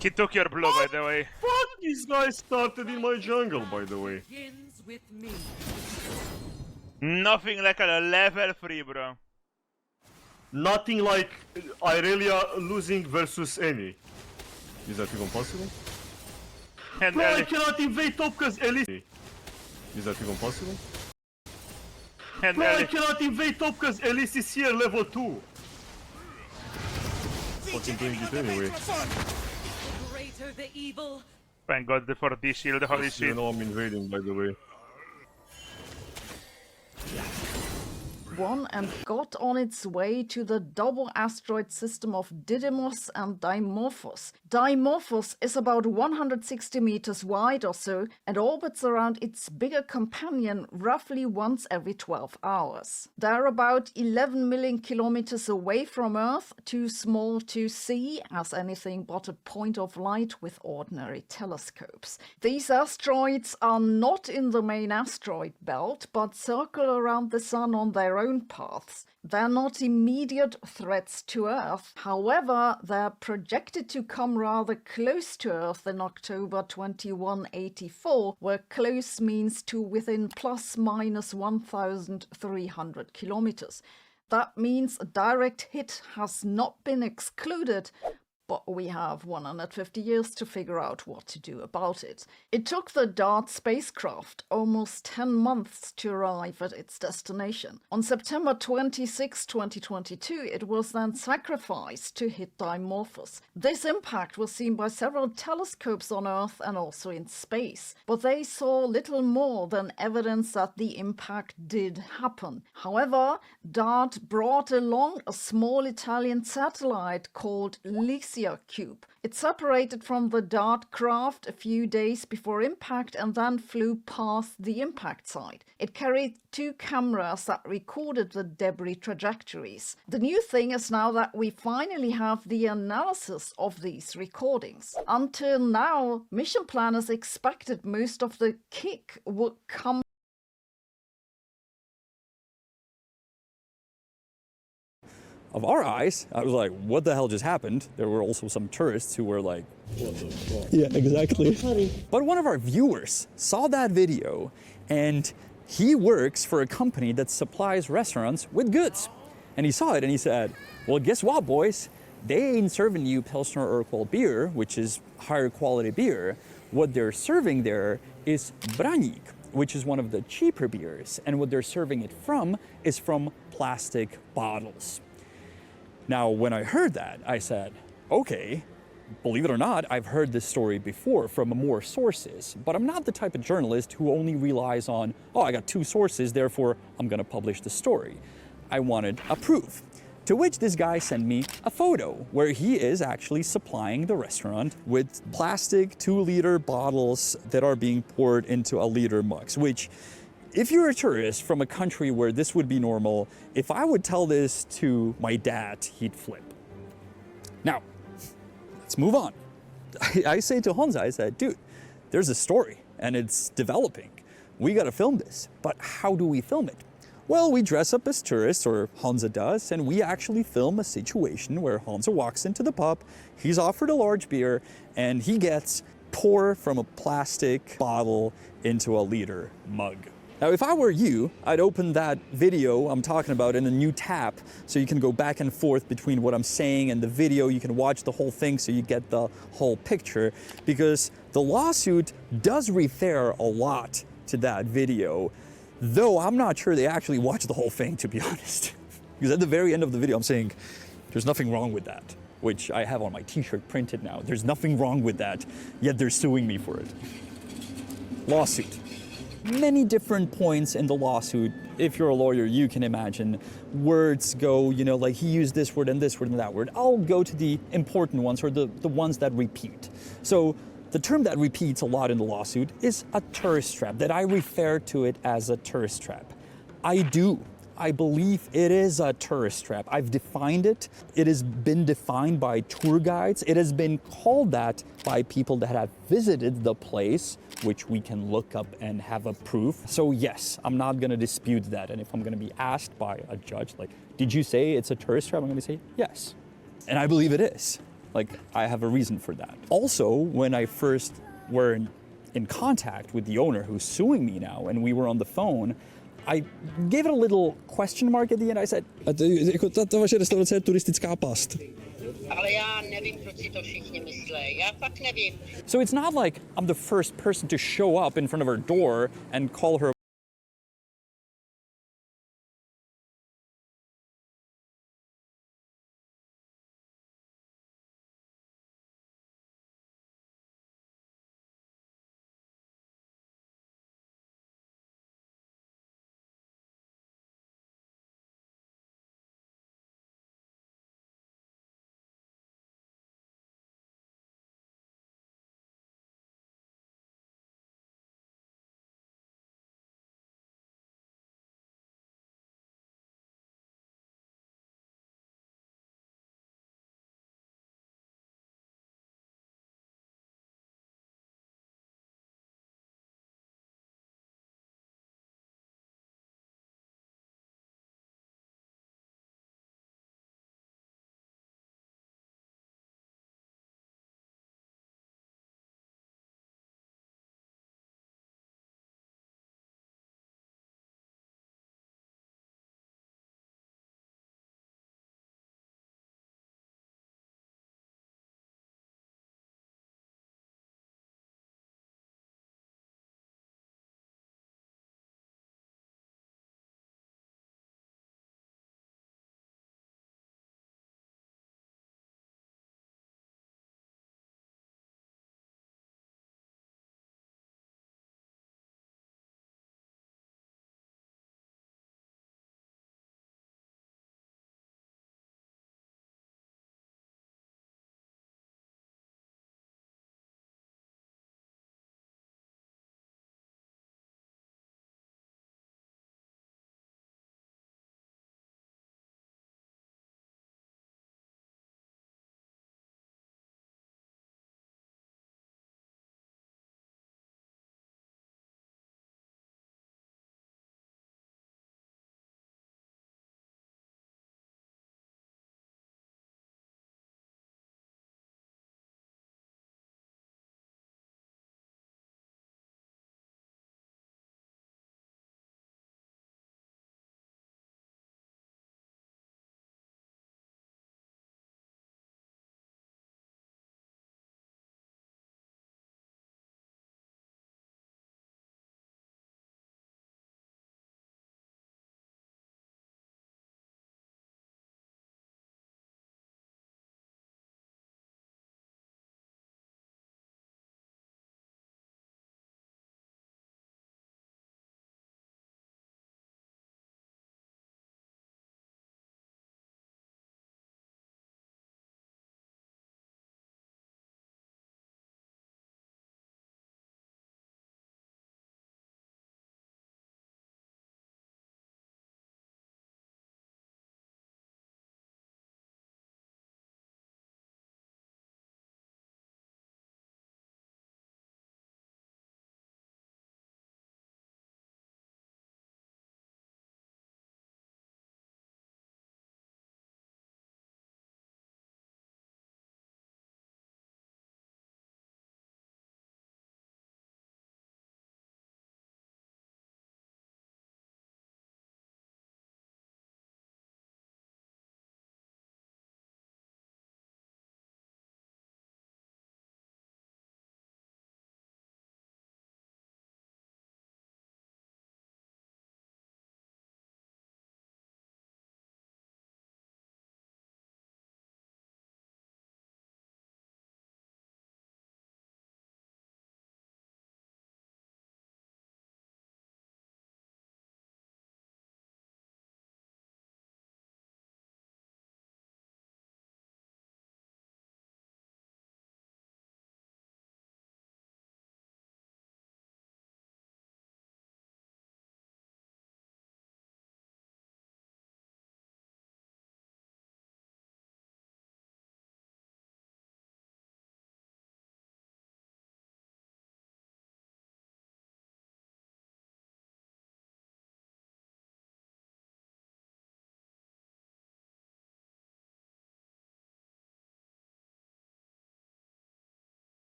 He took your blue, by the way. Fuck, this guy started in my jungle, by the way. Begins with me. Nothing like a level 3, bro. Nothing like Irelia losing versus any. Is that even possible? And Bro, I Ellie, cannot invade top because Elise. Is that even possible? and Bro, I Ellie. cannot invade top because Elise is here level 2. Fucking doing it anyway. The greater the evil. Thank God for this shield, holy You shit. know I'm invading, by the way. Won and got on its way to the double asteroid system of Didymos and Dimorphos. Dimorphos is about 160 meters wide or so and orbits around its bigger companion roughly once every 12 hours. They're about 11 million kilometers away from Earth, too small to see as anything but a point of light with ordinary telescopes. These asteroids are not in the main asteroid belt, but circle around the Sun on their own paths. They're not immediate threats to Earth. However, they're projected to come rather close to Earth in October 2184, where close means to within plus minus 1,300 kilometers. That means a direct hit has not been excluded, but we have 150 years to figure out what to do about it. It took the DART spacecraft almost 10 months to arrive at its destination. On September 26, 2022, it was then sacrificed to hit Dimorphos. This impact was seen by several telescopes on Earth and also in space, but they saw little more than evidence that the impact did happen. However, DART brought along a small Italian satellite called Lycia Cube. It separated from the DART craft a few days before impact and then flew past the impact site. It carried 2 cameras that recorded the debris trajectories. The new thing is now that we finally have the analysis of these recordings. Until now, mission planners expected most of the kick would come. Of our eyes, I was like, what the hell just happened? There were also some tourists who were like, what the fuck? Yeah, exactly. But one of our viewers saw that video, and he works for a company that supplies restaurants with goods. And he saw it and he said, well, guess what, boys? They ain't serving you Pilsner Urquell beer, which is higher quality beer. What they're serving there is Branik, which is one of the cheaper beers. And what they're serving it from is from plastic bottles. Now, when I heard that, I said, okay, believe it or not, I've heard this story before from more sources, but I'm not the type of journalist who only relies on, oh, I got 2 sources, therefore I'm gonna publish the story. I wanted a proof. To which this guy sent me a photo where he is actually supplying the restaurant with plastic 2-liter bottles that are being poured into 1-liter mugs, which, if you're a tourist from a country where this would be normal, if I would tell this to my dad, he'd flip. Now, let's move on. I say to Honza, I said, dude, there's a story and it's developing. We gotta film this, but how do we film it? Well, we dress up as tourists, or Honza does, and we actually film a situation where Honza walks into the pub, he's offered a large beer, and he gets pour from a plastic bottle into a 1-liter mug. Now, if I were you, I'd open that video I'm talking about in a new tab so you can go back and forth between what I'm saying and the video. You can watch the whole thing so you get the whole picture, because the lawsuit does refer a lot to that video, though I'm not sure they actually watched the whole thing, to be honest. Because at the very end of the video, I'm saying, there's nothing wrong with that, which I have on my t-shirt printed now. There's nothing wrong with that, yet they're suing me for it. Lawsuit. Many different points in the lawsuit. If you're a lawyer, you can imagine words go, you know, like he used this word and this word and that word. I'll go to the important ones, or the ones that repeat. So the term that repeats a lot in the lawsuit is a tourist trap, that I refer to it as a tourist trap. I believe it is a tourist trap. I've defined it. It has been defined by tour guides. It has been called that by people that have visited the place, which we can look up and have a proof. So yes, I'm not gonna dispute that. And if I'm gonna be asked by a judge, like, did you say it's a tourist trap? I'm gonna say yes. And I believe it is. Like, I have a reason for that. Also, when I first were in contact with the owner who's suing me now, and we were on the phone, I gave it a little question mark at the end. I said, Ta vaše restaurace je turistická past. Ale já nevím, proč si to všichni myslí. Já fakt nevím. So it's not like I'm the first person to show up in front of her door and call her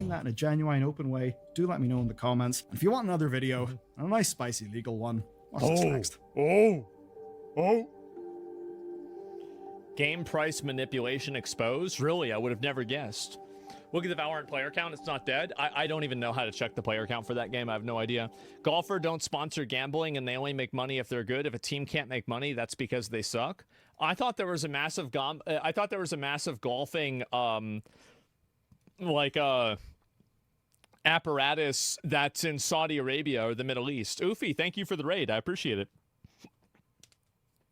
that in a genuine, open way, do let me know in the comments. And if you want another video, and a nice, spicy, legal one, watch this next. Game price manipulation exposed? Really, I would have never guessed. Look at the Valorant player count, it's not dead. I don't even know how to check the player count for that game, I have no idea. Golfer don't sponsor gambling and they only make money if they're good. If a team can't make money, that's because they suck. I thought there was a massive golfing apparatus that's in Saudi Arabia or the Middle East. Oofy, thank you for the raid, I appreciate it.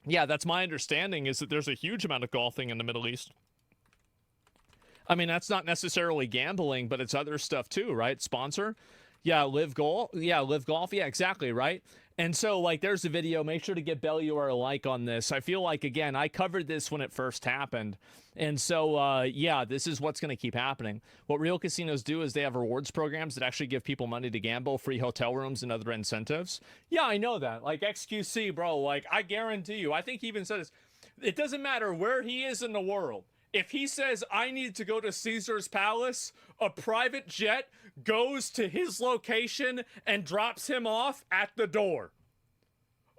Yeah, that's my understanding, is that there's a huge amount of golfing in the Middle East. I mean, that's not necessarily gambling, but it's other stuff too, right? Sponsor? Yeah, Live Golf. Yeah, exactly, right? And so, like, there's a video. Make sure to get Belluar a like on this. I feel like, again, I covered this when it first happened. And so, yeah, this is what's going to keep happening. What real casinos do is they have rewards programs that actually give people money to gamble, free hotel rooms, and other incentives. Yeah, I know that. Like, XQC, bro, like, I guarantee you. I think he even said this. It doesn't matter where he is in the world. If he says, I need to go to Caesar's Palace, a private jet goes to his location and drops him off at the door.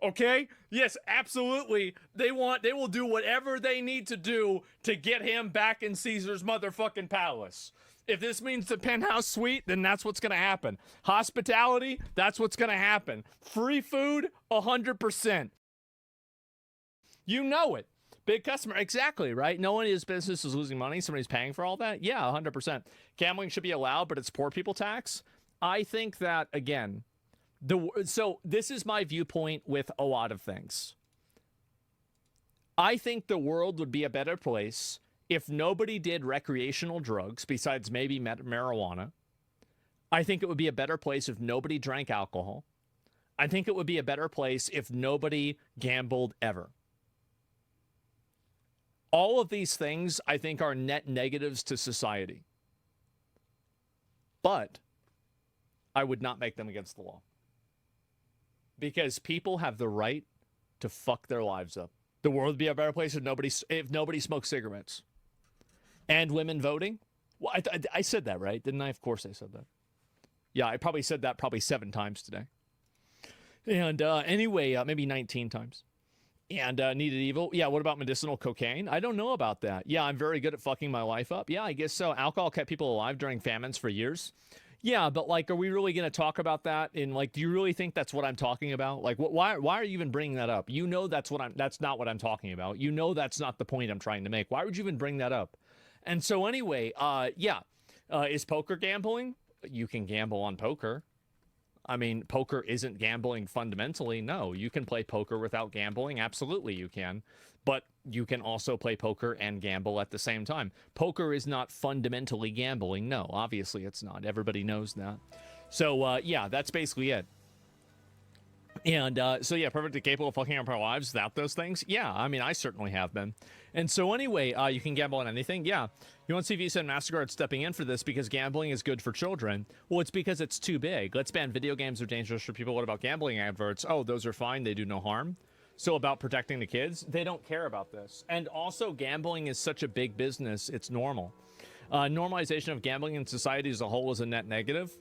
Okay? Yes, absolutely. They will do whatever they need to do to get him back in Caesar's motherfucking palace. If this means the penthouse suite, then that's what's going to happen. Hospitality, that's what's going to happen. Free food, 100%. You know it. Big customer, exactly, right? No one in his business is losing money. Somebody's paying for all that. Yeah, 100%. Gambling should be allowed, but it's poor people tax. I think that, again, so this is my viewpoint with a lot of things. I think the world would be a better place if nobody did recreational drugs besides maybe marijuana. I think it would be a better place if nobody drank alcohol. I think it would be a better place if nobody gambled ever. All of these things, I think, are net negatives to society. But I would not make them against the law. Because people have the right to fuck their lives up. The world would be a better place if nobody smoked cigarettes. And women voting? Well, I said that, right? Didn't I? Of course I said that. Yeah, I probably said that 7 times today. And anyway, maybe 19 times. And needed evil. Yeah, what about medicinal cocaine? I don't know about that. Yeah, I'm very good at fucking my life up. Yeah, I guess so. Alcohol kept people alive during famines for years. Yeah, but like, are we really going to talk about that? And like, do you really think that's what I'm talking about? Like, why are you even bringing that up? You know that's not what I'm talking about. You know that's not the point I'm trying to make. Why would you even bring that up? And so anyway, yeah, is poker gambling? You can gamble on poker. I mean, poker isn't gambling fundamentally. No, you can play poker without gambling. Absolutely, you can. But you can also play poker and gamble at the same time. Poker is not fundamentally gambling. No, obviously it's not. Everybody knows that. So, yeah, that's basically it. And so, yeah, perfectly capable of fucking up our lives without those things? Yeah, I mean, I certainly have been. And so anyway, you can gamble on anything? Yeah. You want to see Visa and MasterCard stepping in for this because gambling is good for children? Well, it's because it's too big. Let's ban video games are dangerous for people. What about gambling adverts? Oh, those are fine. They do no harm. So about protecting the kids? They don't care about this. And also, gambling is such a big business, it's normal. Normalization of gambling in society as a whole is a net negative.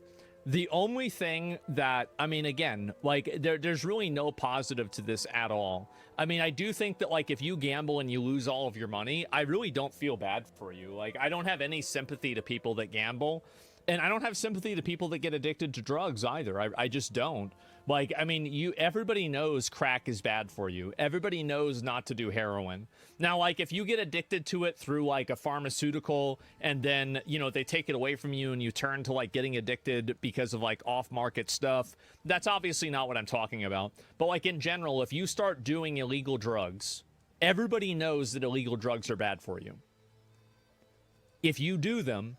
The only thing that, I mean, again, like, there's really no positive to this at all. I mean, I do think that, like, if you gamble and you lose all of your money, I really don't feel bad for you. Like, I don't have any sympathy to people that gamble. And I don't have sympathy to people that get addicted to drugs either. I just don't. Like, I mean, everybody knows crack is bad for you. Everybody knows not to do heroin. Now, like, if you get addicted to it through, like, a pharmaceutical and then, you know, they take it away from you and you turn to, like, getting addicted because of, like, off-market stuff, that's obviously not what I'm talking about. But, like, in general, if you start doing illegal drugs, everybody knows that illegal drugs are bad for you. If you do them,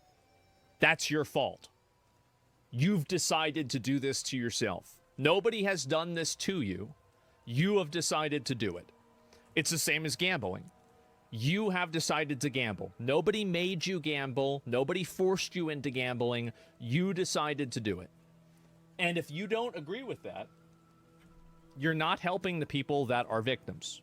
that's your fault. You've decided to do this to yourself. Nobody has done this to you. You have decided to do it. It's the same as gambling. You have decided to gamble. Nobody made you gamble. Nobody forced you into gambling. You decided to do it. And if you don't agree with that, you're not helping the people that are victims.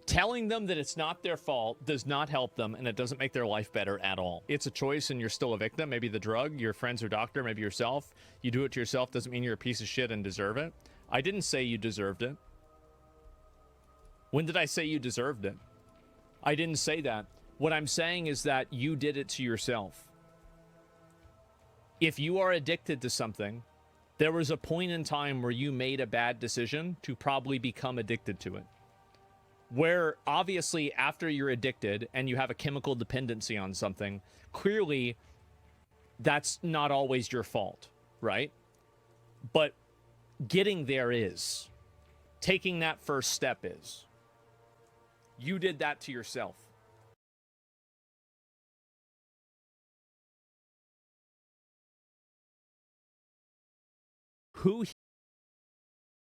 Telling them that it's not their fault does not help them, and it doesn't make their life better at all. It's a choice, and you're still a victim. Maybe the drug, your friends or doctor, maybe yourself. You do it to yourself doesn't mean you're a piece of shit and deserve it. I didn't say you deserved it. When did I say you deserved it? I didn't say that. What I'm saying is that you did it to yourself. If you are addicted to something, there was a point in time where you made a bad decision to probably become addicted to it. Where obviously after you're addicted and you have a chemical dependency on something, clearly that's not always your fault, right? But getting there is. Taking that first step is. You did that to yourself. Who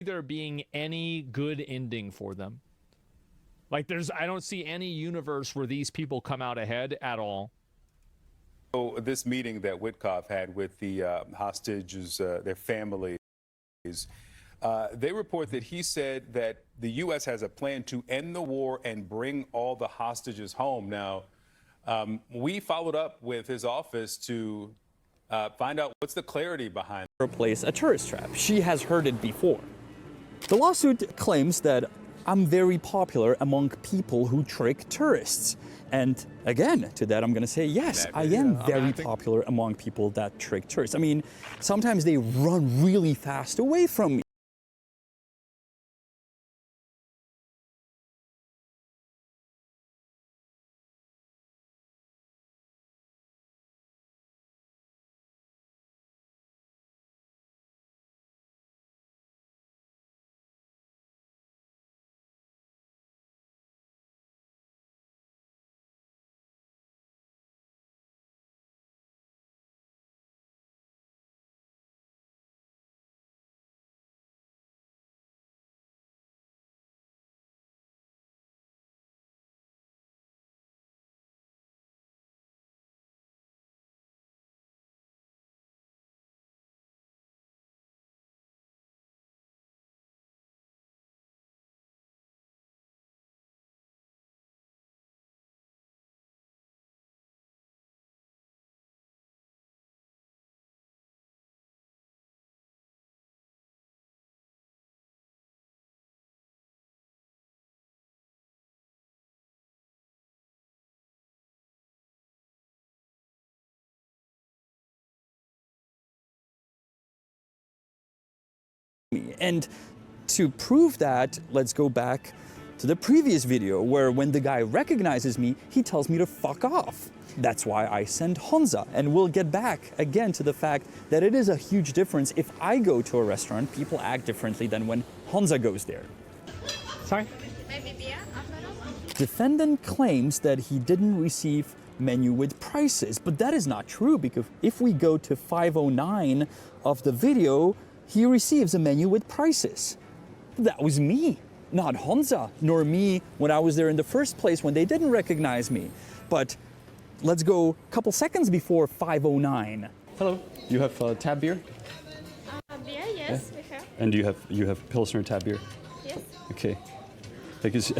there being any good ending for them? Like, I don't see any universe where these people come out ahead at all. So this meeting that Witkoff had with the hostages, their families, they report that he said that the U.S. has a plan to end the war and bring all the hostages home. Now, we followed up with his office to find out what's the clarity behind replace a tourist trap. She has heard it before. The lawsuit claims that I'm very popular among people who trick tourists. And again, to that I'm going to say, yes, I am very popular among people that trick tourists. I mean, sometimes they run really fast away from me. And to prove that, let's go back to the previous video where when the guy recognizes me, he tells me to fuck off. That's why I send Honza, and we'll get back again to the fact that it is a huge difference. If I go to a restaurant, people act differently than when Honza goes there. Sorry? Defendant claims that he didn't receive menu with prices, but that is not true, because if we go to 509 of the video, he receives a menu with prices. That was me, not Honza, nor me when I was there in the first place when they didn't recognize me. But let's go a couple seconds before 509. Hello, you have tab beer? Beer, yes, we have. And you have Pilsner tab beer? Yes. Okay. Because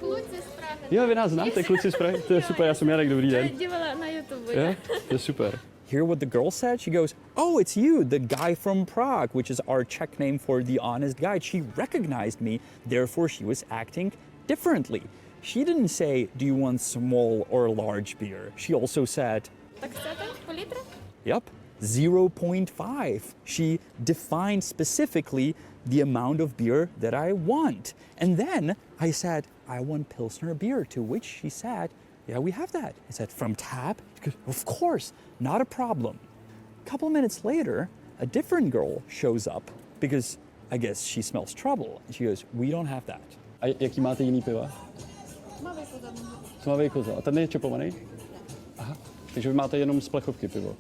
Kluci z Prahy. jo, vy nás znáte, kluci z Prahy, to je super, já jsem Jarek, dobrý den. Dívala na YouTube. Jo, to je super. Hear what the girl said? She goes, oh, it's you, the guy from Prague, which is our Czech name for the honest guy. She recognized me, therefore she was acting differently. She didn't say, do you want small or large beer? She also said, Tak chcete? Po litru? yep, 0.5. She defined specifically the amount of beer that I want. And then I said, I want Pilsner beer, to which she said, yeah, we have that. I said, from tap? She goes, of course, not a problem. A couple minutes later, a different girl shows up because I guess she smells trouble. And she goes, we don't have that. A jaký máte jiný piva? Tmavý kozel. A ten je čepovaný? Aha, takže vy máte jenom z plechovky pivo.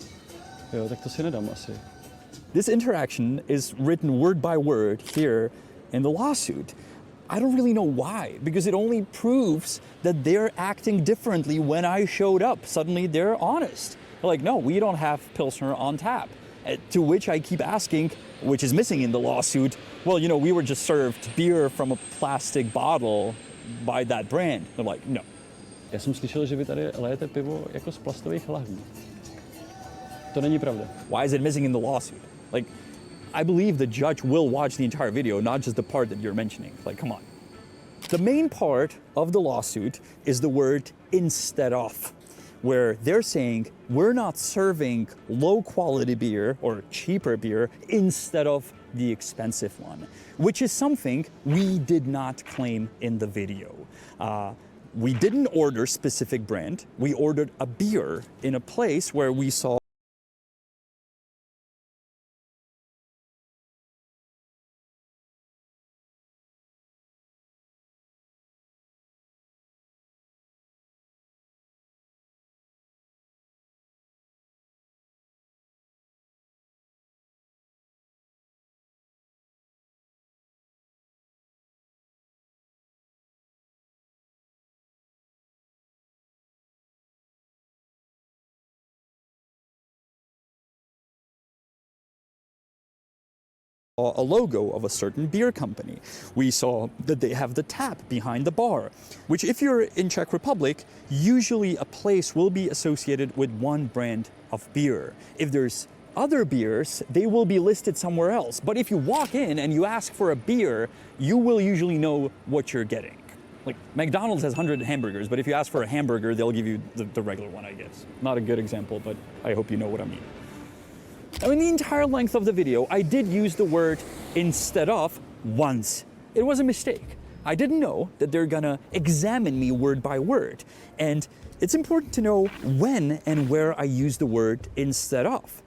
Jo, tak to si nedám asi. This interaction is written word by word here in the lawsuit. I don't really know why, because it only proves that they're acting differently when I showed up. Suddenly they're honest. They're like, no, we don't have Pilsner on tap. To which I keep asking, which is missing in the lawsuit, well, you know, we were just served beer from a plastic bottle. by that brand. They're like, no. Já jsem slyšel, že vy tady lijete pivo jako z plastových lahví. To není pravda. Why is it missing in the lawsuit? Like, I believe the judge will watch the entire video, not just the part that you're mentioning. Like, come on. The main part of the lawsuit is the word instead of, where they're saying we're not serving low quality beer or cheaper beer instead of the expensive one, which is something we did not claim in the video. We didn't order specific brand. We ordered a beer in a place where we saw a logo of a certain beer company. We saw that they have the tap behind the bar, which if you're in Czech Republic, usually a place will be associated with one brand of beer. If there's other beers, they will be listed somewhere else. But if you walk in and you ask for a beer, you will usually know what you're getting. Like McDonald's has 100 hamburgers, but if you ask for a hamburger, they'll give you the regular one, I guess. Not a good example, but I hope you know what I mean. Now, in the entire length of the video, I did use the word instead of once. It was a mistake. I didn't know that they're gonna examine me word by word. And it's important to know when and where I use the word instead of.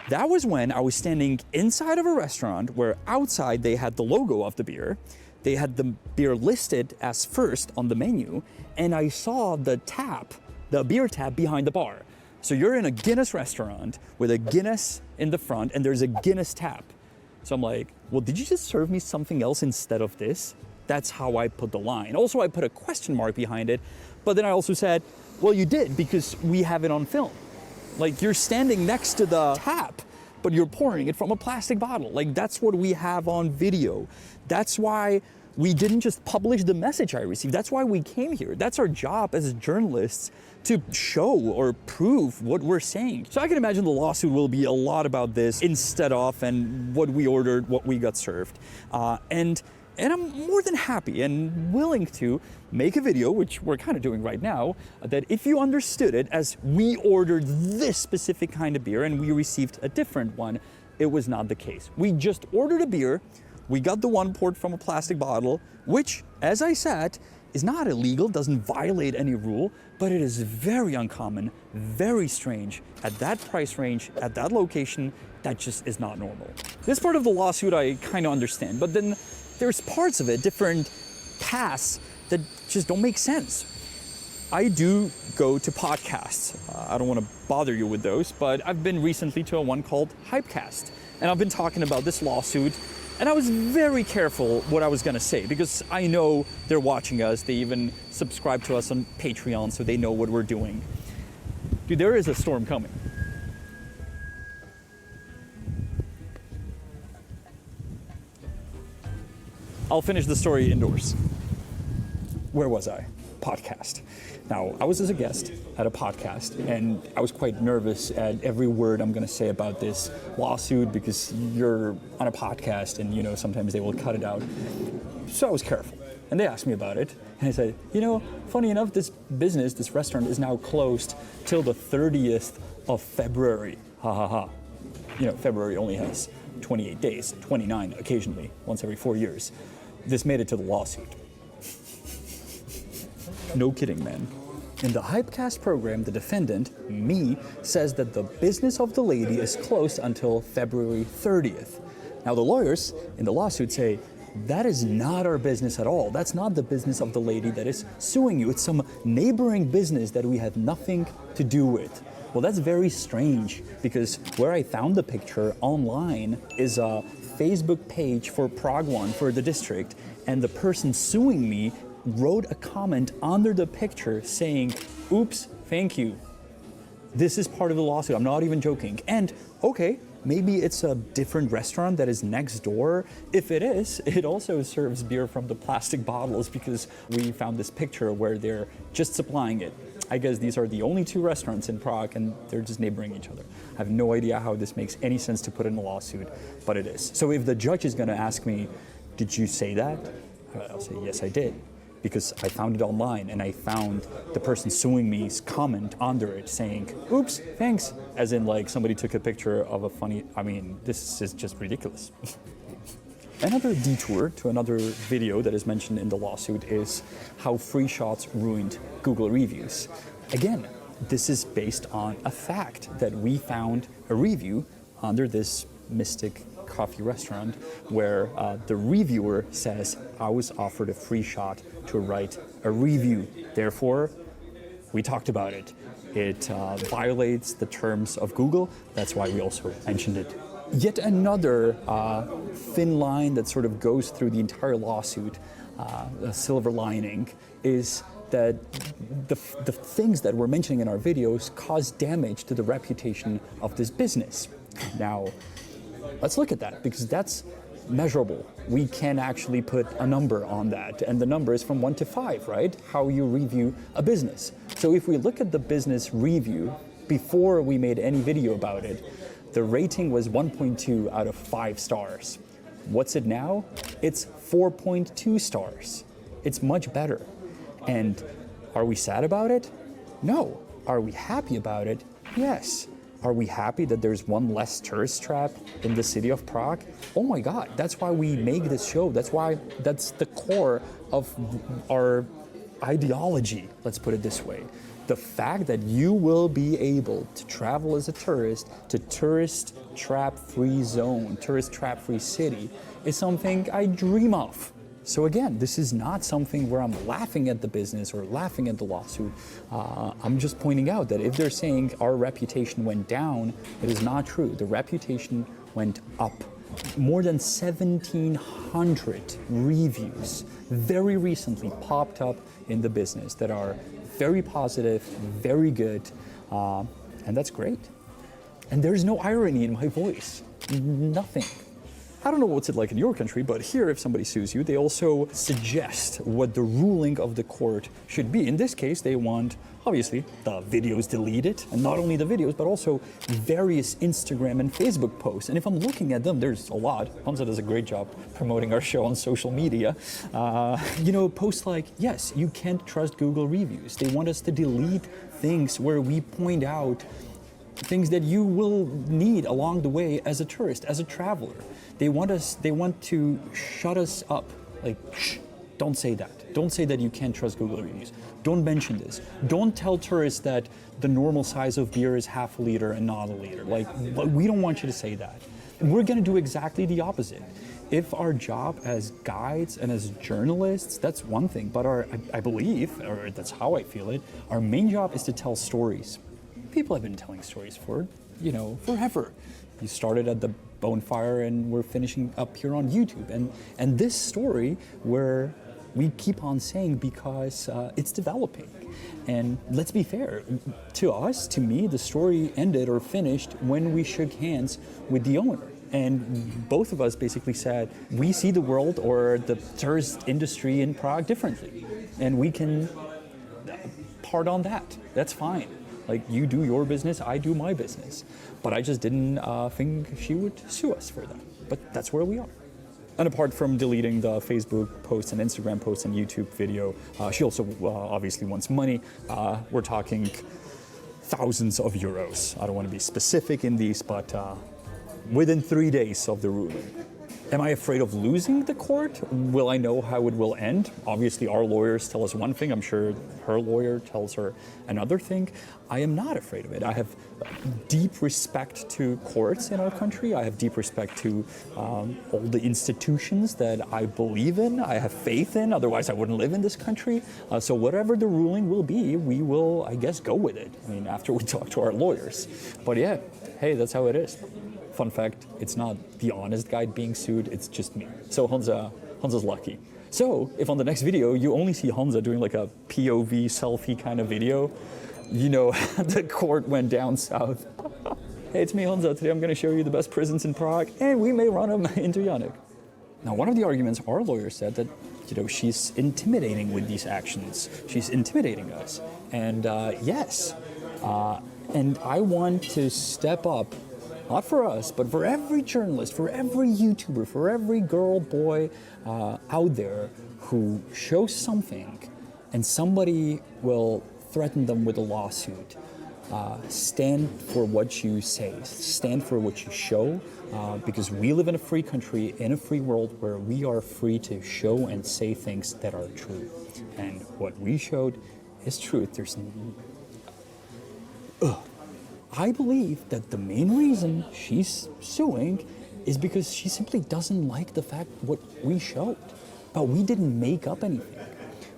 That was when I was standing inside of a restaurant where outside they had the logo of the beer. They had the beer listed as first on the menu, and I saw the tap, the beer tap behind the bar. So you're in a Guinness restaurant with a Guinness in the front and there's a Guinness tap. So I'm like, well, did you just serve me something else instead of this? That's how I put the line. Also, I put a question mark behind it, but then I also said, well, you did because we have it on film. Like you're standing next to the tap, but you're pouring it from a plastic bottle. Like that's what we have on video. That's why we didn't just publish the message I received. That's why we came here. That's our job as journalists, to show or prove what we're saying. So I can imagine the lawsuit will be a lot about this instead of and what we ordered, what we got served. And I'm more than happy and willing to make a video, which we're kind of doing right now, that if you understood it as we ordered this specific kind of beer and we received a different one, it was not the case. We just ordered a beer, we got the one poured from a plastic bottle, which, as I said, is not illegal, doesn't violate any rule, but it is very uncommon, very strange. At that price range, at that location, that just is not normal. This part of the lawsuit I kind of understand, but then there's parts of it, different paths, that just don't make sense. I do go to podcasts. I don't want to bother you with those, but I've been recently to one called Hypecast, and I've been talking about this lawsuit. And I was very careful what I was gonna say because I know they're watching us. They even subscribe to us on Patreon, so they know what we're doing. Dude, there is a storm coming. I'll finish the story indoors. Where was I? Podcast. Now, I was as a guest at a podcast, and I was quite nervous at every word I'm going to say about this lawsuit because you're on a podcast and, you know, sometimes they will cut it out. So I was careful. And they asked me about it, and I said, you know, funny enough, this business, this restaurant is now closed till the 30th of February. Ha ha ha. You know, February only has 28 days, 29 occasionally, once every 4 years. This made it to the lawsuit. No kidding, man. In the Hypecast program, the defendant, me, says that the business of the lady is closed until February 30th. Now, the lawyers in the lawsuit say, that is not our business at all. That's not the business of the lady that is suing you. It's some neighboring business that we had nothing to do with. Well, that's very strange because where I found the picture online is a Facebook page for Prague 1 for the district, and the person suing me wrote a comment under the picture saying, oops, thank you. This is part of the lawsuit. I'm not even joking. And okay, maybe it's a different restaurant that is next door. If it is, it also serves beer from the plastic bottles because we found this picture where they're just supplying it. I guess these are the only two restaurants in Prague and they're just neighboring each other. I have no idea how this makes any sense to put in a lawsuit, but it is. So if the judge is gonna ask me, did you say that? I'll say, yes, I did. Because I found it online and I found the person suing me's comment under it saying, oops, thanks. As in like somebody took a picture of a funny, I mean, this is just ridiculous. Another detour to another video that is mentioned in the lawsuit is how free shots ruined Google reviews. Again, this is based on a fact that we found a review under this Mystic Coffee restaurant where the reviewer says, I was offered a free shot to write a review. Therefore, we talked about it. It violates the terms of Google. That's why we also mentioned it. Yet another thin line that sort of goes through the entire lawsuit, a silver lining, is that the things that we're mentioning in our videos cause damage to the reputation of this business. Now, let's look at that because that's measurable. We can actually put a number on that, and the number is from 1 to 5, right? How you review a business. So if we look at the business review before we made any video about it, the rating was 1.2 out of 5 stars. What's it now? It's 4.2 stars. It's much better. And are we sad about it? No. Are we happy about it? Yes. Are we happy that there's one less tourist trap in the city of Prague? Oh my God, that's why we make this show. That's the core of our ideology, let's put it this way. The fact that you will be able to travel as a tourist to tourist trap-free zone, tourist trap-free city is something I dream of. So again, this is not something where I'm laughing at the business or laughing at the lawsuit. I'm just pointing out that if they're saying our reputation went down, it is not true. The reputation went up. More than 1,700 reviews very recently popped up in the business that are very positive, very good, and that's great. And there's no irony in my voice, nothing. I don't know what's it like in your country, but here if somebody sues you, they also suggest what the ruling of the court should be. In this case, they want, obviously, the videos deleted, and not only the videos, but also various Instagram and Facebook posts. And if I'm looking at them, there's a lot. Hansa does a great job promoting our show on social media. Posts like, yes, you can't trust Google reviews. They want us to delete things where we point out things that you will need along the way as a tourist, as a traveler. They want to shut us up. Like, shh, don't say that. Don't say that you can't trust Google reviews. Don't mention this. Don't tell tourists that the normal size of beer is half a liter and not a liter. Like, we don't want you to say that. And we're gonna do exactly the opposite. If our job as guides and as journalists, that's one thing, but I believe, or that's how I feel it, our main job is to tell stories. People have been telling stories for, forever. You started at the bonfire and we're finishing up here on YouTube. And this story where we keep on saying because it's developing. And let's be fair, to us, to me, the story ended or finished when we shook hands with the owner. And both of us basically said, we see the world or the tourist industry in Prague differently. And we can part on that. That's fine. Like, you do your business, I do my business. But I just didn't think she would sue us for that. But that's where we are. And apart from deleting the Facebook posts and Instagram posts and YouTube video, she also obviously wants money. We're talking thousands of euros. I don't want to be specific in these, but within 3 days of the ruling. Am I afraid of losing the court? Will I know how it will end? Obviously, our lawyers tell us one thing. I'm sure her lawyer tells her another thing. I am not afraid of it. I have deep respect to courts in our country. I have deep respect to all the institutions that I believe in, I have faith in, otherwise I wouldn't live in this country. So whatever the ruling will be, we will, I guess, go with it. I mean, after we talk to our lawyers. But yeah, hey, that's how it is. Fun fact, it's not the honest guy being sued, it's just me. So Hansa's lucky. So if on the next video you only see Hansa doing like a POV selfie kind of video, you know the court went down south. Hey, it's me, Honza. Today I'm going to show you the best prisons in Prague, and we may run them into Yannick. Now, one of the arguments our lawyer said that, she's intimidating with these actions. She's intimidating us. And yes, and I want to step up, not for us, but for every journalist, for every YouTuber, for every girl, boy out there who shows something and somebody will threaten them with a lawsuit. Stand for what you say, stand for what you show, because we live in a free country, in a free world where we are free to show and say things that are true. And what we showed is truth. I believe that the main reason she's suing is because she simply doesn't like the fact what we showed. But we didn't make up anything.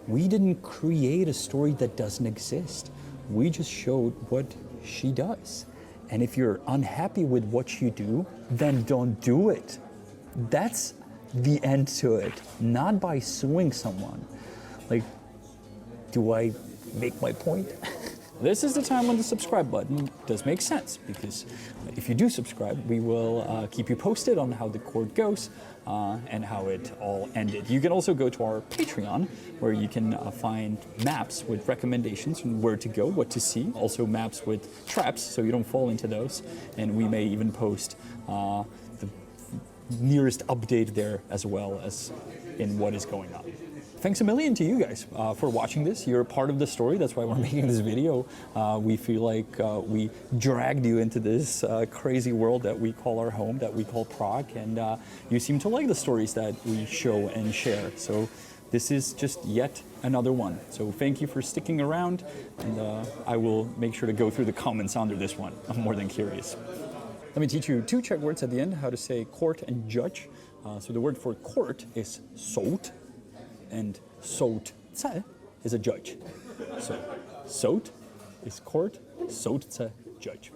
We didn't create a story that doesn't exist. We just showed what she does. And if you're unhappy with what you do, then don't do it. That's the end to it, not by suing someone. Like, do I make my point? This is the time when the subscribe button does make sense, because if you do subscribe, we will keep you posted on how the court goes and how it all ended. You can also go to our Patreon, where you can find maps with recommendations on where to go, what to see, also maps with traps so you don't fall into those, and we may even post the nearest update there as well as in what is going on. Thanks a million to you guys for watching this. You're a part of the story. That's why we're making this video. We feel like we dragged you into this crazy world that we call our home, that we call Prague, and you seem to like the stories that we show and share. So this is just yet another one. So thank you for sticking around, and I will make sure to go through the comments under this one. I'm more than curious. Let me teach you two Czech words at the end, how to say court and judge. So the word for court is soud, and soudce is a judge. So soud is court, soudce, judge.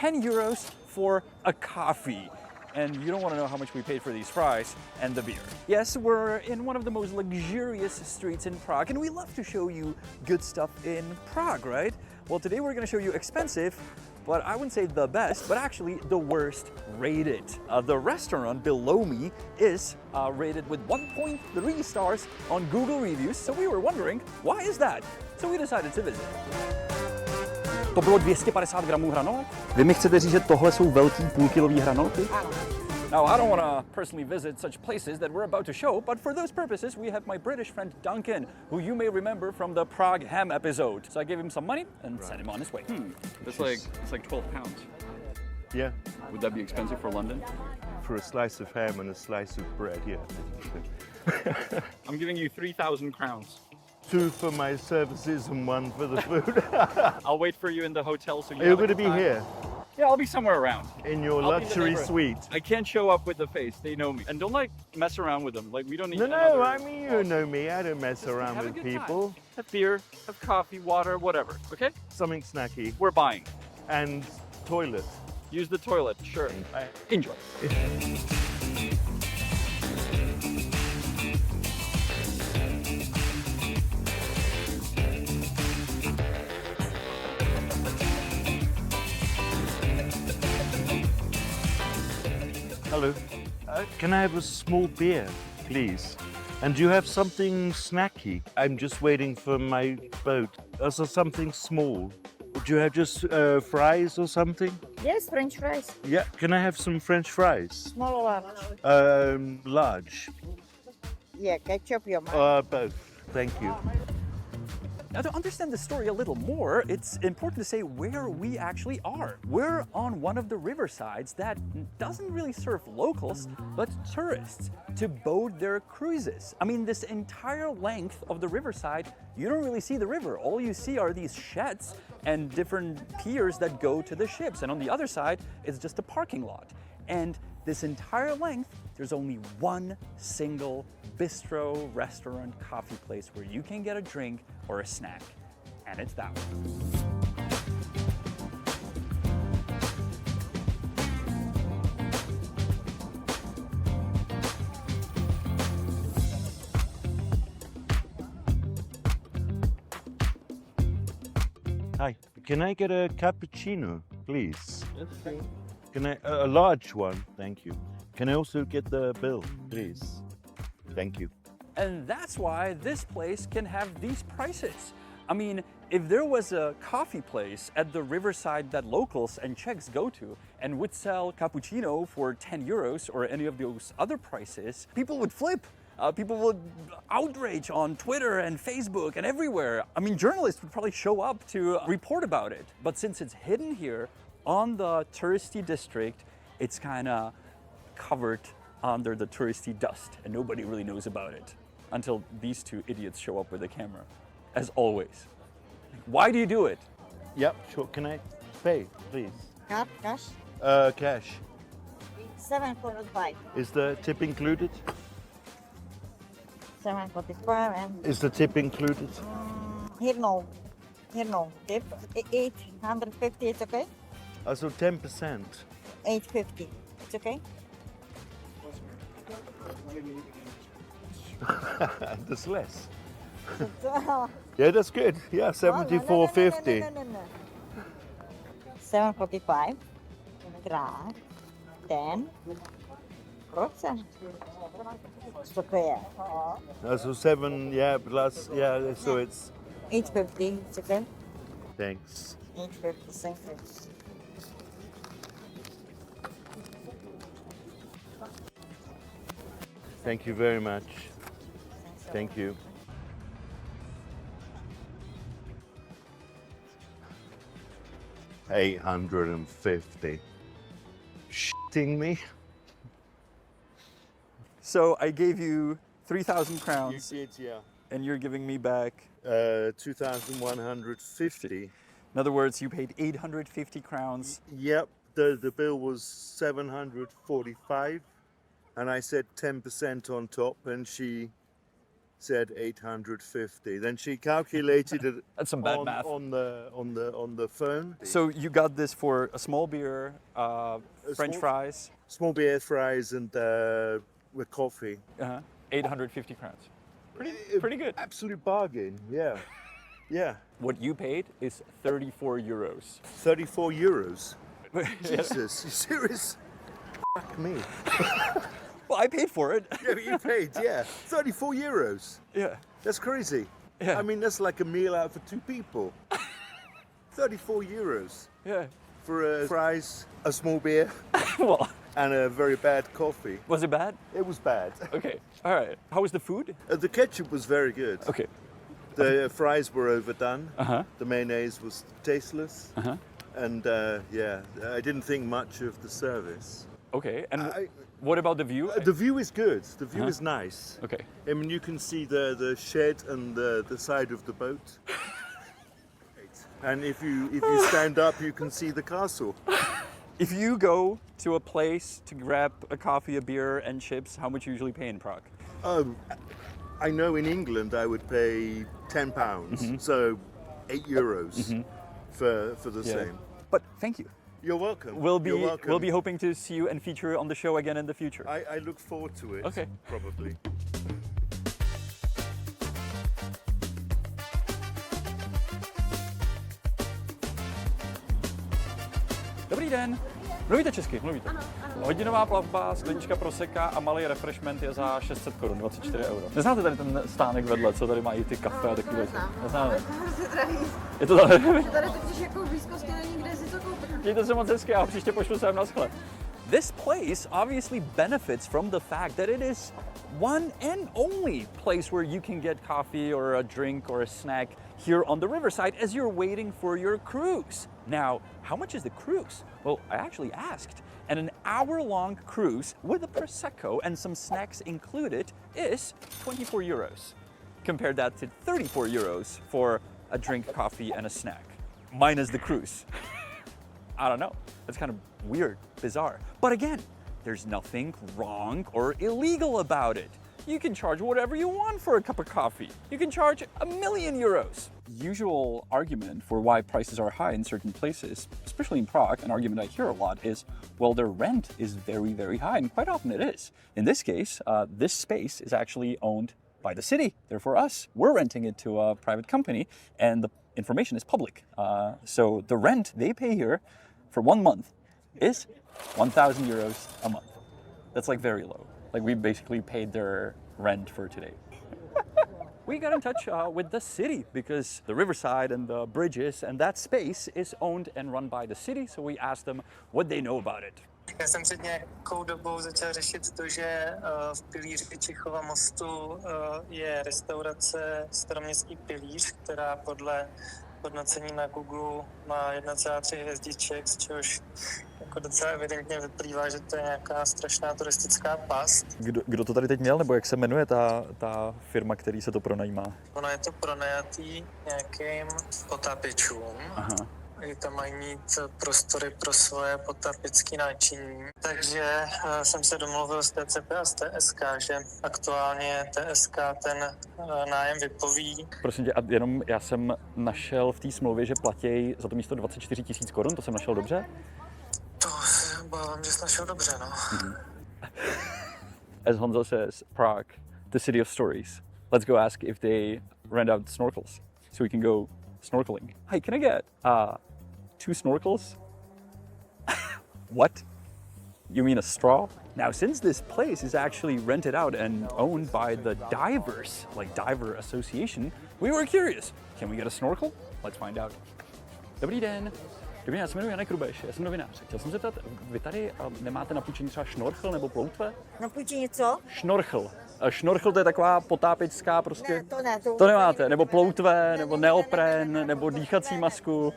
10 euros for a coffee. And you don't want to know how much we paid for these fries and the beer. Yes, we're in one of the most luxurious streets in Prague, and we love to show you good stuff in Prague, right? Well, today we're going to show you expensive, but I wouldn't say the best, but actually the worst rated. The restaurant below me is rated with 1.3 stars on Google reviews, so we were wondering, why is that? So we decided to visit. To bylo 250 gramů hranolek? Vy mi chcete říct, že tohle jsou velký půlkilový hranolky? Now, I don't want to personally visit such places that we're about to show, but for those purposes, we have my British friend Duncan, who you may remember from the Prague ham episode. So I gave him some money and sent him on his way. It's like 12 pounds. Yeah. Would that be expensive for London? For a slice of ham and a slice of bread, yeah. I'm giving you 3,000 crowns. 2 for my services and 1 for the food. I'll wait for you in the hotel so you Are you going to be here? Yeah, I'll be somewhere around. In your luxury suite? I can't show up with the face. They know me. And don't mess around with them. Like, we don't need No, I mean, you know me. I don't mess around with people. Have beer, have coffee, water, whatever. Okay? Something snacky. We're buying. And toilet. Use the toilet, sure. Enjoy. Hello. Can I have a small beer, please? And do you have something snacky? I'm just waiting for my boat. Also something small. Do you have just fries or something? Yes, French fries. Yeah. Can I have some French fries? Small or large? Large. Yeah, ketchup, your mind. Both. Thank you. Now, to understand the story a little more, it's important to say where we actually are. We're on one of the riversides that doesn't really serve locals, but tourists to boat their cruises. I mean, this entire length of the riverside, you don't really see the river. All you see are these sheds and different piers that go to the ships. And on the other side, it's just a parking lot. And this entire length, there's only one single bistro, restaurant, coffee place where you can get a drink or a snack, and it's that one. Hi. Can I get a cappuccino, please? Can I a large one? Thank you. Can I also get the bill, please? Thank you. And that's why this place can have these prices. I mean, if there was a coffee place at the riverside that locals and Czechs go to and would sell cappuccino for 10 euros or any of those other prices, people would flip. People would outrage on Twitter and Facebook and everywhere. I mean, journalists would probably show up to report about it. But since it's hidden here on the touristy district, it's kind of covered under the touristy dust and nobody really knows about it until these two idiots show up with a camera, as always. Why do you do it? Yep, sure. Can I pay, please? Card, cash? Cash. 7.45. Is the tip included? 7.45 and Is the tip included? here no. Tip 850. It's okay. Also 10%. 850. It's okay. That's less. Yeah, that's good. Yeah, 74.50. No. 7.45. Grad. 10. Procent. It's okay. Also 7, yeah, plus, yeah, so it's... 850. It's okay. Thanks. 850. Thank you. Thank you very much. Thank you. $850. Shitting me? So I gave you 3,000 crowns. You did, yeah. And you're giving me back? 2,150. In other words, you paid 850 crowns. Yep, the bill was 745. And I said 10% on top, and she said 850. Then she calculated it That's some bad math. on the phone. So you got this for a small beer, French fries. Small beer, fries, and with coffee. 850 crowns. Pretty good. Absolute bargain. Yeah. Yeah. What you paid is 34 euros. 34 euros? Jesus, you serious? Fuck me. Well, I paid for it. Yeah, but you paid, yeah. 34 euros. Yeah. That's crazy. Yeah. I mean, that's like a meal out for 2 people. 34 euros. Yeah. For fries, a small beer, well, and a very bad coffee. Was it bad? It was bad. Okay. All right. How was the food? The ketchup was very good. Okay. The fries were overdone. Uh-huh. The mayonnaise was tasteless. Uh-huh. And yeah, I didn't think much of the service. Okay. And what about the view? The view is good. The view Uh-huh. is nice. Okay. I mean, you can see the shed and the side of the boat. And if you stand up, you can see the castle. If you go to a place to grab a coffee, a beer, and chips, how much you usually pay in Prague? I know in England I would pay £10, so €8 for the same. But thank you. You're welcome. We'll You're welcome. be hoping to see you and feature on the show again in the future. I look forward to it. Okay. Probably. Dobrý den. Mluvíte česky? Mluvíte. Hodinová plavba, sklenička proseka a malý refreshment je za 600 korun, 24 euro. Neznáte tady ten stánek vedle, co tady mají ty kafe a takové? Neznáme. Je to tady? Tady totiž jako v blízkosti není kde si to koupit. Mějte se moc hezky a příště pošlu sem na sklep. This place obviously benefits from the fact that it is one and only place where you can get coffee or a drink or a snack here on the riverside as you're waiting for your cruise. Now, how much is the cruise? Well, I actually asked, and an hour-long cruise with a Prosecco and some snacks included is 24 euros. Compare that to 34 euros for a drink, coffee, and a snack, minus the cruise. I don't know. That's kind of weird, bizarre. But again, there's nothing wrong or illegal about it. You can charge whatever you want for a cup of coffee. You can charge €1,000,000. Usual argument for why prices are high in certain places, especially in Prague, an argument I hear a lot is, well, their rent is very, very high, and quite often it is. In this case, this space is actually owned by the city, therefore us. We're renting it to a private company, and the information is public. So the rent they pay here for 1 month is 1,000 euros a month. That's like very low. Like we basically paid their rent for today. We got in touch with the city because the riverside and the bridges and that space is owned and run by the city. So we asked them what they know about it. Já jsem před nějakou dobou začal řešit to, že v pilíři Čichova mostu je restaurace Staroměstský pilíř, která podle hodnocení na Google má 1,3 hvězdiček, z čehož jako docela evidentně vyplývá, že to je nějaká strašná turistická past. Kdo to tady teď měl, nebo jak se jmenuje ta firma, který se to pronajímá? Ono je to pronajatý nějakým potápěčům. Aha. Oni tam mají mít prostory pro svoje potápěcké náčiní. Takže jsem se domluvil s TCP a s TSK, že aktuálně TSK ten nájem vypoví. Prosím tě, a jenom já jsem našel v té smlouvě, že platí za to místo 24 000 korun, to jsem našel dobře? To se obávám, že jsi našel dobře, no. As Honzo says, Prague, the city of stories. Let's go ask if they rent out snorkels so we can go snorkeling. Hi, can I get 2 snorkels? What? You mean a straw? Now, since this place is actually rented out and owned by the divers, like Diver Association, we were curious. Can we get a snorkel? Let's find out. Dobrý den. Dobrý den, já se jmenuji Janek Rubeš, já jsem novinář. Chtěl jsem se zeptat, vy tady nemáte na půjčení třeba šnorchel nebo ploutve? Na půjčení co? Šnorchel. Šnorchel to je taková potápěčská prostě... Ne, to nemáte, nebo ploutve, nebo neopren, nebo dýchací masku.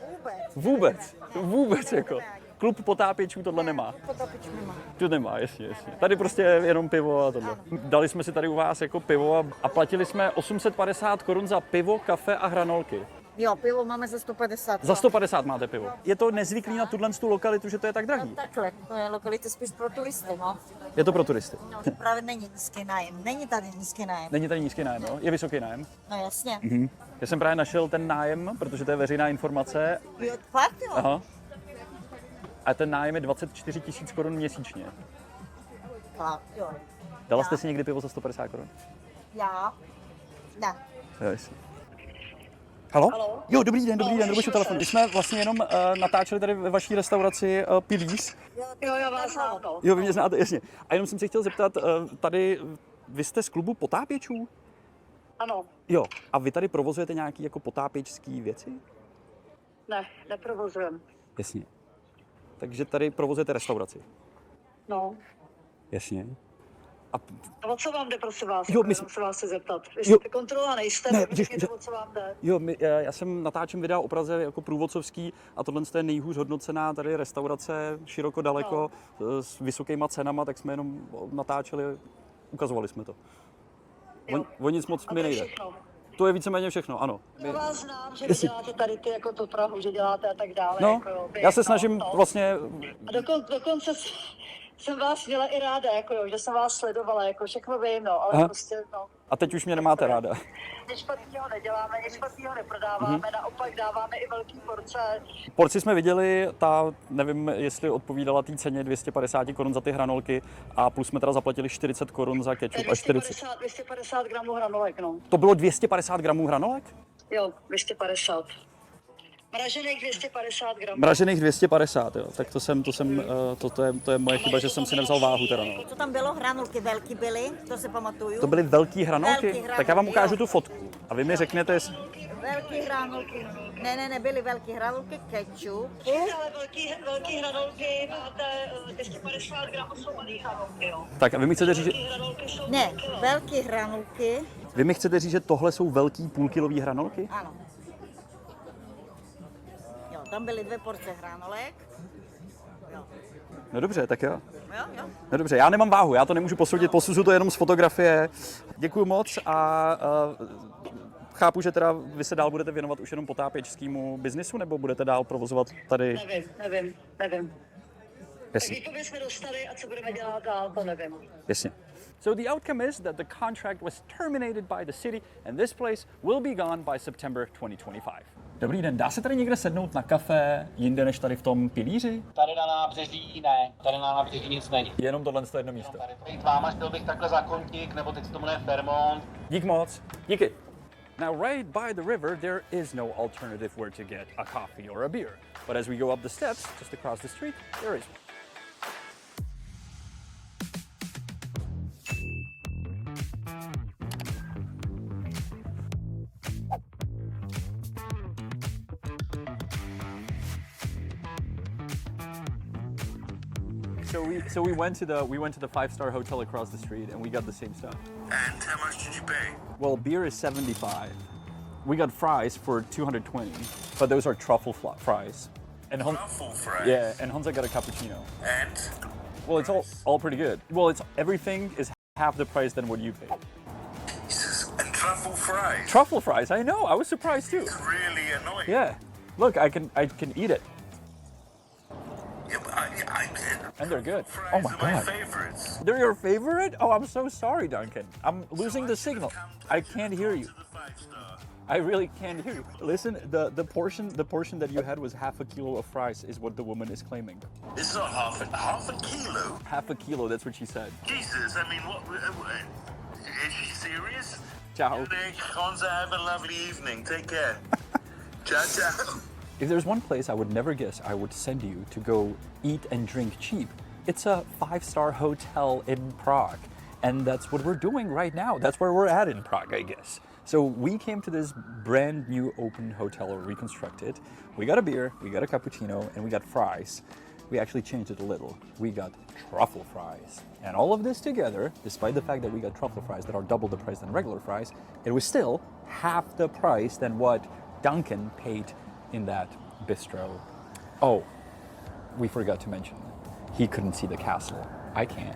Vůbec jako. Klub potápěčů tohle nemá. Potápěčů nemá. To nemá, jasně. Tady prostě jenom pivo a tohle. Dali jsme si tady u vás jako pivo a platili jsme 850 korun za pivo, kafe a hranolky. Jo, pivo máme za 150. Za 150 máte pivo. Je to nezvyklý na tuhle lokalitu, že to je tak drahý? No takhle, to je lokalita spíš pro turisty, no. Je to pro turisty. No, to právě není nízký nájem. Není tady nízký nájem. Není tady nízký nájem, no? Je vysoký nájem? No jasně. Mhm. Já jsem právě našel ten nájem, protože to je veřejná informace. Jo, fakt jo? Aha. A ten nájem je 24 000 korun měsíčně. Fakt jo. Dala jste si někdy pivo za 150 korun? Já? Ne. Jo, jestli. Halo? Halo? Jo, dobrý den, dobušu telefon. My jsme vlastně jenom natáčeli tady ve vaší restauraci Pilíř. Jo, já vás znám. Jo, vy mě znáte, jasně. A jenom jsem se chtěl zeptat, tady, vy jste z klubu potápěčů? Ano. Jo, a vy tady provozujete nějaké jako potápěčské věci? Ne, neprovozujem. Jasně. Takže tady provozujete restauraci? No. Jasně. A o co vám jde, prosím vás? Jo, Musím se vás chci zeptat. Vy Jo. jste kontrola, nejste? Ne, Řekněte, o co vám jde. Jo, já jsem natáčím videa o Praze jako průvodcovský a tohle je nejhůř hodnocená tady restaurace široko daleko s vysokýma cenama, tak jsme jenom natáčeli, ukazovali jsme to. O nic moc mi nejde. Všechno. To je víceméně všechno, ano. Já vás znám, že vy děláte tady ty jako tu Prahu, že děláte a tak dále. No, jako, jo, já se snažím vlastně... A dokonce jsem vás měla i ráda, jako jo, že jsem vás sledovala, jako všechno vím, no, ale Aha. prostě, no. A teď už mě nemáte ráda. Nic špatného neděláme, nic špatného neprodáváme, naopak dáváme i velký porce. Porci jsme viděli, ta, nevím, jestli odpovídala té ceně 250 korun za ty hranolky a plus jsme teda zaplatili 40 korun za kečup a 250 gramů hranolek, no. To bylo 250 gramů hranolek? Jo, 250. Mražených 250 gramů. Mražených 250, jo. Tak to je moje chyba, že jsem si nevzal váhu teda, no. Co tam bylo? Hranolky velký byly, to se pamatuju. To byly velký hranolky? Velký hranolky, Tak já vám ukážu jo. tu fotku a vy mi řeknete, jestli... Velký hranolky. Ne, byly velký hranolky, kečup. Ale velký hranolky máte 250 gramů, jsou malý hranolky, jo. Tak a vy mi chcete říct, že... Ne, velký hranolky. Vy mi chcete říct, že tohle jsou velký půlkilový hranolky? Ano. Jo, tam byly 2 porce hranolek. Jo. No dobře, tak jo. Jo. No dobře, já nemám váhu, já to nemůžu posoudit, posuzuju to jenom z fotografie. Děkuju moc a chápu, že teda vy se dál budete věnovat už jenom potápěčskému biznisu, nebo budete dál provozovat tady... Nevím. Jasně. Tak výpověď jsme dostali a co budeme dělat dál, to nevím. Jasně. So the outcome is that the contract was terminated by the city and this place will be gone by September 2025. Dobrý den, dá se tady někde sednout na kafe jinde než tady v tom pilíři? Tady na nábřeží ne, tady na nábřeží nic není. Jenom tohle jedno místo. Tady projít váma, šel bych takhle za kontík, nebo teď se to jmenuje Fairmont. Dík moc. Díky. Now right by the river there is no alternative where to get a coffee or a beer. But as we go up the steps just across the street, there is one. So we went to the 5-star hotel across the street and we got the same stuff. And how much did you pay? Well, beer is 75. We got fries for 220, but those are truffle fries. And Truffle fries? Yeah, and Hansa got a cappuccino. And? Well, it's all pretty good. Well, everything is half the price than what you paid. Jesus, and truffle fries? Truffle fries, I know. I was surprised too. It's really annoying. Yeah. Look, I can eat it. Yeah, but And they're good. fries Oh my are my god. favorites. They're your favorite? Oh, I'm so sorry, Duncan. I'm losing the signal. I can't hear you. I really can't hear you. Listen, the portion that you had was half a kilo of fries, is what the woman is claiming. It's not half a kilo? Half a kilo, that's what she said. Jesus, I mean, what is she serious? Ciao. Hansa, have a lovely evening. Take care. Ciao, ciao. If there's one place I would never guess I would send you to go eat and drink cheap, it's a 5-star hotel in Prague. And that's what we're doing right now. That's where we're at in Prague, I guess. So we came to this brand new open hotel reconstructed. We got a beer, we got a cappuccino, and we got fries. We actually changed it a little. We got truffle fries. And all of this together, despite the fact that we got truffle fries that are double the price than regular fries, it was still half the price than what Duncan paid in that bistro. Oh, we forgot to mention, he couldn't see the castle. I can.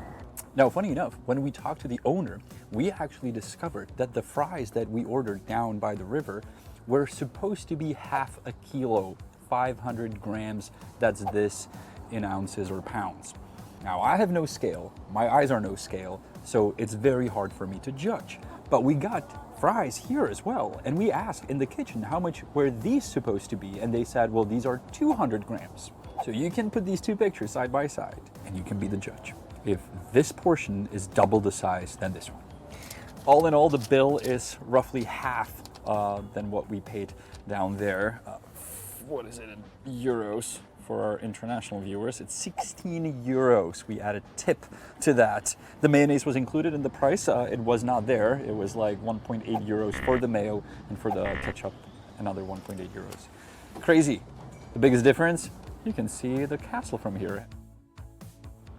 Now, funny enough, when we talked to the owner, we actually discovered that the fries that we ordered down by the river were supposed to be half a kilo, 500 grams. That's this in ounces or pounds. Now, I have no scale, my eyes are no scale, so it's very hard for me to judge. But we got fries here as well, and we asked in the kitchen how much were these supposed to be, and they said, well, these are 200 grams. So you can put these two pictures side by side, and you can be the judge if this portion is double the size than this one. All in all, the bill is roughly half than what we paid down there. What is it in euros? For our international viewers, it's 16 euros. We added tip to that. The mayonnaise was included in the price. It was not there. It was like 1.8 euros for the mayo, and for the ketchup, another 1.8 euros. Crazy. The biggest difference, you can see the castle from here.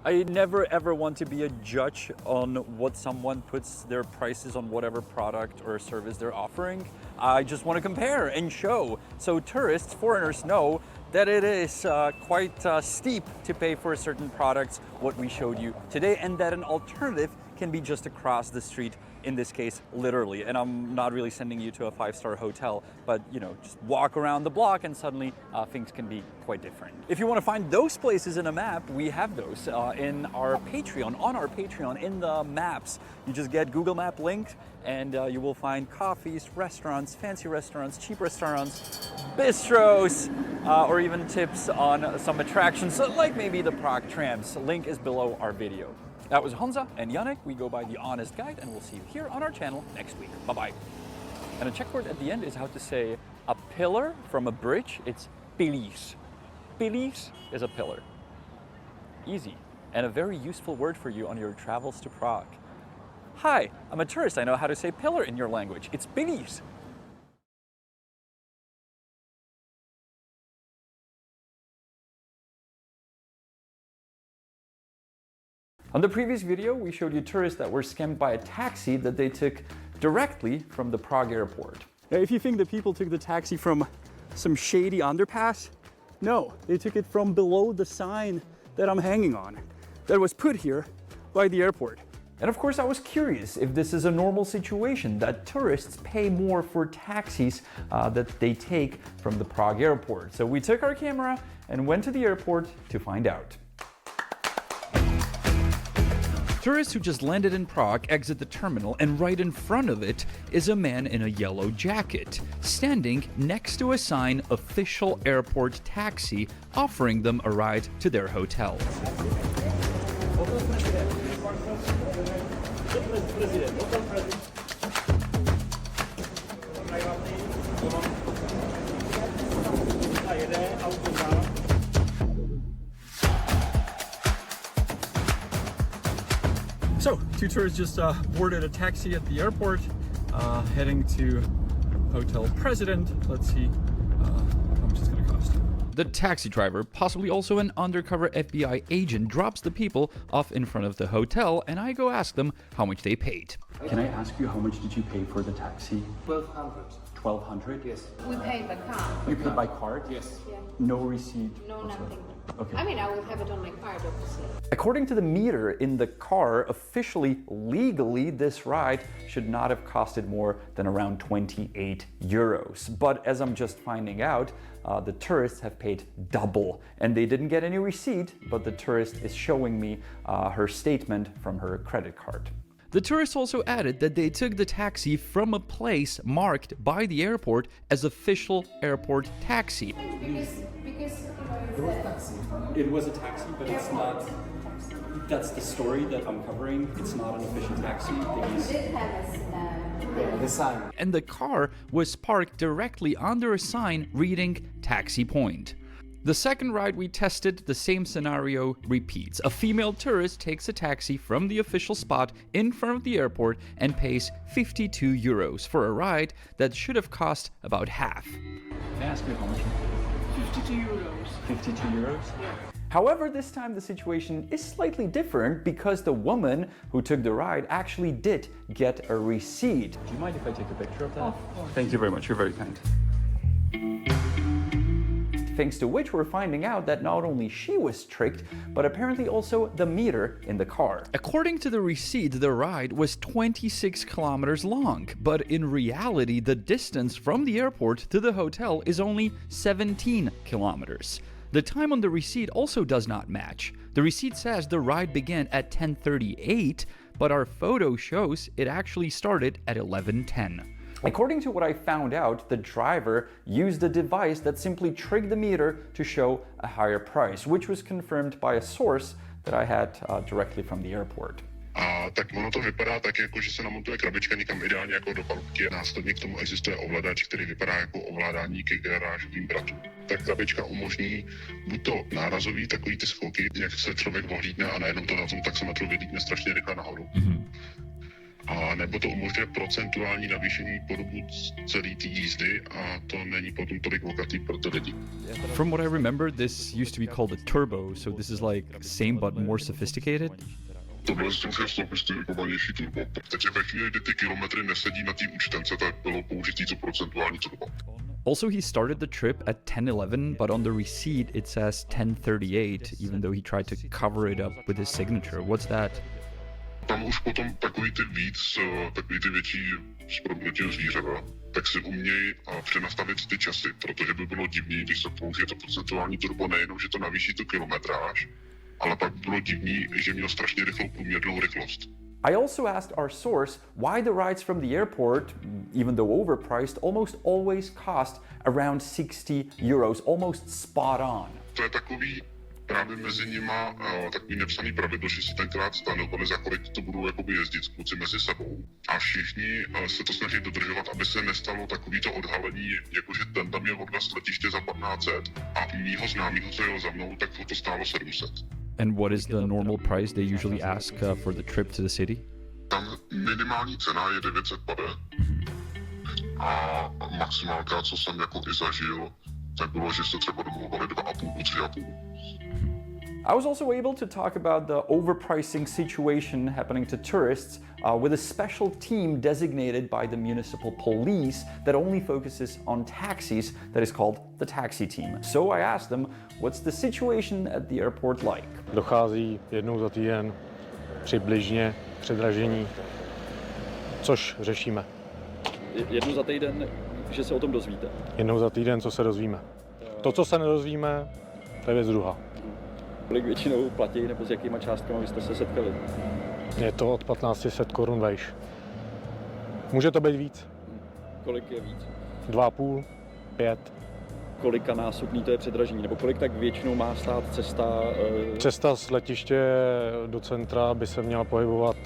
I never ever want to be a judge on what someone puts their prices on whatever product or service they're offering. I just want to compare and show so tourists, foreigners know that it is quite steep to pay for certain products, what we showed you today, and that an alternative can be just across the street, in this case, literally. And I'm not really sending you to a 5-star hotel, but you know, just walk around the block and suddenly things can be quite different. If you want to find those places in a map, we have those in our Patreon, on our Patreon, in the maps. You just get Google Map linked and you will find coffees, restaurants, fancy restaurants, cheap restaurants, bistros, or even tips on some attractions, like maybe the Prague trams. Link is below our video. That was Honza and Yannick. We go by The Honest Guide, and we'll see you here on our channel next week. Bye-bye. And a check word at the end is how to say a pillar from a bridge. It's pilis. Pilis is a pillar. Easy, and a very useful word for you on your travels to Prague. Hi, I'm a tourist. I know how to say pillar in your language. It's pilis. On the previous video, we showed you tourists that were scammed by a taxi that they took directly from the Prague airport. Now, if you think that people took the taxi from some shady underpass, no, they took it from below the sign that I'm hanging on, that was put here by the airport. And of course, I was curious if this is a normal situation, that tourists pay more for taxis that they take from the Prague airport. So we took our camera and went to the airport to find out. Tourists who just landed in Prague exit the terminal, and right in front of it is a man in a yellow jacket, standing next to a sign, official airport taxi, offering them a ride to their hotel. So, two tourists just boarded a taxi at the airport, heading to Hotel President. Let's see how much it's gonna cost. The taxi driver, possibly also an undercover FBI agent, drops the people off in front of the hotel, and I go ask them how much they paid. Can I ask you, how much did you pay for the taxi? 1,200. 1,200? Yes. We paid by card. You paid by card? Yes. Yeah. No receipt? No, nothing. Okay. I mean, I will have it on my card, obviously. According to the meter in the car, officially, legally, this ride should not have costed more than around 28 euros. But as I'm just finding out, the tourists have paid double, and they didn't get any receipt, but the tourist is showing me her statement from her credit card. The tourists also added that they took the taxi from a place marked by the airport as official airport taxi. It was a taxi, but it's not. That's the story that I'm covering. It's not an official taxi. The sign. And the car was parked directly under a sign reading Taxi Point. The second ride we tested, the same scenario repeats. A female tourist takes a taxi from the official spot in front of the airport and pays 52 euros for a ride that should have cost about half. Can I ask you how much? 52 euros. 52 euros? Yeah. However, this time the situation is slightly different because the woman who took the ride actually did get a receipt. Do you mind if I take a picture of that? Of course. Thank you very much. You're very kind. thanks to which we're finding out that not only she was tricked, but apparently also the meter in the car. According to the receipt, the ride was 26 kilometers long, but in reality, the distance from the airport to the hotel is only 17 kilometers. The time on the receipt also does not match. The receipt says the ride began at 10:38, but our photo shows it actually started at 11:10. According to what I found out, the driver used a device that simply tricked the meter to show a higher price, which was confirmed by a source that I had directly from the airport. A tak ono to vypadá tak, jako že se namontuje krabička někam ideálně jako do palubky. Následně k tomu existuje ovladač, který vypadá jako ovládání ke garážovým bratům. Ta krabička umožní buď to nárazový, takový ty skoky, jak se člověk ohlídne a najednou to na tom taxametru vylítne strašně rychle nahoru. A nebo to umožňuje procentuální navýšení po dobu celé té jízdy a to není potom tolik vokatý pro ty lidi. From what I remember, this used to be called a turbo, so this is like same but more sophisticated. Tohle už je sofistikovanější turbo. Takže ve chvíli, kdy ty kilometry nesedí na té účtence, tak bylo použitý to procentuální turbo. Also, he started the trip at 10:11, but on the receipt it says 10:38, even though he tried to cover it up with his signature. What's that? Tam už potom takový ty větší zprobnutí zvířata, tak si umějí přenastavit ty časy, protože by bylo divný, když se použije to procentuální turbo, nejenom, že to navýší tu kilometráž, ale pak bylo divný, že měl strašně rychlou průměrnou rychlost. I also asked our source why the rides from the airport, even though overpriced, almost always cost around 60 euros, almost spot on. To je takový právě mezi nima takový nepsaný pravidlo, že si tenkrát stanovali, za kolik to budou jakoby jezdit kluci mezi sebou. A všichni se to snaží dodržovat, aby se nestalo takovýto odhalení, jakože ten tam je odvez letiště za 1500 a mýho známýho, co jel za mnou, tak to stálo 700. And what is the normal price they usually ask for the trip to the city? Tam minimální cena je 950 a maximálka, co jsem jako i zažil, tak bylo, že se třeba domluvali 2,5 do 3,5. I was also able to talk about the overpricing situation happening to tourists with a special team designated by the municipal police that only focuses on taxis, that is called the taxi team. So I asked them, what's the situation at the airport like? Dochází jednou za týden přibližně předražení, což řešíme. Jednou za týden, že se o tom dozvíte? Jednou za týden, co se dozvíme. To, co se nedozvíme, to je věc druhá. Kolik většinou platí, nebo s jakýma částkama vy jste se setkali? Je to od 1500 korun vejš. Může to být víc. Kolik je víc? 2,5, 5. Kolika násobný to je předražení, nebo kolik tak většinou má stát cesta? Cesta z letiště do centra by se měla pohybovat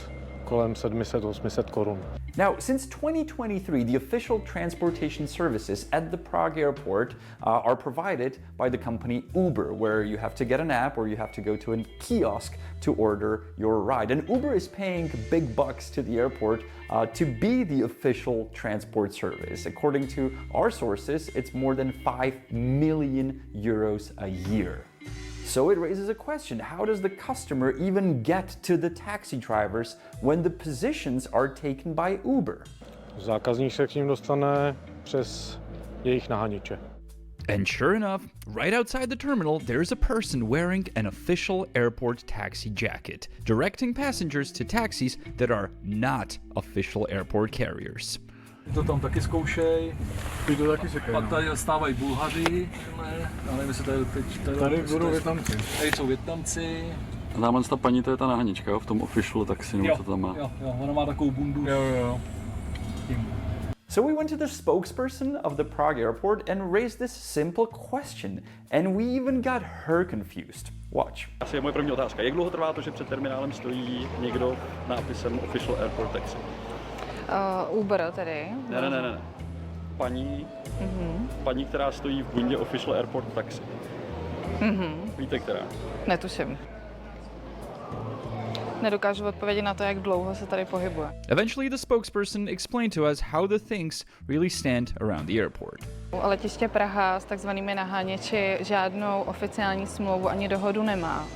kolem 700-800 korun. Now, since 2023, the official transportation services at the Prague airport are provided by the company Uber, where you have to get an app or you have to go to a kiosk to order your ride. And Uber is paying big bucks to the airport to be the official transport service. According to our sources, it's more than 5 million euros a year. So it raises a question, how does the customer even get to the taxi drivers when the positions are taken by Uber? Zákazník se k ním dostane přes jejich nahaniče. And sure enough, right outside the terminal, there's a person wearing an official airport taxi jacket, directing passengers to taxis that are not official airport carriers. To tam taky zkoušej. Ty to taky se pak tady stávají Bulhaři, ale nevím, jestli tady budou Vietnamci. Tady jsou Vietnamci. A tamhle ta paní, to je ta nahanička, jo? V tom official taxi, nebo co tam má. Jo, ona má takovou bundu. Jo. So we went to the spokesperson of the Prague airport and raised this simple question, and we even got her confused. Watch. Asi je moje první otázka. Jak dlouho trvá to, že před terminálem stojí někdo nápisem Official Airport Taxi? Uber tedy. Ne. Paní, která stojí v bundě Official Airport Taxi. Víte, která? Netuším. Nedokážu odpovědět na to, jak dlouho se tady pohybuje. Eventually the spokesperson explained to us how the things really stand around the airport. Letiště Praha s takzvanými naháněči žádnou oficiální smlouvu ani dohodu nemá.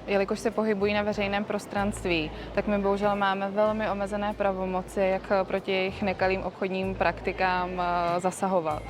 Jelikož se pohybují na veřejném prostranství, tak my bohužel máme velmi omezené pravomoci, jak proti jejich nekalým obchodním praktikám zasahovat.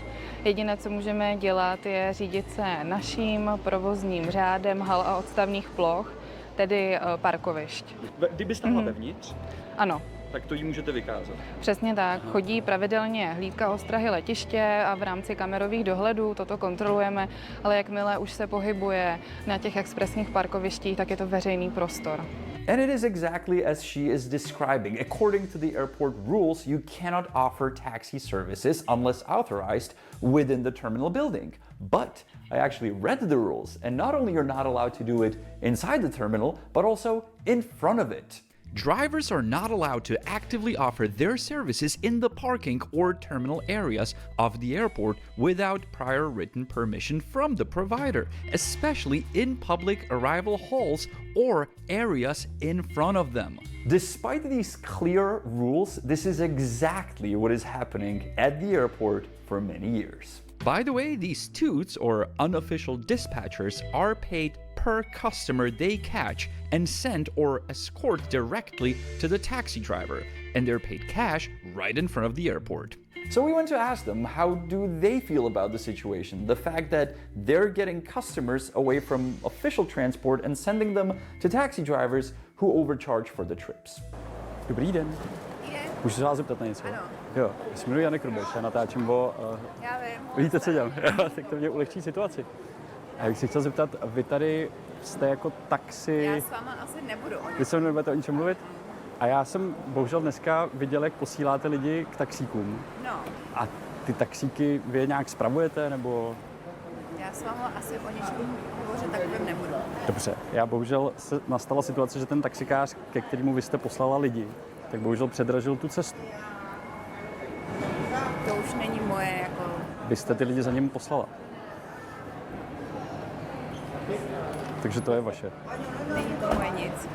Jediné, co můžeme dělat, je řídit se naším provozním řádem hal a odstavných ploch, tedy parkovišť. Kdyby stála vevnitř, ano. tak to jí můžete vykázat. Přesně tak. Chodí pravidelně hlídka ostrahy letiště a v rámci kamerových dohledů toto kontrolujeme, ale jakmile už se pohybuje na těch expresních parkovištích, tak je to veřejný prostor. And it is exactly as she is describing. According to the airport rules, you cannot offer taxi services unless authorized within the terminal building. But I actually read the rules, and not only you're not allowed to do it inside the terminal, but also in front of it. Drivers are not allowed to actively offer their services in the parking or terminal areas of the airport without prior written permission from the provider, especially in public arrival halls or areas in front of them. Despite these clear rules, this is exactly what is happening at the airport for many years. By the way, these toots, or unofficial dispatchers, are paid per customer they catch and send or escort directly to the taxi driver, and they're paid cash right in front of the airport. So we went to ask them, how do they feel about the situation? The fact that they're getting customers away from official transport and sending them to taxi drivers who overcharge for the trips. Dobrý den. Můžu se vás zeptat na něco? Ano. Jo, já se jmenuji Janek Rubeš, já natáčím o... Já vím. Vidíte, co dělám? Tak to mě ulehčí situaci. A jak si chtěl zeptat, vy tady jste jako taxi... Já s váma asi nebudu o Vy se mnou nebudete o ničem mluvit? A já jsem bohužel dneska viděl, jak posíláte lidi k taxíkům. No. A ty taxíky vy je nějak spravujete, nebo... Já s váma asi o ničem hovořit takovým nebudu. Dobře, já bohužel nastala situace, že ten taxikář, ke kterému vy jste poslala lidi, tak bohužel předražil tu cestu. To už není moje jako... Vy jste ty lidi za ním poslala. Takže to je vaše. Není to moje nic.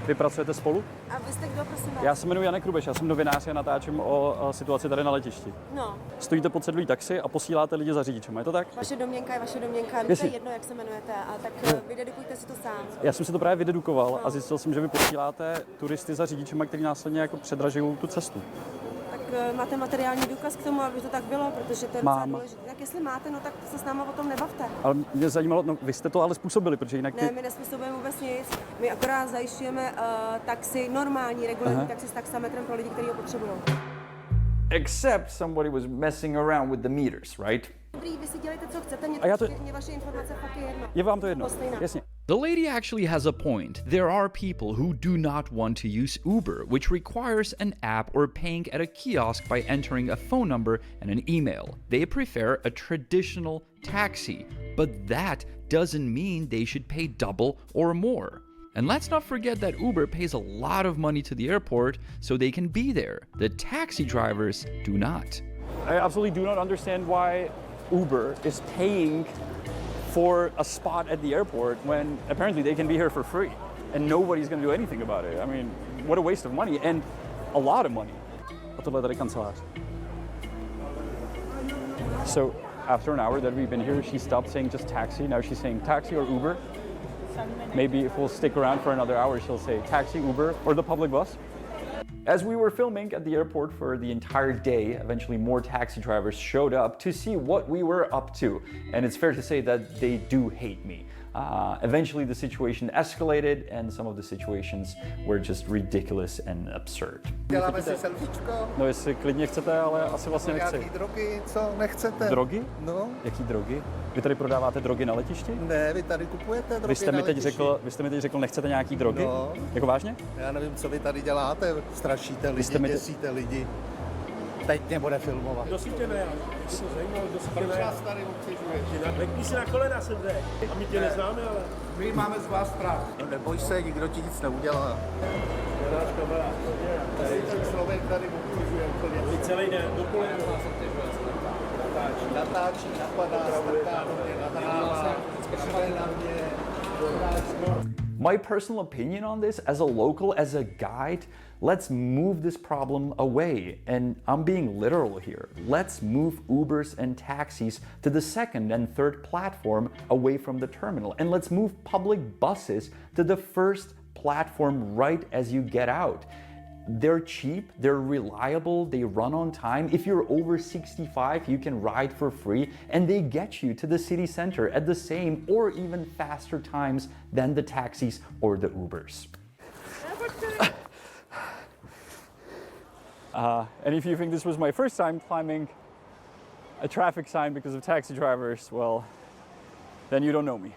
Vy pracujete spolu? A vy jste kdo, prosím vás? Já se jmenuji Janek Rubeš, já jsem novinář a natáčím o situaci tady na letišti. No. Stojíte pod sedlí taxi a posíláte lidi za řidičem, je to tak? Vaše domněnka je vaše domněnka, mně to je jedno, jak se jmenujete, a tak vydedukujte si to sám. Já jsem si to právě vydedukoval a zjistil jsem, že vy posíláte turisty za řidičem, který následně jako předražují tu cestu. Tak máte materiální důkaz k tomu, aby to tak bylo, protože to je docela důležité. Tak jestli máte, no tak se s náma o tom nebavte. Ale mě zajímalo, no vy jste to ale způsobili, protože jinak... Ne, my nespůsobujeme vůbec nic. My akorát zajišťujeme taxi, normální, regulární taxi s taxametrem pro lidi, kteří ho potřebují. Except somebody was messing around with the meters, right? Dobrý, vy si dělejte, co chcete, mě vaše informace fakt je jedno. Je vám to jedno? Jasně. The lady actually has a point. There are people who do not want to use Uber, which requires an app or paying at a kiosk by entering a phone number and an email. They prefer a traditional taxi, but that doesn't mean they should pay double or more. And let's not forget that Uber pays a lot of money to the airport so they can be there. The taxi drivers do not. I absolutely do not understand why Uber is paying for a spot at the airport when apparently they can be here for free and nobody's going to do anything about it. I mean, what a waste of money and a lot of money. A tohle tady kancelář. So after an hour that we've been here, she stopped saying just taxi. Now she's saying taxi or Uber. Maybe if we'll stick around for another hour, she'll say taxi, Uber, or the public bus. As we were filming at the airport for the entire day, eventually more taxi drivers showed up to see what we were up to. And it's fair to say that they do hate me. Eventually the situation escalated and some of the situations were just ridiculous and absurd. Děláme si selfiečko? No jestli klidně chcete, ale asi vlastně nechci. Nějaký drogy, co nechcete? Drogy? No. Jaký drogy? Vy tady prodáváte drogy na letišti? Ne, vy tady kupujete drogy vy jste mi na teď letišti. Vy jste mi teď řekl, nechcete nějaký drogy? No. Jako vážně? Já nevím, co vy tady děláte, strašíte lidi, děsíte lidi. Teď mě bude filmovat. Kdo si tě ne? To zajímalo, kdo si tě ne? Proč nás tady obtěžuješ? Lekni si na kolena jsem řekl. A my tě neznáme, ale... My máme z vás strach. No, neboj se, nikdo ti nic neudělá. Náš kamarád. Tady ten člověk tady obtěžuje úplně. Vy celý den, dopoledne vás obtěžuje. Natáčí, napadá, strká do mě, nahrává, řve na mě. My personal opinion on this, as a local, as a guide, let's move this problem away. And I'm being literal here. Let's move Ubers and taxis to the second and third platform away from the terminal. And let's move public buses to the first platform right as you get out. They're cheap, they're reliable, they run on time. If you're over 65, you can ride for free, and they get you to the city center at the same or even faster times than the taxis or the Ubers. And if you think this was my first time climbing a traffic sign because of taxi drivers, well, then you don't know me.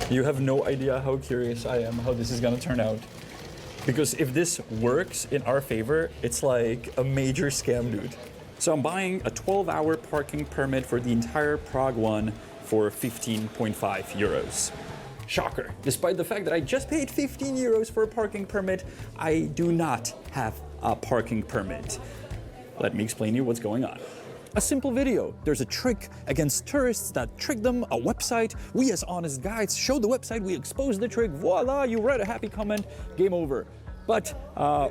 You have no idea how curious I am how this is gonna turn out. Because if this works in our favor, it's like a major scam, dude. So I'm buying a 12-hour parking permit for the entire Prague 1 for 15.5 euros. Shocker. Despite the fact that I just paid 15 euros for a parking permit, I do not have a parking permit. Let me explain to you what's going on. A simple video. There's a trick against tourists that trick them, a website. We as honest guides show the website, we expose the trick, voila, you write a happy comment, game over. But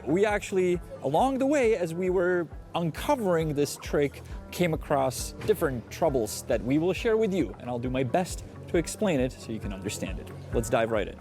we actually, along the way, as we were uncovering this trick, came across different troubles that we will share with you, and I'll do my best to explain it so you can understand it. Let's dive right in.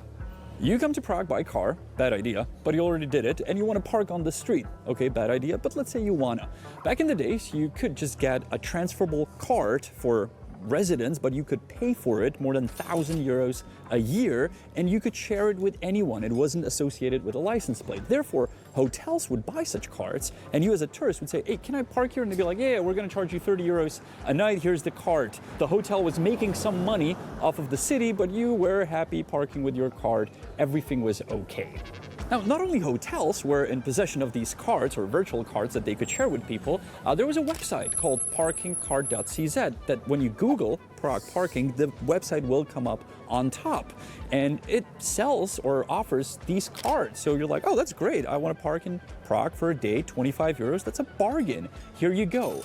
You come to Prague by car, bad idea, but you already did it, and you want to park on the street. Okay, bad idea, but let's say you wanna. Back in the days, you could just get a transferable card for residents, but you could pay for it more than 1,000 euros a year, and you could share it with anyone. It wasn't associated with a license plate. Therefore, hotels would buy such cards, and you as a tourist would say, hey, can I park here? And they'd be like, yeah, we're gonna charge you 30 euros a night, here's the card. The hotel was making some money off of the city, but you were happy parking with your card. Everything was okay. Now, not only hotels were in possession of these cards or virtual cards that they could share with people, there was a website called parkingcard.cz that when you Google Prague parking, the website will come up on top. And it sells or offers these cards. So you're like, oh, that's great. I want to park in Prague for a day, 25 euros. That's a bargain. Here you go.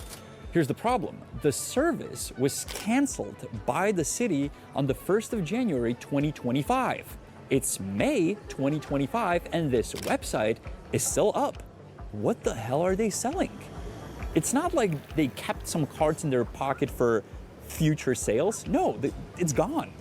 Here's the problem. The service was canceled by the city on the 1st of January, 2025. It's May 2025 and this website is still up. What the hell are they selling? It's not like they kept some cards in their pocket for future sales. No, it's gone.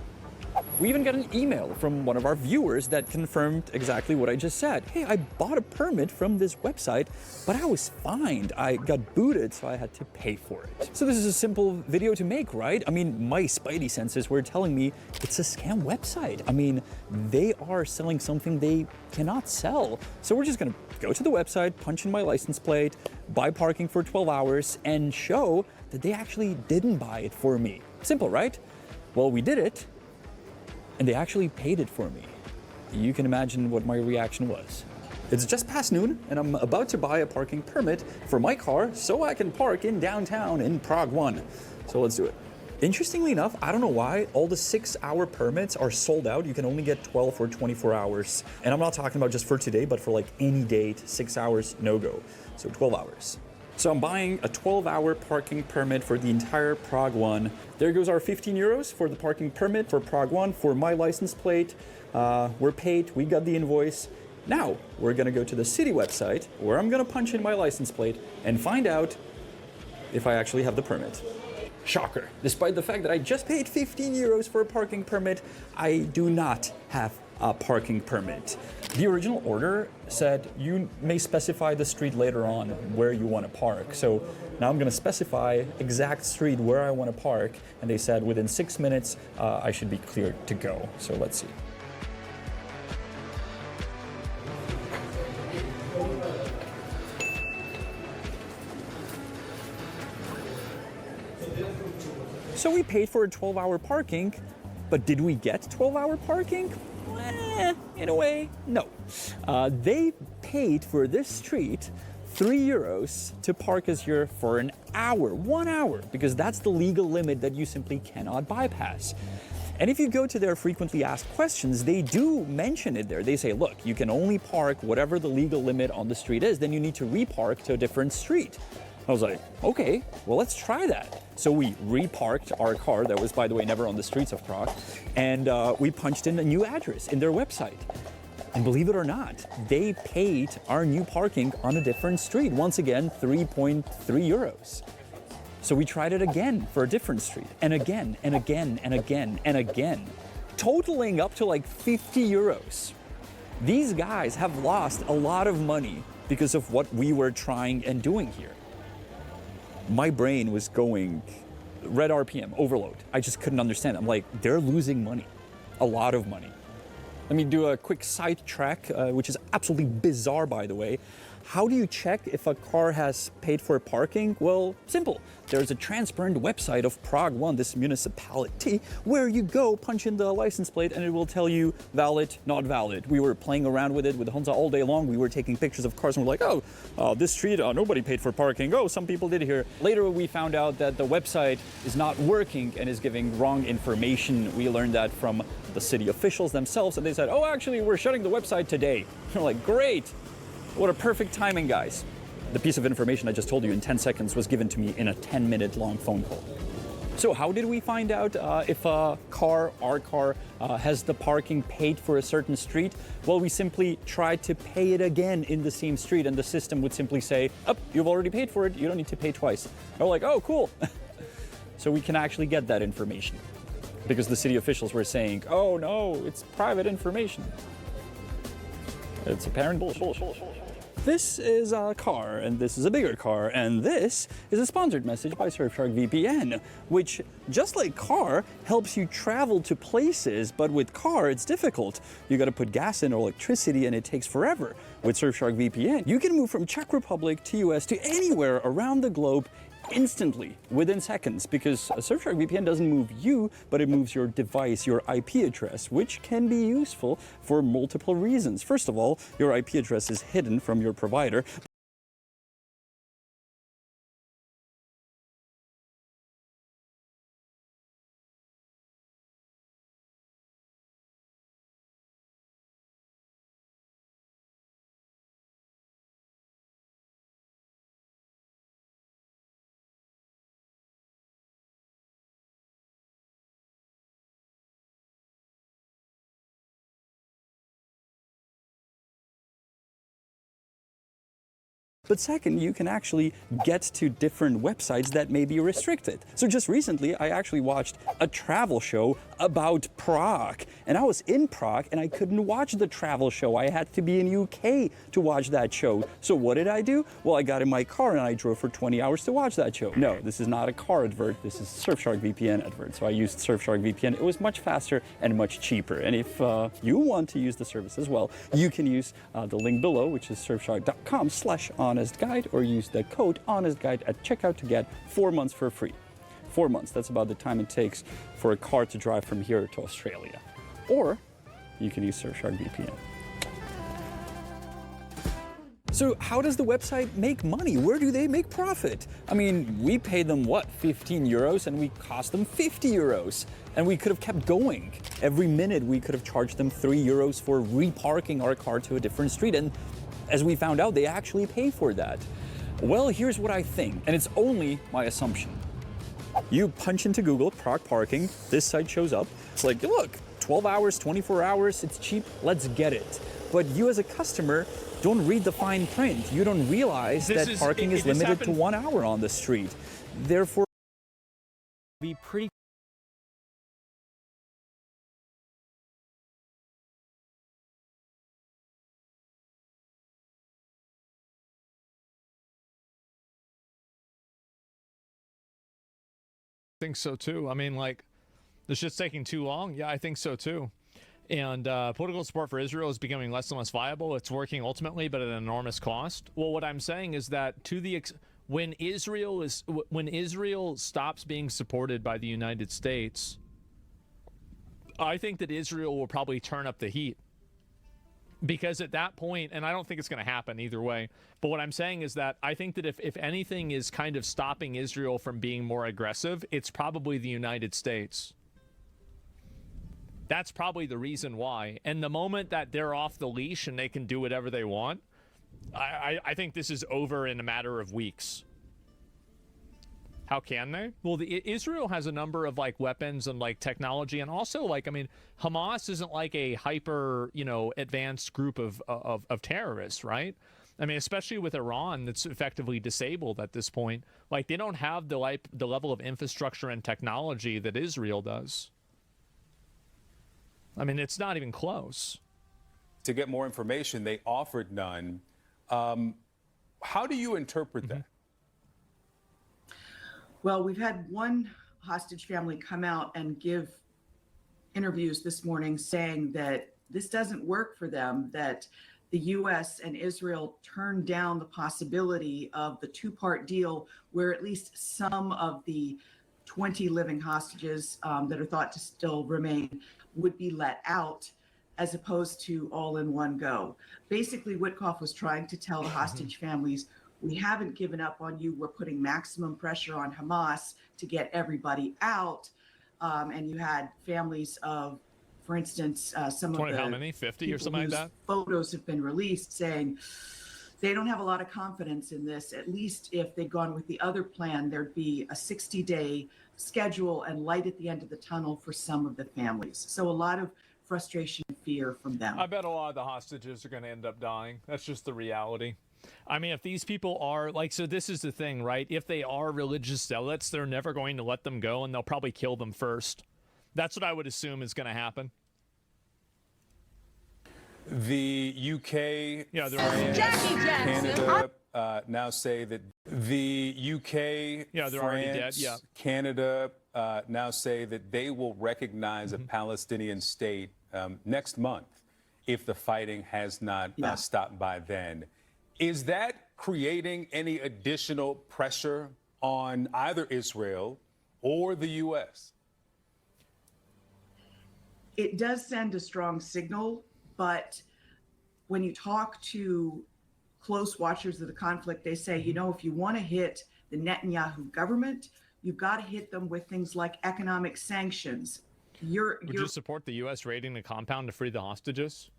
We even got an email from one of our viewers that confirmed exactly what I just said. Hey, I bought a permit from this website, but I was fined. I got booted, so I had to pay for it. So this is a simple video to make, right? I mean, my spidey senses were telling me it's a scam website. I mean, they are selling something they cannot sell. So we're just gonna go to the website, punch in my license plate, buy parking for 12 hours, and show that they actually didn't buy it for me. Simple, right? Well, we did it, and they actually paid it for me. You can imagine what my reaction was. It's just past noon, and I'm about to buy a parking permit for my car so I can park in downtown in Prague 1. So let's do it. Interestingly enough, I don't know why, all the 6-hour permits are sold out. You can only get 12 or 24 hours. And I'm not talking about just for today, but for like any date, 6 hours, no go. So 12 hours. So I'm buying a 12-hour parking permit for the entire Prague 1. There goes our 15 euros for the parking permit for Prague 1 for my license plate. We're paid, we got the invoice. Now we're gonna go to the city website where I'm gonna punch in my license plate and find out if I actually have the permit. Shocker. Despite the fact that I just paid 15 euros for a parking permit, I do not have a parking permit. The original order said you may specify the street later on where you want to park. So now I'm going to specify exact street where I want to park, and they said within 6 minutes I should be cleared to go. So let's see. So we paid for a 12-hour parking, but did we get 12-hour parking? In a way, no. They paid for this street 3 euros to park us here for an hour, 1 hour, because that's the legal limit that you simply cannot bypass. And if you go to their frequently asked questions, they do mention it there. They say, look, you can only park whatever the legal limit on the street is, then you need to repark to a different street. I was like, okay, well, let's try that. So we reparked our car that was, by the way, never on the streets of Prague, and we punched in a new address in their website. And believe it or not, they paid our new parking on a different street. Once again, 3.3 euros. So we tried it again for a different street, and again, and again, and again, and again, totaling up to like 50 euros. These guys have lost a lot of money because of what we were trying and doing here. My brain was going red RPM, overload. I just couldn't understand. I'm like, they're losing money, a lot of money. Let me do a quick sidetrack, which is absolutely bizarre, by the way. How do you check if a car has paid for parking? Well, simple. There's a transparent website of Prague 1, this municipality, where you go, punch in the license plate, and it will tell you valid, not valid. We were playing around with it with Honza all day long. We were taking pictures of cars and we're like, oh, this street, nobody paid for parking. Oh, some people did here. Later, we found out that the website is not working and is giving wrong information. We learned that from the city officials themselves, and they said, oh, actually, we're shutting the website today. We're like, great. What a perfect timing, guys. The piece of information I just told you in 10 seconds was given to me in a 10-minute long phone call. So how did we find out if a car, our car, has the parking paid for a certain street? Well, we simply tried to pay it again in the same street, and the system would simply say, oh, you've already paid for it, you don't need to pay twice. And we're like, oh, cool. So we can actually get that information because the city officials were saying, oh, no, it's private information. It's apparent bullshit. This is a car, and this is a bigger car, and this is a sponsored message by Surfshark VPN, which, just like car, helps you travel to places, but with car, it's difficult. You gotta put gas in or electricity, and it takes forever. With Surfshark VPN, you can move from Czech Republic to US to anywhere around the globe instantly, within seconds, because a Surfshark VPN doesn't move you, but it moves your device, your IP address, which can be useful for multiple reasons. First of all, your IP address is hidden from your provider. But second, you can actually get to different websites that may be restricted. So just recently, I actually watched a travel show about Prague. And I was in Prague and I couldn't watch the travel show. I had to be in UK to watch that show. So what did I do? Well, I got in my car and I drove for 20 hours to watch that show. No, this is not a car advert. This is Surfshark VPN advert. So I used Surfshark VPN. It was much faster and much cheaper. And if you want to use the service as well, you can use the link below, which is surfshark.com/honestguide, or use the code honestguide at checkout to get 4 months for free. 4 months, that's about the time it takes for a car to drive from here to Australia. Or you can use Surfshark VPN. So how does the website make money? Where do they make profit? I mean, we pay them, what, 15 euros, and we cost them 50 euros. And we could have kept going. Every minute we could have charged them 3 euros for reparking our car to a different street. And as we found out, they actually pay for that. Well, here's what I think, and it's only my assumption. You punch into Google, Prague parking, this site shows up. It's like, look, 12 hours, 24 hours, it's cheap, let's get it. But you as a customer don't read the fine print. You don't realize that parking is limited to 1 hour on the street. Therefore, be pretty think so too. I mean, like, this shit's taking too long. Yeah, I think so too. And political support for Israel is becoming less and less viable. It's working ultimately, but at an enormous cost. Well, what I'm saying is that to the when Israel stops being supported by the United States, I think that Israel will probably turn up the heat. Because at that point, and I don't think it's going to happen either way, but what I'm saying is that I think that if anything is kind of stopping Israel from being more aggressive, it's probably the United States. That's probably the reason why. And the moment that they're off the leash and they can do whatever they want, I think this is over in a matter of weeks. How can they? Well, Israel has a number of like weapons and like technology, and also like, I mean, Hamas isn't like a hyper, you know, advanced group of terrorists, right? I mean, especially with Iran, that's effectively disabled at this point. Like, they don't have the level of infrastructure and technology that Israel does. I mean, it's not even close. To get more information, they offered none. How do you interpret that? Well, we've had one hostage family come out and give interviews this morning saying that this doesn't work for them, that the U.S. and Israel turned down the possibility of the two-part deal where at least some of the 20 living hostages that are thought to still remain would be let out, as opposed to all in one go. Basically, Witkoff was trying to tell the hostage families, we haven't given up on you. We're putting maximum pressure on Hamas to get everybody out. And you had families of, for instance, some 20, of the how many? 50 or something like that? Photos have been released saying they don't have a lot of confidence in this. At least if they'd gone with the other plan, there'd be a 60-day schedule and light at the end of the tunnel for some of the families. So a lot of frustration and fear from them. I bet a lot of the hostages are going to end up dying. That's just the reality. I mean, if these people are like, so this is the thing, right? If they are religious zealots, they're never going to let them go, and they'll probably kill them first. That's what I would assume is going to happen. The UK, yeah, Canada now say that the UK, yeah, they're already dead. Yeah, Canada now say that they will recognize a Palestinian state next month if the fighting has not stopped by then. Is that creating any additional pressure on either Israel or the U.S.? It does send a strong signal, but when you talk to close watchers of the conflict, they say, you know, if you want to hit the Netanyahu government, you've got to hit them with things like economic sanctions. Would you support the U.S. raiding the compound to free the hostages?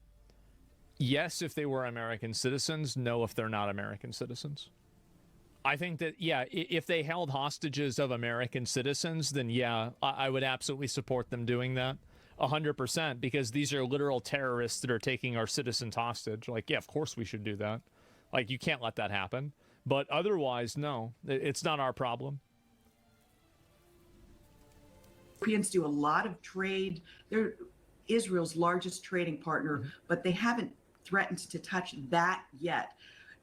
Yes, if they were American citizens. No, if they're not American citizens. I think that, yeah, if they held hostages of American citizens, then yeah, I would absolutely support them doing that. 100%, because these are literal terrorists that are taking our citizens hostage. Like, yeah, of course we should do that. Like, you can't let that happen. But otherwise, no, it's not our problem. Europeans do a lot of trade. They're Israel's largest trading partner, but they haven't threatened to touch that yet.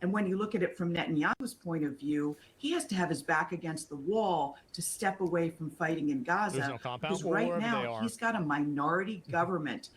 And when you look at it from Netanyahu's point of view, he has to have his back against the wall to step away from fighting in Gaza. There's no compound, because right now he's got a minority government.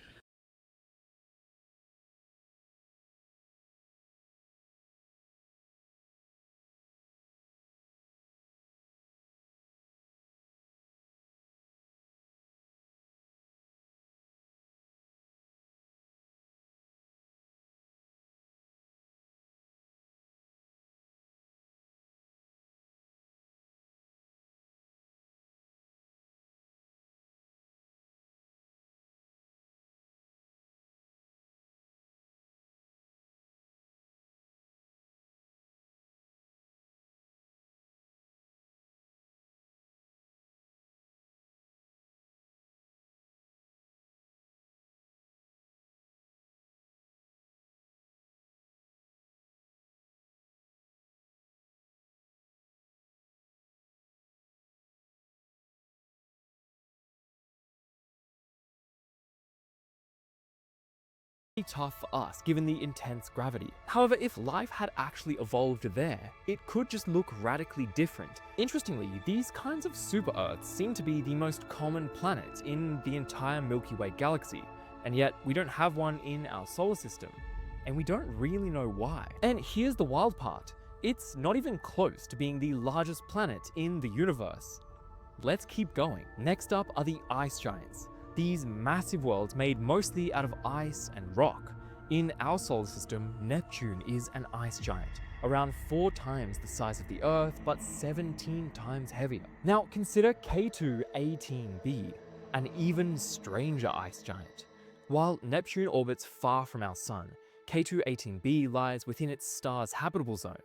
Tough for us given the intense gravity. However, if life had actually evolved there, it could just look radically different. Interestingly, these kinds of super Earths seem to be the most common planet in the entire Milky Way galaxy, and yet we don't have one in our solar system, and we don't really know why. And here's the wild part. It's not even close to being the largest planet in the universe. Let's keep going. Next up are the ice giants. These massive worlds made mostly out of ice and rock. In our solar system, Neptune is an ice giant, around 4 times the size of the Earth, but 17 times heavier. Now consider K2-18b. an even stranger ice giant. While Neptune orbits far from our Sun, K2-18b lies within its star's habitable zone.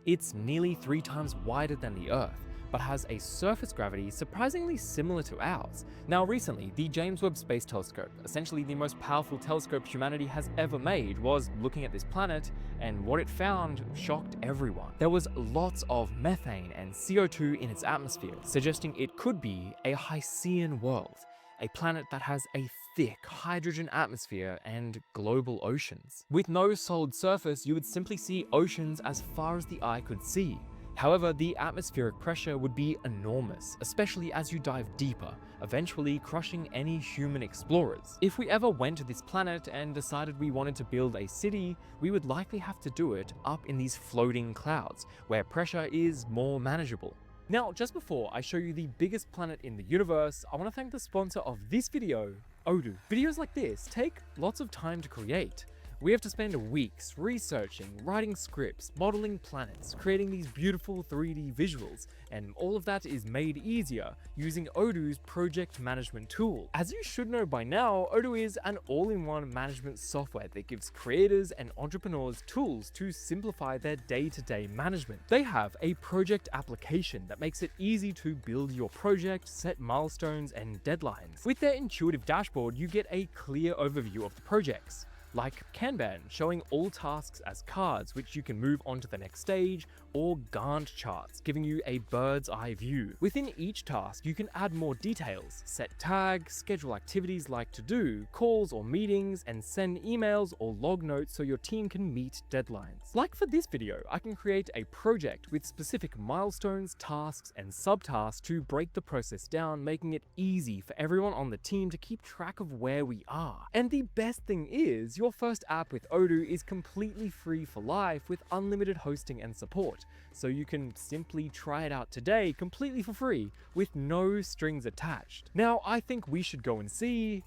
It's nearly 3 times wider than the Earth, but has a surface gravity surprisingly similar to ours. Now recently, the James Webb Space Telescope, essentially the most powerful telescope humanity has ever made, was looking at this planet, and what it found shocked everyone. There was lots of methane and CO2 in its atmosphere, suggesting it could be a Hycean world, a planet that has a thick hydrogen atmosphere and global oceans. With no solid surface, you would simply see oceans as far as the eye could see. However, the atmospheric pressure would be enormous, especially as you dive deeper, eventually crushing any human explorers. If we ever went to this planet and decided we wanted to build a city, we would likely have to do it up in these floating clouds, where pressure is more manageable. Now, just before I show you the biggest planet in the universe, I want to thank the sponsor of this video, Odoo. Videos like this take lots of time to create. We have to spend weeks researching, writing scripts, modeling planets, creating these beautiful 3D visuals, and all of that is made easier using Odoo's project management tool. As you should know by now, Odoo is an all-in-one management software that gives creators and entrepreneurs tools to simplify their day-to-day management. They have a project application that makes it easy to build your project, set milestones and deadlines. With their intuitive dashboard, you get a clear overview of the projects, like Kanban, showing all tasks as cards which you can move on to the next stage, or Gantt charts, giving you a bird's eye view. Within each task, you can add more details, set tags, schedule activities like to-do, calls or meetings, and send emails or log notes so your team can meet deadlines. Like for this video, I can create a project with specific milestones, tasks, and subtasks to break the process down, making it easy for everyone on the team to keep track of where we are. And the best thing is, your first app with Odoo is completely free for life with unlimited hosting and support, so you can simply try it out today completely for free with no strings attached. Now I think we should go and see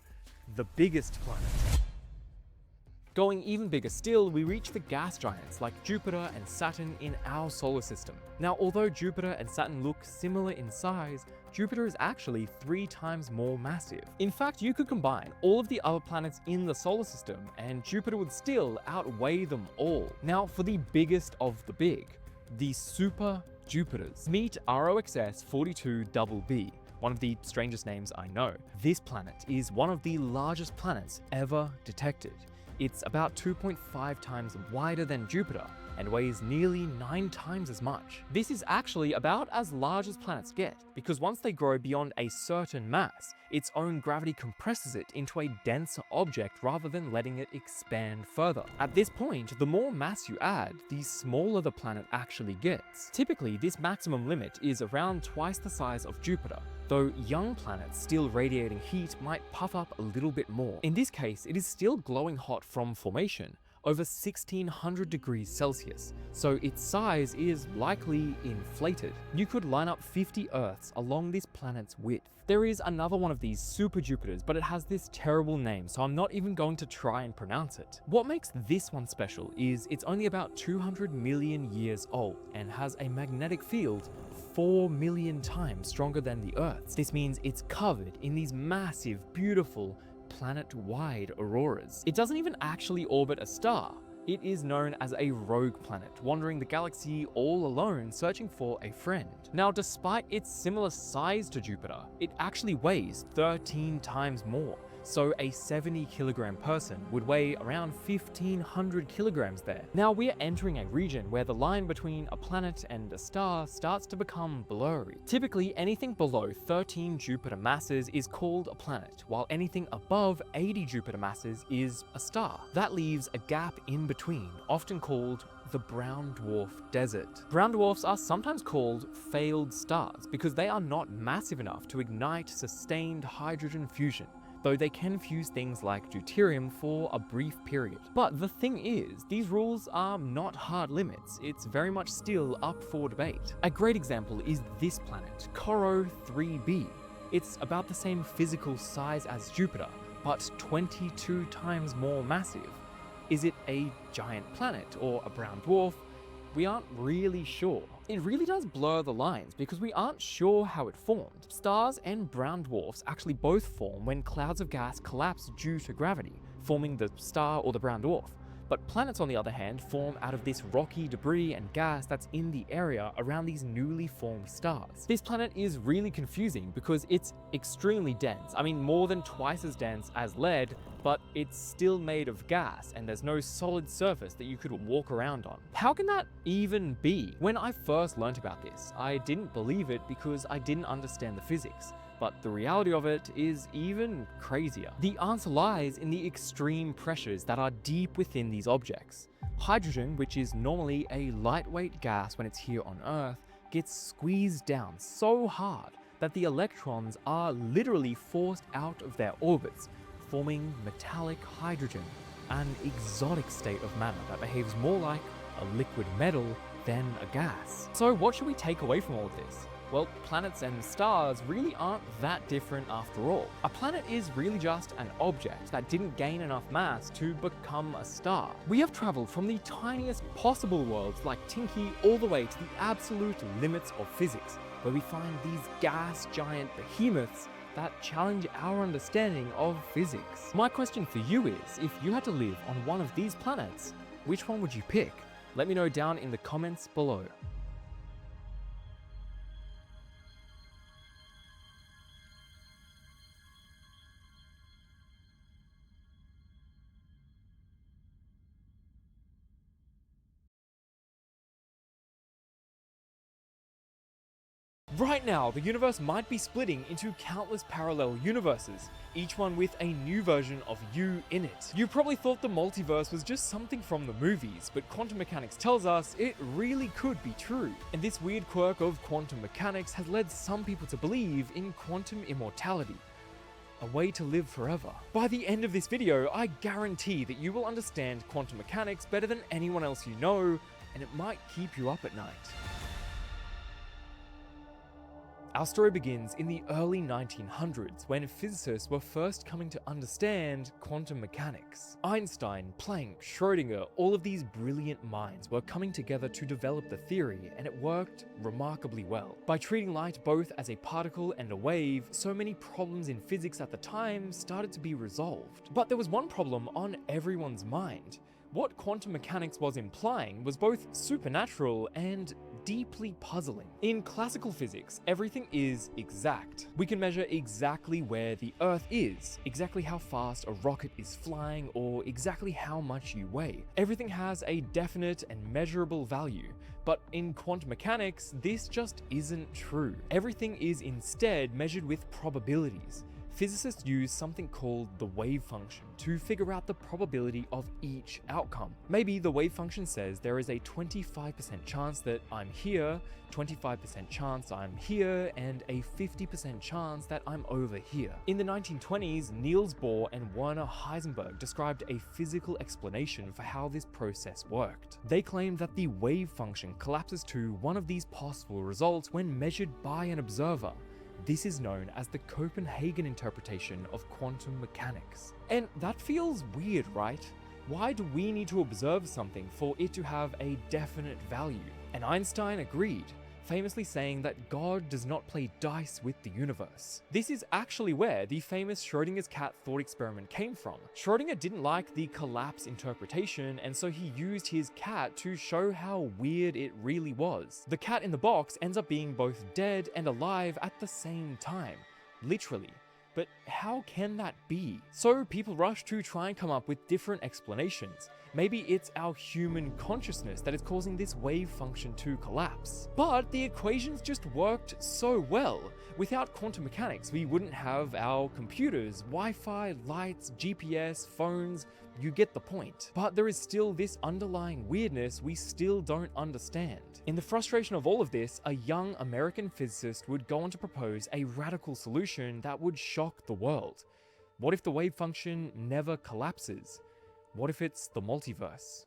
the biggest planet. Going even bigger still, we reach the gas giants like Jupiter and Saturn in our solar system. Now, although Jupiter and Saturn look similar in size, Jupiter is actually 3 times more massive. In fact, you could combine all of the other planets in the solar system and Jupiter would still outweigh them all. Now, for the biggest of the big, the super Jupiters. Meet ROXS 42BB. One of the strangest names I know. This planet is one of the largest planets ever detected. It's about 2.5 times wider than Jupiter and weighs nearly 9 times as much. This is actually about as large as planets get, because once they grow beyond a certain mass, its own gravity compresses it into a denser object rather than letting it expand further. At this point, the more mass you add, the smaller the planet actually gets. Typically, this maximum limit is around twice the size of Jupiter, though young planets still radiating heat might puff up a little bit more. In this case, it is still glowing hot from formation, over 1600 degrees Celsius, so its size is likely inflated. You could line up 50 Earths along this planet's width. There is another one of these super Jupiters, but it has this terrible name, so I'm not even going to try and pronounce it. What makes this one special is it's only about 200 million years old and has a magnetic field 4 million times stronger than the Earth's. This means it's covered in these massive, beautiful, planet-wide auroras. It doesn't even actually orbit a star. It is known as a rogue planet, wandering the galaxy all alone, searching for a friend. Now, despite its similar size to Jupiter, it actually weighs 13 times more. So a 70 kilogram person would weigh around 1500 kilograms there. Now we're entering a region where the line between a planet and a star starts to become blurry. Typically, anything below 13 Jupiter masses is called a planet, while anything above 80 Jupiter masses is a star. That leaves a gap in between, often called the brown dwarf desert. Brown dwarfs are sometimes called failed stars because they are not massive enough to ignite sustained hydrogen fusion, though they can fuse things like deuterium for a brief period. But the thing is, these rules are not hard limits. It's very much still up for debate. A great example is this planet, Coro 3b. It's about the same physical size as Jupiter, but 22 times more massive. Is it a giant planet or a brown dwarf? We aren't really sure. It really does blur the lines because we aren't sure how it formed. Stars and brown dwarfs actually both form when clouds of gas collapse due to gravity, forming the star or the brown dwarf. But planets, on the other hand, form out of this rocky debris and gas that's in the area around these newly formed stars. This planet is really confusing because it's extremely dense. I mean, more than twice as dense as lead, but it's still made of gas and there's no solid surface that you could walk around on. How can that even be? When I first learnt about this, I didn't believe it because I didn't understand the physics. But the reality of it is even crazier. The answer lies in the extreme pressures that are deep within these objects. Hydrogen, which is normally a lightweight gas when it's here on Earth, gets squeezed down so hard that the electrons are literally forced out of their orbits, forming metallic hydrogen, an exotic state of matter that behaves more like a liquid metal than a gas. So what should we take away from all of this? Well, planets and stars really aren't that different after all. A planet is really just an object that didn't gain enough mass to become a star. We have traveled from the tiniest possible worlds like Tinky all the way to the absolute limits of physics, where we find these gas giant behemoths that challenge our understanding of physics. My question for you is, if you had to live on one of these planets, which one would you pick? Let me know down in the comments below. Right now, the universe might be splitting into countless parallel universes, each one with a new version of you in it. You probably thought the multiverse was just something from the movies, but quantum mechanics tells us it really could be true. And this weird quirk of quantum mechanics has led some people to believe in quantum immortality, a way to live forever. By the end of this video, I guarantee that you will understand quantum mechanics better than anyone else you know, and it might keep you up at night. Our story begins in the early 1900s when physicists were first coming to understand quantum mechanics. Einstein, Planck, Schrödinger, all of these brilliant minds were coming together to develop the theory, and it worked remarkably well. By treating light both as a particle and a wave, so many problems in physics at the time started to be resolved. But there was one problem on everyone's mind. What quantum mechanics was implying was both supernatural and deeply puzzling. In classical physics, everything is exact. We can measure exactly where the Earth is, exactly how fast a rocket is flying, or exactly how much you weigh. Everything has a definite and measurable value. But in quantum mechanics, this just isn't true. Everything is instead measured with probabilities. Physicists use something called the wave function to figure out the probability of each outcome. Maybe the wave function says there is a 25% chance that I'm here, 25% chance I'm here, and a 50% chance that I'm over here. In the 1920s, Niels Bohr and Werner Heisenberg described a physical explanation for how this process worked. They claimed that the wave function collapses to one of these possible results when measured by an observer. This is known as the Copenhagen interpretation of quantum mechanics. And that feels weird, right? Why do we need to observe something for it to have a definite value? And Einstein agreed, famously saying that God does not play dice with the universe. This is actually where the famous Schrödinger's cat thought experiment came from. Schrödinger didn't like the collapse interpretation, and so he used his cat to show how weird it really was. The cat in the box ends up being both dead and alive at the same time, literally. But how can that be? So people rush to try and come up with different explanations. Maybe it's our human consciousness that is causing this wave function to collapse. But the equations just worked so well. Without quantum mechanics, we wouldn't have our computers, Wi-Fi, lights, GPS, phones. You get the point. But there is still this underlying weirdness we still don't understand. In the frustration of all of this, a young American physicist would go on to propose a radical solution that would shock the world. What if the wave function never collapses? What if it's the multiverse?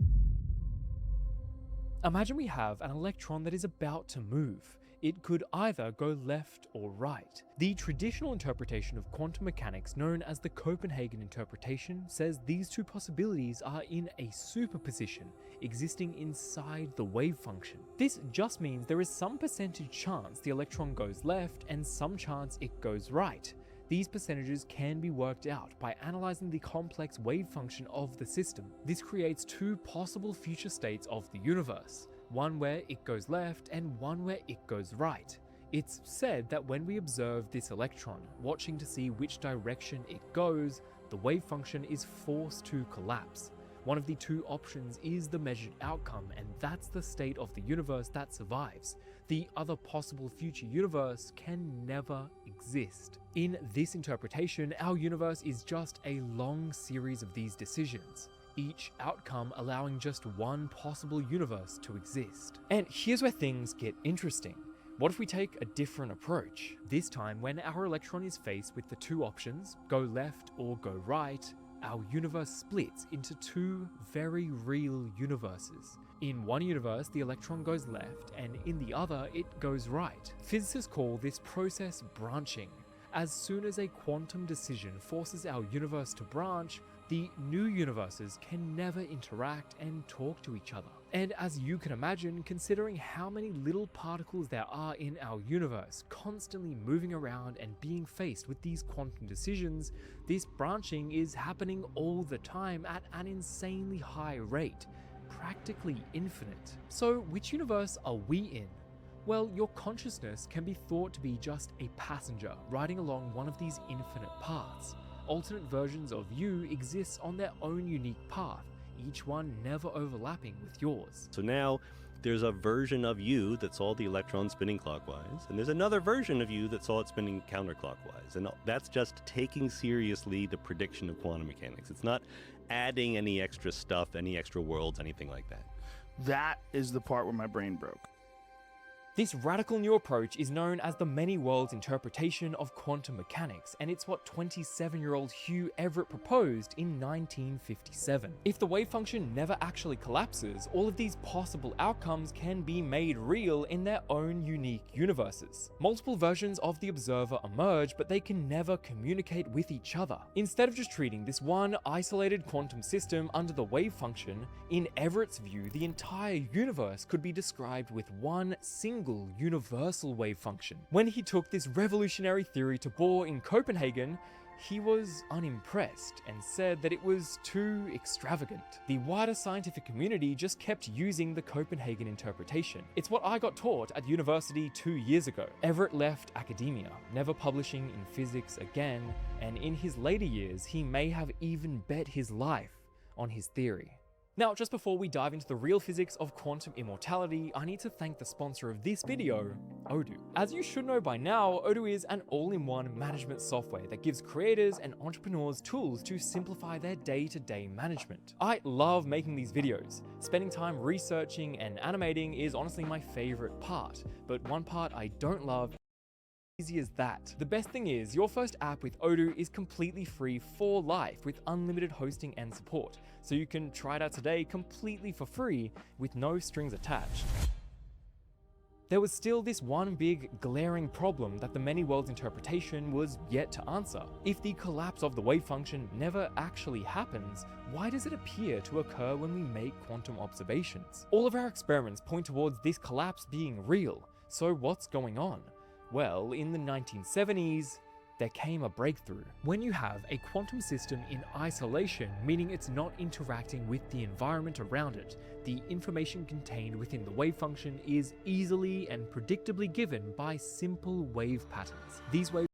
Imagine we have an electron that is about to move. It could either go left or right. The traditional interpretation of quantum mechanics, known as the Copenhagen interpretation, says these two possibilities are in a superposition, existing inside the wave function. This just means there is some percentage chance the electron goes left and some chance it goes right. These percentages can be worked out by analyzing the complex wave function of the system. This creates two possible future states of the universe, one where it goes left and one where it goes right. It's said that when we observe this electron, watching to see which direction it goes, the wave function is forced to collapse. One of the two options is the measured outcome, and that's the state of the universe that survives. The other possible future universe can never exist. In this interpretation, our universe is just a long series of these decisions, each outcome allowing just one possible universe to exist. And here's where things get interesting. What if we take a different approach? This time, when our electron is faced with the two options, go left or go right, our universe splits into two very real universes. In one universe, the electron goes left, and in the other, it goes right. Physicists call this process branching. As soon as a quantum decision forces our universe to branch, the new universes can never interact and talk to each other. And as you can imagine, considering how many little particles there are in our universe, constantly moving around and being faced with these quantum decisions, this branching is happening all the time at an insanely high rate, practically infinite. So which universe are we in? Well, your consciousness can be thought to be just a passenger riding along one of these infinite paths. Alternate versions of you exist on their own unique path, each one never overlapping with yours. So now there's a version of you that saw the electron spinning clockwise, and there's another version of you that saw it spinning counterclockwise. And that's just taking seriously the prediction of quantum mechanics. It's not adding any extra stuff, any extra worlds, anything like that. That is the part where my brain broke. This radical new approach is known as the many worlds interpretation of quantum mechanics, and it's what 27-year-old Hugh Everett proposed in 1957. If the wave function never actually collapses, all of these possible outcomes can be made real in their own unique universes. Multiple versions of the observer emerge, but they can never communicate with each other. Instead of just treating this one isolated quantum system under the wave function, in Everett's view, the entire universe could be described with one single universal wave function. When he took this revolutionary theory to Bohr in Copenhagen, he was unimpressed and said that it was too extravagant. The wider scientific community just kept using the Copenhagen interpretation. It's what I got taught at university 2 years ago. Everett left academia, never publishing in physics again, and in his later years, he may have even bet his life on his theory. Now, just before we dive into the real physics of quantum immortality, I need to thank the sponsor of this video, Odoo. As you should know by now, Odoo is an all-in-one management software that gives creators and entrepreneurs tools to simplify their day-to-day management. I love making these videos. Spending time researching and animating is honestly my favorite part, but one part I don't love easy as that. The best thing is, your first app with Odoo is completely free for life with unlimited hosting and support, so you can try it out today completely for free with no strings attached. There was still this one big glaring problem that the many worlds interpretation was yet to answer. If the collapse of the wave function never actually happens, why does it appear to occur when we make quantum observations? All of our experiments point towards this collapse being real, so what's going on? Well, in the 1970s, there came a breakthrough. When you have a quantum system in isolation, meaning it's not interacting with the environment around it, the information contained within the wave function is easily and predictably given by simple wave patterns. These wave